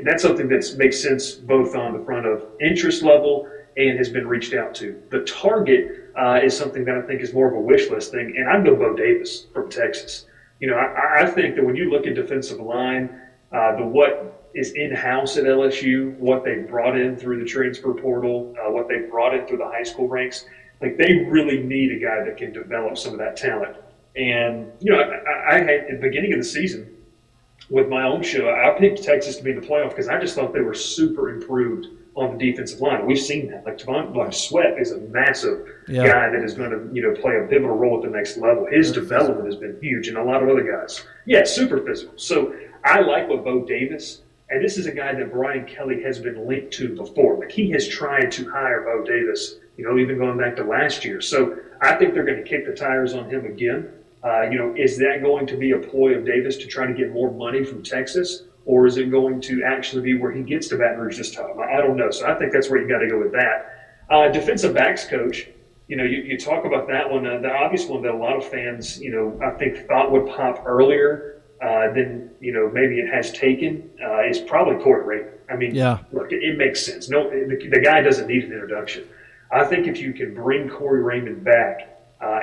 that's something that makes sense both on the front of interest level and has been reached out to. The target is something that I think is more of a wish list thing, and I'd go Bo Davis from Texas. I think that when you look at defensive line, what is in-house at LSU, what they brought in through the transfer portal, what they brought in through the high school ranks, like they really need a guy that can develop some of that talent. And, I had at the beginning of the season with my own show, I picked Texas to be in the playoff because I just thought they were super improved on the defensive line. We've seen that. Like Sweat is a massive guy that is going to, play a pivotal role at the next level. His development has been huge, and a lot of other guys. Yeah, super physical. So I like what Bo Davis And this is a guy that Brian Kelly has been linked to before. Like, he has tried to hire Bo Davis, even going back to last year. So I think they're going to kick the tires on him again. Is that going to be a ploy of Davis to try to get more money from Texas? Or is it going to actually be where he gets to Baton Rouge this time? I don't know. So I think that's where you got to go with that. Defensive backs coach, you talk about that one. The obvious one that a lot of fans, I think thought would pop earlier than, maybe it has taken is probably Corey Raymond. I mean, look, it makes sense. No, the guy doesn't need an introduction. I think if you can bring Corey Raymond back,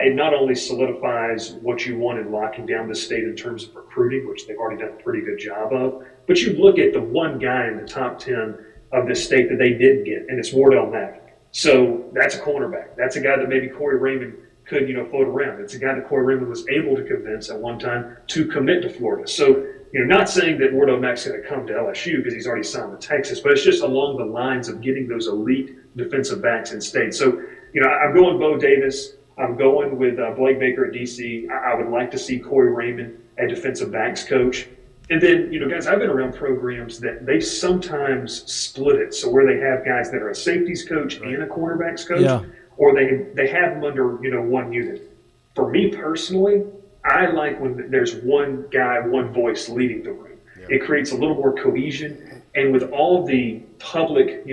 it not only solidifies what you want in locking down the state in terms of recruiting, which they've already done a pretty good job of, but you look at the one guy in the top 10 of this state that they didn't get, and it's Wardell Mack. So that's a cornerback. That's a guy that maybe Corey Raymond could, float around. It's a guy that Corey Raymond was able to convince at one time to commit to Florida. So, not saying that Wardell Mack's going to come to LSU because he's already signed with Texas, but it's just along the lines of getting those elite defensive backs in state. So, I'm going Bo Davis. I'm going with Blake Baker at DC. I would like to see Corey Raymond at defensive backs coach. And then, guys, I've been around programs that they sometimes split it. So where they have guys that are a safeties coach and a cornerbacks coach, or they have them under, one unit. For me personally, I like when there's one guy, one voice leading the room. It creates a little more cohesion. And with all the public,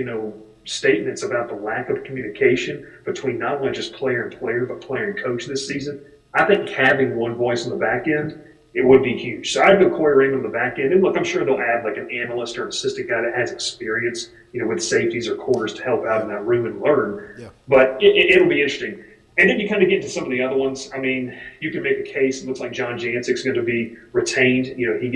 statements about the lack of communication between not only just player and player, but player and coach this season, I think having one voice on the back end, it would be huge. So I'd go Corey Raymond on the back end. And look, I'm sure they'll add like an analyst or an assistant guy that has experience, with safeties or corners to help out in that room and learn. Yeah. But it'll be interesting. And then you kind of get into some of the other ones. I mean, you can make a case. It looks like John Jancic's going to be retained. If he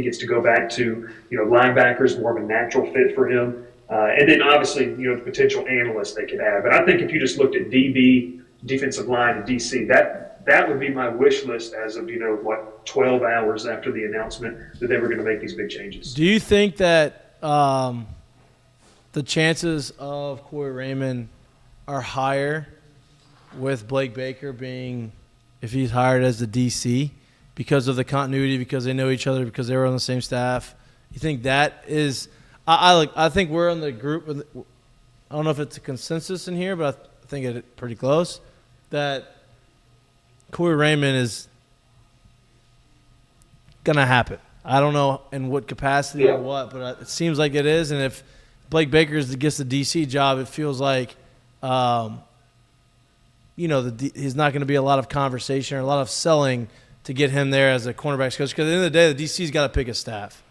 gets to go back to, linebackers, more of a natural fit for him. And then obviously, the potential analysts they could add. But I think if you just looked at DB, defensive line, and DC, that would be my wish list as of, 12 hours after the announcement that they were going to make these big changes. Do you think that the chances of Corey Raymond are higher with Blake Baker being, if he's hired as the DC, because of the continuity, because they know each other, because they were on the same staff? You think that is – I think we're in the group. I don't know if it's a consensus in here, but I think it's pretty close that Corey Raymond is gonna happen. I don't know in what capacity or what, but it seems like it is. And if Blake Baker gets the DC job, it feels like, he's not going to be a lot of conversation or a lot of selling to get him there as a cornerbacks coach. Because at the end of the day, the DC's got to pick a staff.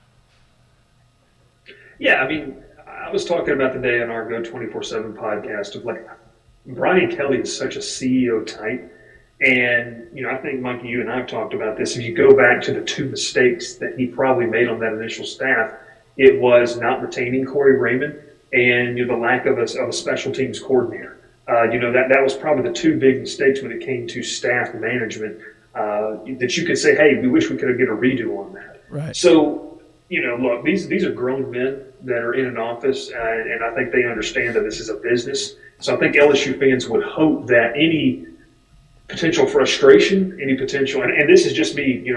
Yeah, I mean, I was talking about today on our Go 24/7 podcast of Brian Kelly is such a CEO type. And, I think, Mikey, you and I have talked about this. If you go back to the two mistakes that he probably made on that initial staff, it was not retaining Corey Raymond and the lack of a special teams coordinator. That was probably the two big mistakes when it came to staff management that you could say, hey, we wish we could get a redo on that. Right. So, look, these are grown men that are in an office, and I think they understand that this is a business. So I think LSU fans would hope that any potential frustration, any potential, and this is just me,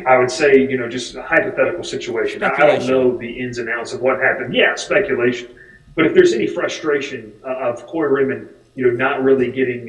I would say, just a hypothetical situation. I don't know the ins and outs of what happened. Yeah, speculation. But if there's any frustration of Corey Raymond, not really getting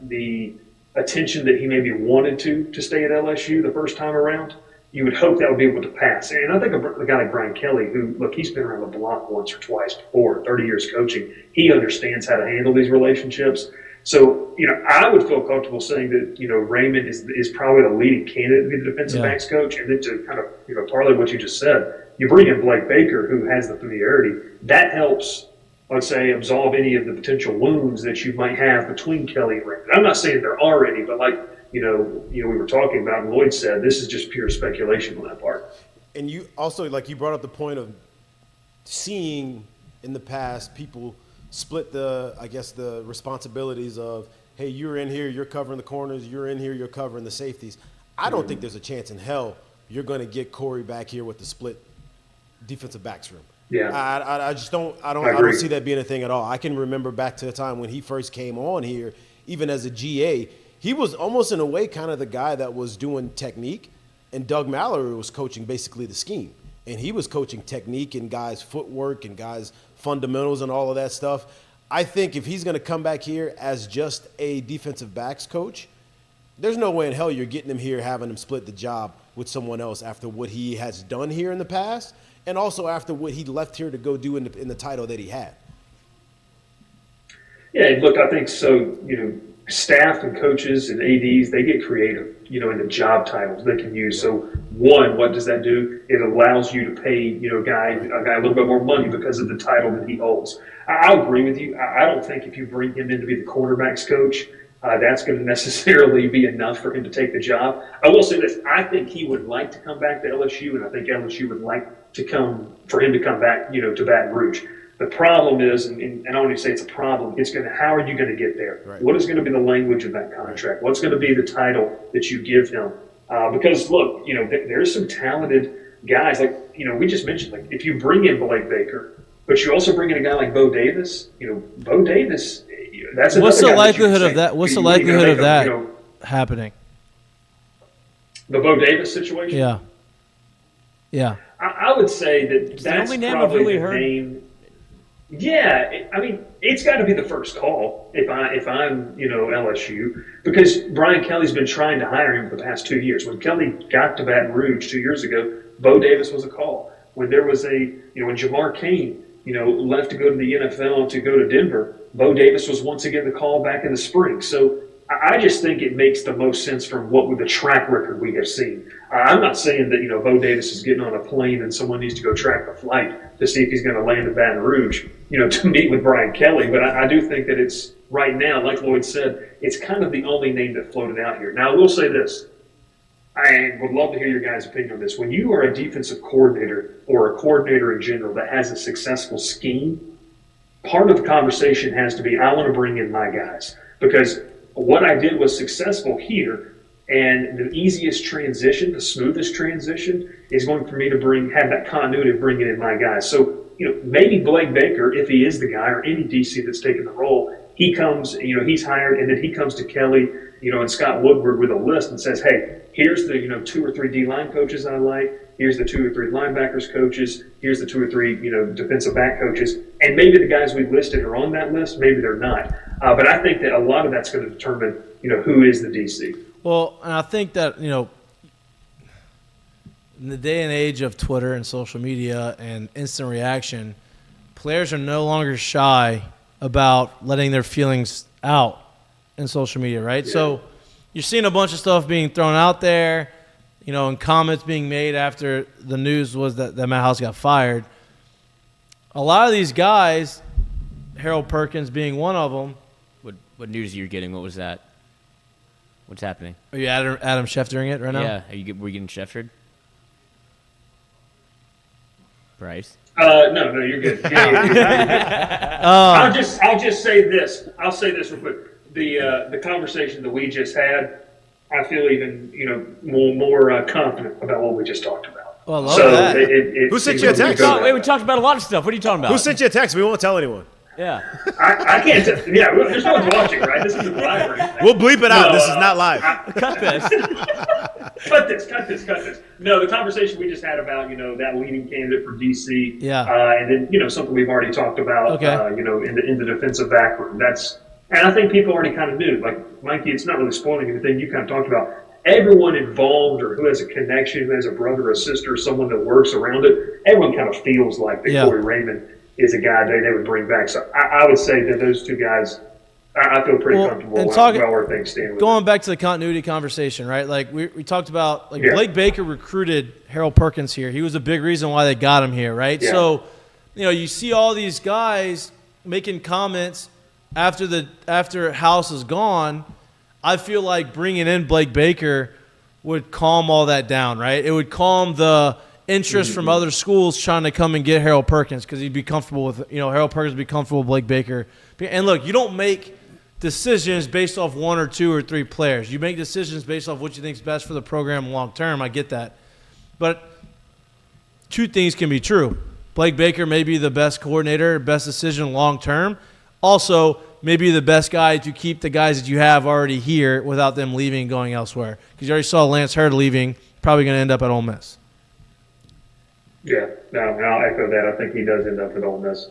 the attention that he maybe wanted to stay at LSU the first time around, you would hope that would be able to pass. And I think a guy like Brian Kelly, who, look, he's been around the block once or twice before, 30 years coaching, he understands how to handle these relationships. So, I would feel comfortable saying that, Raymond is probably the leading candidate to be the defensive backs coach. And then to kind of, parlay what you just said, you bring in Blake Baker, who has the familiarity. That helps, let's say, absolve any of the potential wounds that you might have between Kelly and Raymond. I'm not saying there are any, but we were talking about, and Lloyd said, this is just pure speculation on that part. And you also, you brought up the point of seeing in the past people split the responsibilities of, hey, you're in here, you're covering the corners, you're in here, you're covering the safeties. I don't think there's a chance in hell you're going to get Corey back here with the split defensive backs room. Yeah. I just don't – I don't see that being a thing at all. I can remember back to the time when he first came on here, even as a GA, he was almost in a way kind of the guy that was doing technique, and Doug Mallory was coaching basically the scheme. and he was coaching technique and guys' footwork and guys' fundamentals and all of that stuff. I think if he's going to come back here as just a defensive backs coach, there's no way in hell you're getting him here, having him split the job with someone else after what he has done here in the past, and also after what he left here to go do in the title that he had. Yeah, look, I think so. Staff and coaches and ADs, they get creative, in the job titles they can use. So one, what does that do? It allows you to pay, a guy a little bit more money because of the title that he holds. I'll agree with you. I don't think if you bring him in to be the quarterbacks coach, that's going to necessarily be enough for him to take the job. I will say this. I think he would like to come back to LSU, and I think LSU would like for him to come back, to Baton Rouge. The problem is, and I don't even say it's a problem, how are you going to get there? Right. What is going to be the language of that contract? What's going to be the title that you give him? Because, look, there's some talented guys. Like, we just mentioned, like, if you bring in Blake Baker, but you also bring in a guy like Bo Davis, Bo Davis, that's another What's the guy likelihood of that? What's the likelihood of that happening? The Bo Davis situation? Yeah. Yeah. I would say that's the only name probably I've really the heard. name. Yeah, it's got to be the first call if I'm LSU, because Brian Kelly's been trying to hire him for the past 2 years. When Kelly got to Baton Rouge 2 years ago, Bo Davis was a call. When there was when Jamar Cain left to go to the NFL to go to Denver, Bo Davis was once again the call back in the spring. So I just think it makes the most sense from what with the track record we have seen. I'm not saying that Bo Davis is getting on a plane and someone needs to go track the flight to see if he's going to land in Baton Rouge, to meet with Brian Kelly. But I do think that it's right now, like Lloyd said, it's kind of the only name that floated out here. Now I will say this: I would love to hear your guys' opinion on this. When you are a defensive coordinator or a coordinator in general that has a successful scheme, part of the conversation has to be, I want to bring in my guys, because what I did was successful here, and the easiest transition, the smoothest transition, is going for me to have that continuity of bringing in my guys. So, maybe Blake Baker, if he is the guy, or any DC that's taking the role, he comes, he's hired, and then he comes to Kelly, and Scott Woodward with a list and says, hey, here's the, 2 or 3 D-line coaches I like. Here's the 2 or 3 linebackers coaches. Here's the 2 or 3, defensive back coaches. And maybe the guys we listed are on that list. Maybe they're not. But I think that a lot of that's going to determine, who is the DC. Well, and I think that, in the day and age of Twitter and social media and instant reaction, players are no longer shy about letting their feelings out in social media, right? Yeah. So you're seeing a bunch of stuff being thrown out there, and comments being made after the news was that Matt House got fired. A lot of these guys, Harold Perkins being one of them. What news are you getting? What was that? What's happening? Are you Adam Scheftering it right now? Yeah. Were you getting Scheftered? Bryce? No, you're good. Yeah. I'll just say this. I'll say this real quick. The conversation that we just had, I feel even more confident about what we just talked about. Well, I love that. Who sent you a text? Wait, we talked about a lot of stuff. What are you talking about? Who sent you a text? We won't tell anyone. Yeah. I can't tell. Yeah, there's no one's watching, right? This isn't live or anything. We'll bleep it out. This is not live. Cut this. Cut this. No, the conversation we just had about, that leading candidate for DC. Yeah. And then, something we've already talked about, okay. In the defensive back room. And I think people already kind of knew. Like, Mikey, it's not really spoiling anything. You kind of talked about everyone involved or who has a connection, who has a brother or sister, someone that works around it. Everyone kind of feels like that Corey Raymond is a guy they would bring back. So I would say that those two guys, I feel pretty comfortable about where things stand. Going back to the continuity conversation, right? Like we talked about, Blake Baker recruited Harold Perkins here. He was a big reason why they got him here, right? Yeah. So, you see all these guys making comments after House is gone. I feel like bringing in Blake Baker would calm all that down, right? It would calm the interest from other schools trying to come and get Harold Perkins because he'd be comfortable with, Harold Perkins would be comfortable with Blake Baker. And look, you don't make decisions based off 1 or 2 or 3 players. You make decisions based off what you think is best for the program long term. I get that. But 2 things can be true. Blake Baker may be the best coordinator, best decision long term. Also, maybe the best guy to keep the guys that you have already here without them leaving and going elsewhere. Because you already saw Lance Hurd leaving, probably going to end up at Ole Miss. Yeah, no, and I'll echo that. I think he does end up at Ole Miss.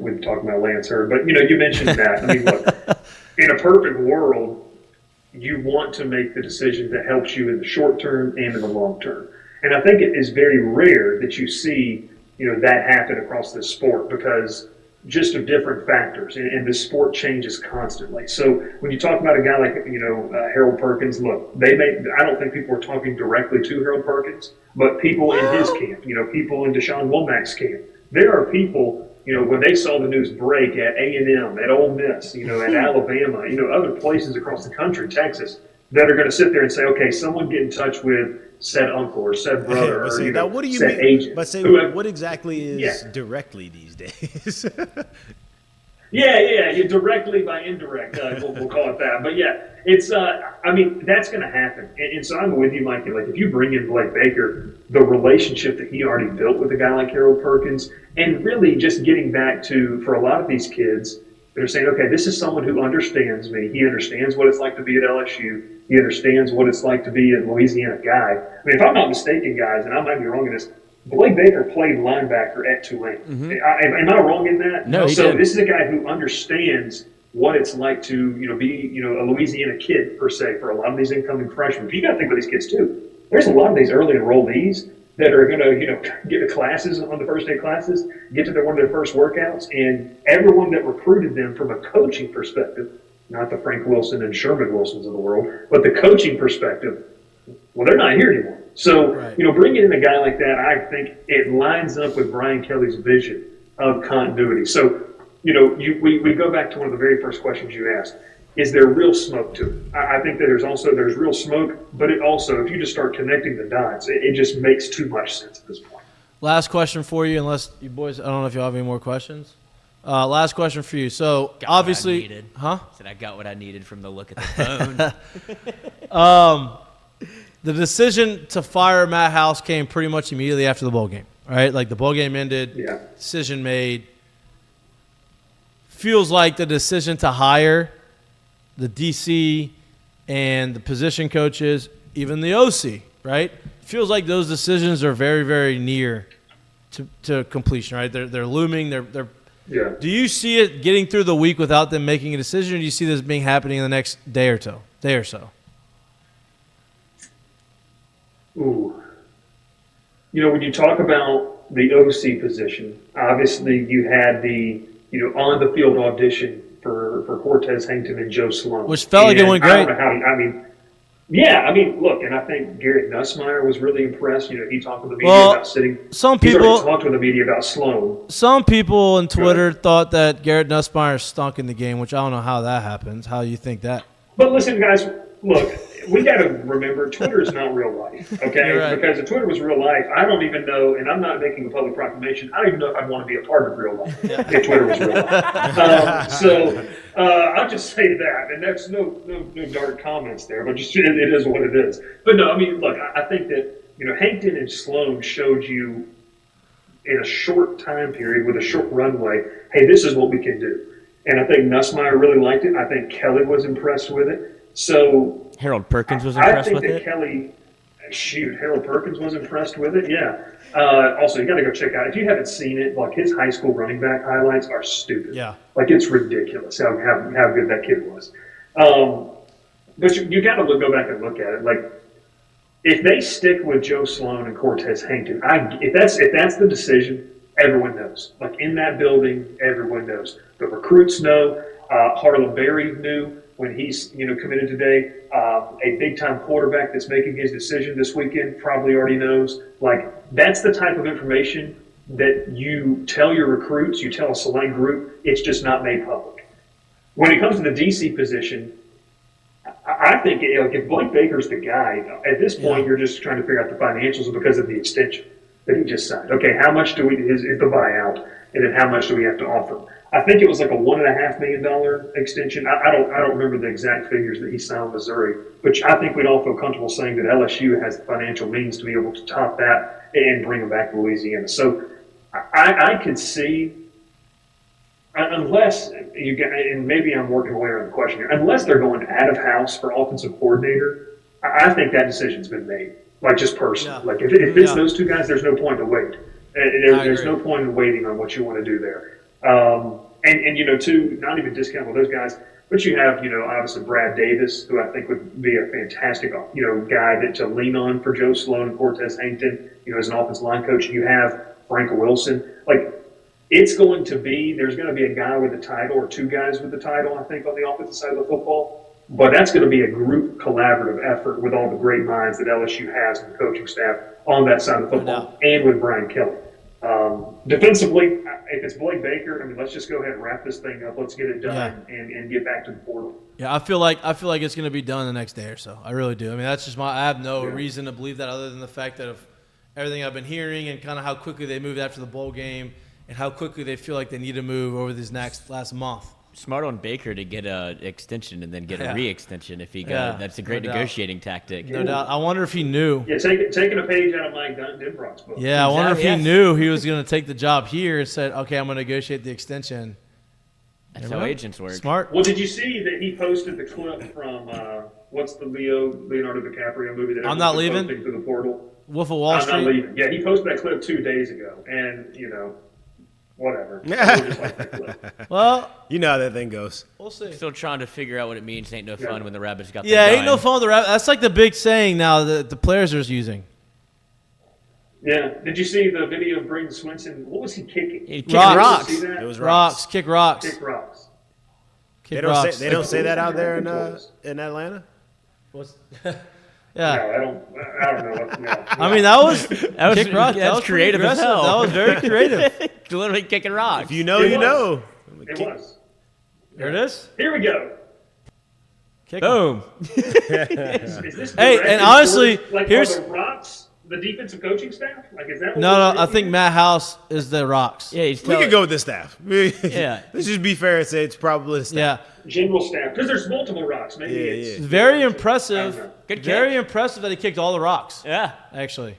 We've talked about Lance Hurd, but you mentioned that. I mean, look, in a perfect world, you want to make the decision that helps you in the short term and in the long term. And I think it is very rare that you see, that happen across this sport because just of different factors, and this sport changes constantly. So when you talk about a guy like, Harold Perkins, look, I don't think people are talking directly to Harold Perkins, but people in his camp, people in Deshaun Womack's camp. There are people, when they saw the news break at A&M, at Ole Miss, at Alabama, other places across the country, Texas, that are going to sit there and say, okay, someone get in touch with said uncle or said brother or now, what do you said mean? agent. But say, what exactly is directly these days? Yeah, directly by indirect, we'll call it that. But yeah, it's, that's going to happen. And so I'm with you, Mikey. Like, if you bring in Blake Baker, the relationship that he already built with a guy like Harold Perkins, and really just getting back to, for a lot of these kids, they're saying, okay, this is someone who understands me. He understands what it's like to be at LSU. He understands what it's like to be a Louisiana guy. I mean, if I'm not mistaken, guys, and I might be wrong in this, Blake Baker played linebacker at Tulane. Mm-hmm. Am I wrong in that? No, he So did. this is a guy who understands what it's like to, be, a Louisiana kid, per se, for a lot of these incoming freshmen. You got to think about these kids, too. There's a lot of these early enrollees that are going to, get to classes on the first day classes, get to one of their first workouts, and everyone that recruited them from a coaching perspective, not the Frank Wilson and Sherman Wilsons of the world, but the coaching perspective, well, they're not here anymore. So, bringing in a guy like that, I think it lines up with Brian Kelly's vision of continuity. So, we go back to one of the very first questions you asked. Is there real smoke to it? I think that there's real smoke, but it also, if you just start connecting the dots, it just makes too much sense at this point. Last question for you, unless you boys, I don't know if you have any more questions. Last question for you. So, obviously, Said I got what I needed from the look at the phone. The decision to fire Matt House came pretty much immediately after the bowl game, right? Like, the bowl game ended, decision made. Feels like the decision to hire the DC and the position coaches, even the OC, right? Feels like those decisions are very, very near to completion, right? They're looming. They're. Do you see it getting through the week without them making a decision, or do you see this being happening in the next day or so? Ooh. When you talk about the OC position, obviously you had the, on the field audition for Cortez Hankton and Joe Sloan. Which felt like it went great. I don't know look, and I think Garrett Nussmeier was really impressed. He talked with the media about sitting. He's already talked with the media about Sloan. Some people on Twitter thought that Garrett Nussmeier stunk in the game, which I don't know how that happens. How you think that? But listen, guys, look, we got to remember Twitter is not real life, okay? Right. Because if Twitter was real life, I don't even know, and I'm not making a public proclamation, I don't even know if I'd want to be a part of real life if Twitter was real life. I'll just say that, and there's no dark comments there, but just it is what it is. But no, I mean, look, I think that, Hankton and Sloan showed you in a short time period with a short runway, hey, this is what we can do. And I think Nussmeier really liked it. I think Kelly was impressed with it. So Harold Perkins was impressed with it? Harold Perkins was impressed with it, yeah. Also, you got to go check out, if you haven't seen it, like his high school running back highlights are stupid. Yeah. Like, it's ridiculous how good that kid was. But you got to go back and look at it. Like, if they stick with Joe Sloan and Cortez Hankton, if that's the decision, everyone knows. Like, in that building, everyone knows. The recruits know. Harlan Berry knew when he's committed today. A big-time quarterback that's making his decision this weekend probably already knows. Like, that's the type of information that you tell your recruits, you tell a select group, it's just not made public. When it comes to the DC position, I think if Blake Baker's the guy, at this point you're just trying to figure out the financials because of the extension that he just signed. Okay, how much is the buyout, and then how much do we have to offer? I think it was like a $1.5 million extension. I don't remember the exact figures that he signed with Missouri, which I think we'd all feel comfortable saying that LSU has the financial means to be able to top that and bring him back to Louisiana. So I could see, unless you get, and maybe I'm working away around the question here, unless they're going out of house for offensive coordinator, I think that decision's been made. like just personally. Yeah. Like if it's those two guys, there's no point to wait. There's no point in waiting on what you want to do there. And too, not even discount with those guys, but you have, obviously Brad Davis, who I think would be a fantastic, guy to lean on for Joe Sloan and Cortez Hankton, as an offensive line coach. You have Frank Wilson. Like, there's going to be a guy with the title or two guys with the title, I think, on the offensive side of the football. But that's going to be a group collaborative effort with all the great minds that LSU has and the coaching staff on that side of the football and with Brian Kelly. Defensively, if it's Blake Baker, let's just go ahead and wrap this thing up. Let's get it done and get back to the portal. Yeah, I feel like it's going to be done the next day or so. I really do. That's just I have no reason to believe that other than the fact that of everything I've been hearing and kind of how quickly they moved after the bowl game and how quickly they feel like they need to move over this last month. Smart on Baker to get an extension and then get a re-extension if he got. That's a great negotiating tactic. No doubt. I wonder if he knew. Yeah, taking a page out of Mike Denbrock's book. Yeah, I wonder if he knew he was going to take the job here and said, okay, I'm going to negotiate the extension. That's how agents work. Smart. Well, did you see that he posted the clip from what's the Leonardo DiCaprio movie that I'm Not Leaving? Through the portal? Wolf of Wall Street? I'm Not Leaving. Yeah, he posted that clip 2 days ago. And, whatever. Well, you know how that thing goes. We'll see. Still trying to figure out what it means. Ain't no fun when the rabbits got the ain't no fun with the rabbits. That's like the big saying now that the players are using. Yeah. Did you see the video of Braden Swinson? What was he kicking? He kicked rocks. It was rocks. Kick rocks. Kick rocks. They don't say that out there in Atlanta. Yeah. No, I don't know. That was kick rocks. That was creative as hell. That was very creative. Literally kicking rocks. If you know, you know. It was. There it is. Here we go. Boom. Is this and honestly, here's the rocks. The defensive coaching staff? Is that what No, I think Matt House is the rocks. Yeah, we could go with the staff. Yeah. Let's just be fair and say it's probably the staff. Yeah. General staff. Because there's multiple rocks. Maybe it's very impressive. Good kick. Very impressive that he kicked all the rocks. Yeah. Actually.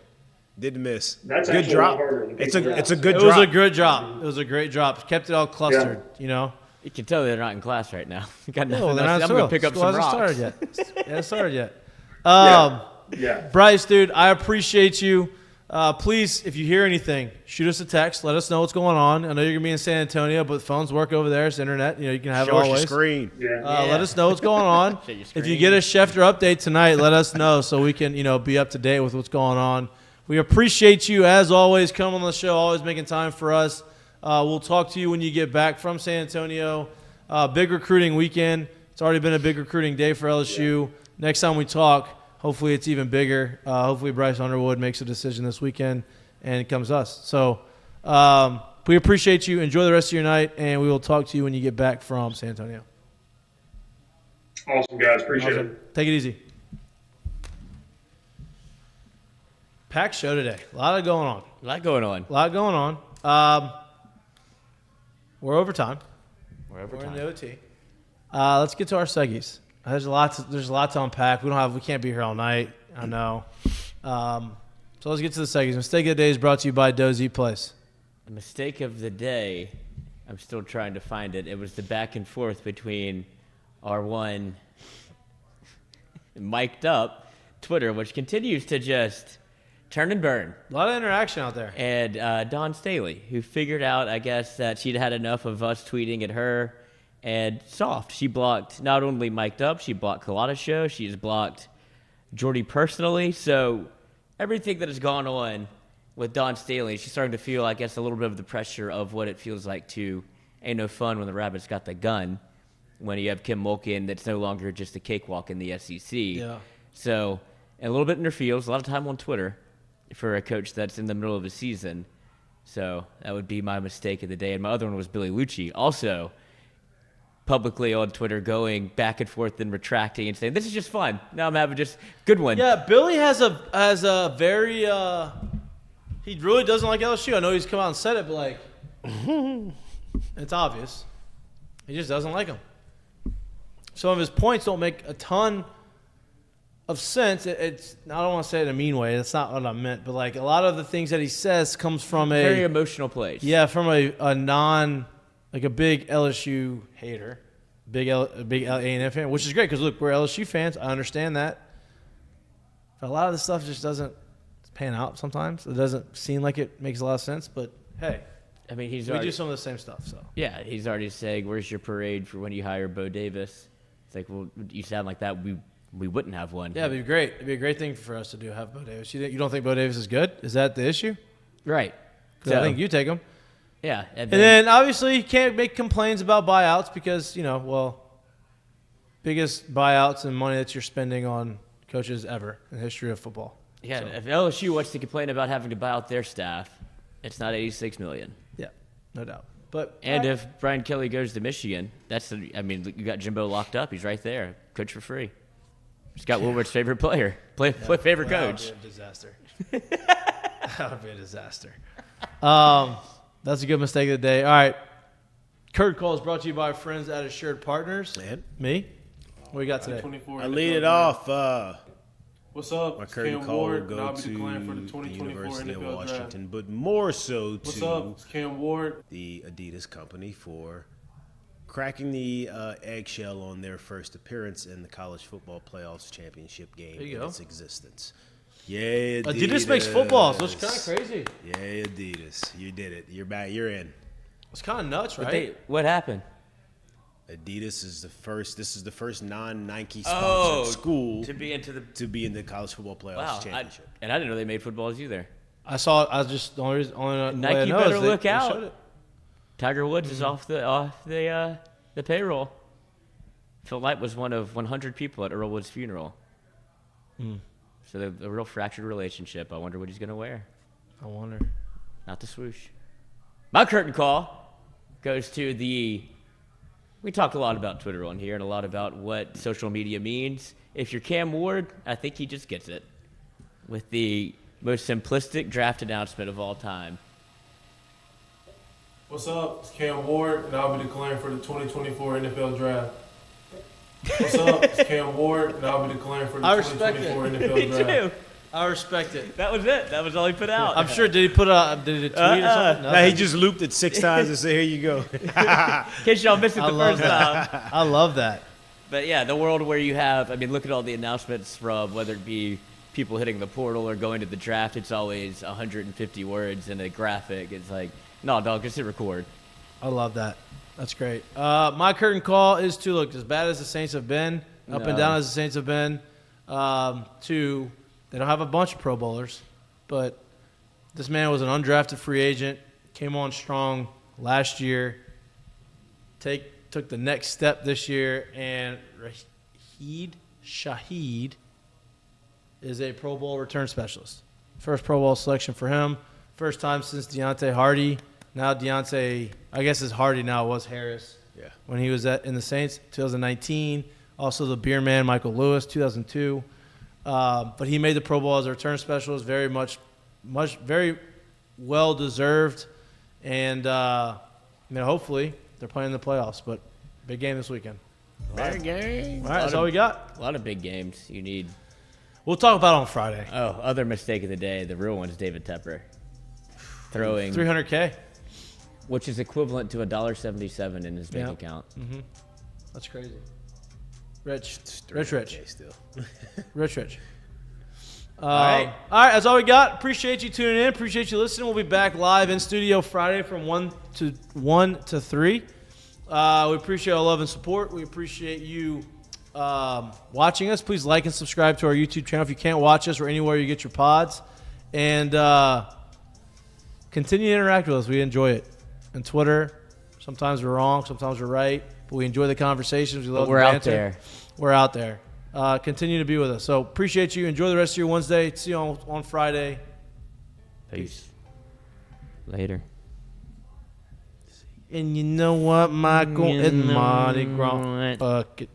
Didn't miss. That's good drop. It's a good drop. It was a good drop. It was a great drop. Kept it all clustered, You can tell they're not in class right now. You got nothing they're else. not. I'm going to pick up School some rocks. hasn't started yet. Yeah. Bryce, dude, I appreciate you. Please, if you hear anything, shoot us a text. Let us know what's going on. I know you're going to be in San Antonio, but phones work over there. It's internet. You can have Show it us always. your screen. Let us know what's going on. If you get a Schefter update tonight, let us know so we can, be up to date with what's going on. We appreciate you, as always, coming on the show, always making time for us. We'll talk to you when you get back from San Antonio. Big recruiting weekend. It's already been a big recruiting day for LSU. Next time we talk, hopefully it's even bigger. Hopefully Bryce Underwood makes a decision this weekend and it comes to us. So we appreciate you. Enjoy the rest of your night, and we will talk to you when you get back from San Antonio. Awesome, guys. Appreciate it. Take it easy. Packed show today. A lot going on. A lot going on. We're overtime. We're in the OT. Let's get to our seggies. There's a lot to unpack. We can't be here all night. I know. So let's get to the seggies. Mistake of the day is brought to you by Doe's Eat Place. The mistake of the day, I'm still trying to find it. It was the back and forth between R1 and Mik'd Up Twitter, which continues to just turn and burn. A lot of interaction out there. And Dawn Staley, who figured out, I guess, that she'd had enough of us tweeting at her. And soft. She blocked not only Mik'd Up, she blocked Colada Show. She's blocked Jordy personally. So everything that has gone on with Dawn Staley, she's starting to feel, I guess, a little bit of the pressure of what it feels like to ain't no fun when the Rabbits got the gun. When you have Kim Mulkey, that's no longer just a cakewalk in the SEC. Yeah. So, and a little bit in her feels, a lot of time on Twitter for a coach that's in the middle of a season. So that would be my mistake of the day. And my other one was Billy Lucci, also publicly on Twitter going back and forth and retracting and saying, this is just fun. Now I'm having just good one. Yeah, Billy has a very he really doesn't like LSU. I know he's come out and said it, but it's obvious. He just doesn't like them. Some of his points don't make a ton of sense. It's I don't want to say it in a mean way. That's not what I meant. But a lot of the things that he says comes from a very emotional place. Yeah, from a big LSU hater, big A&M fan, which is great because look, we're LSU fans. I understand that. A lot of this stuff just doesn't pan out sometimes. It doesn't seem like it makes a lot of sense, but hey. I mean, we do some of the same stuff, so. Yeah, he's already saying, where's your parade for when you hire Bo Davis? It's like, well, you sound like that. We wouldn't have one. Yeah, it'd be great. It'd be a great thing for us to do, have Bo Davis. You don't think Bo Davis is good? Is that the issue? Right. Because I think you take him. Yeah. And then, obviously, you can't make complaints about buyouts because, biggest buyouts and money that you're spending on coaches ever in the history of football. Yeah, So. if LSU wants to complain about having to buy out their staff, it's not $86 million. Yeah, no doubt. But if Brian Kelly goes to Michigan, you got Jimbo locked up. He's right there. Coach for free. He's got Woodward's favorite player. Favorite coach. That would be a disaster. That would be a disaster. That's a good mistake of the day. All right. Curtain Call is brought to you by our friends at Assured Partners. And me? What we got today? I lead it off. What's up? My curtain Cam call Ward, will and I'll go be to declaring for the the 2024 University of NFL Washington, Draft. but more so What's to up? It's Cam Ward. the Adidas company for cracking the eggshell on their first appearance in the college football playoffs championship game in its existence. Yay, Adidas. Adidas makes football, so it's kind of crazy. Yay, Adidas. You did it. You're back. You're in. It's kind of nuts, right? What happened? Adidas is the first. This is the first non-Nike sponsored school to be in the college football playoffs championship. I didn't know they made footballs either. I just the only Nike way I know better is look they out. showed it. Tiger Woods is off the payroll. Phil Knight was one of 100 people at Earl Wood's funeral. So they're a real fractured relationship. I wonder what he's gonna wear. I wonder. Not the swoosh. My curtain call goes to we talked a lot about Twitter on here and a lot about what social media means. If you're Cam Ward, I think he just gets it. With the most simplistic draft announcement of all time. What's up? It's Cam Ward, and I'll be declaring for the 2024 NFL Draft. What's up? It's Cam Ward, and I'll be declaring for the 2024 NFL Draft. Me too. I respect it. That was it. That was all he put out. I'm sure. Did he tweet or something? No, he just looped it 6 times and said, "Here you go." In case y'all missed it the first time. I love that. But yeah, the world where you have, look at all the announcements from whether it be people hitting the portal or going to the draft. It's always 150 words and a graphic. It's like, no, dog, just hit record. I love that. That's great. My curtain call is to look as bad as the Saints have been, up and down as the Saints have been, to. They don't have a bunch of Pro Bowlers, but this man was an undrafted free agent, came on strong last year, took the next step this year, and Rashid Shaheed is a Pro Bowl return specialist. First Pro Bowl selection for him. First time since Deontay Hardy. Now Deontay, I guess it's Hardy now, it was Harris. Yeah. When he was in the Saints, 2019. Also the beer man, Michael Lewis, 2002. But he made the Pro Bowl as a return specialist, very well deserved, and hopefully they're playing in the playoffs. But big game this weekend. Big game. All right, that's all we got. A lot of big games. We'll talk about it on Friday. Oh, other mistake of the day. The real one is David Tepper throwing $300K, which is equivalent to $1.77 in his bank account. Mm-hmm. That's crazy. Rich. Still. Rich. All right, that's all we got. Appreciate you tuning in. Appreciate you listening. We'll be back live in studio Friday from 1 to 3. We appreciate all love and support. We appreciate you watching us. Please like and subscribe to our YouTube channel if you can't watch us or anywhere you get your pods. And continue to interact with us. We enjoy it. And Twitter, sometimes we're wrong, sometimes we're right. But we enjoy the conversations. We love the banter. Out there. We're out there. Continue to be with us. So appreciate you. Enjoy the rest of your Wednesday. See you on Friday. Peace. Later. And you know what, Michael? It's Mardi Gras. Fuck it.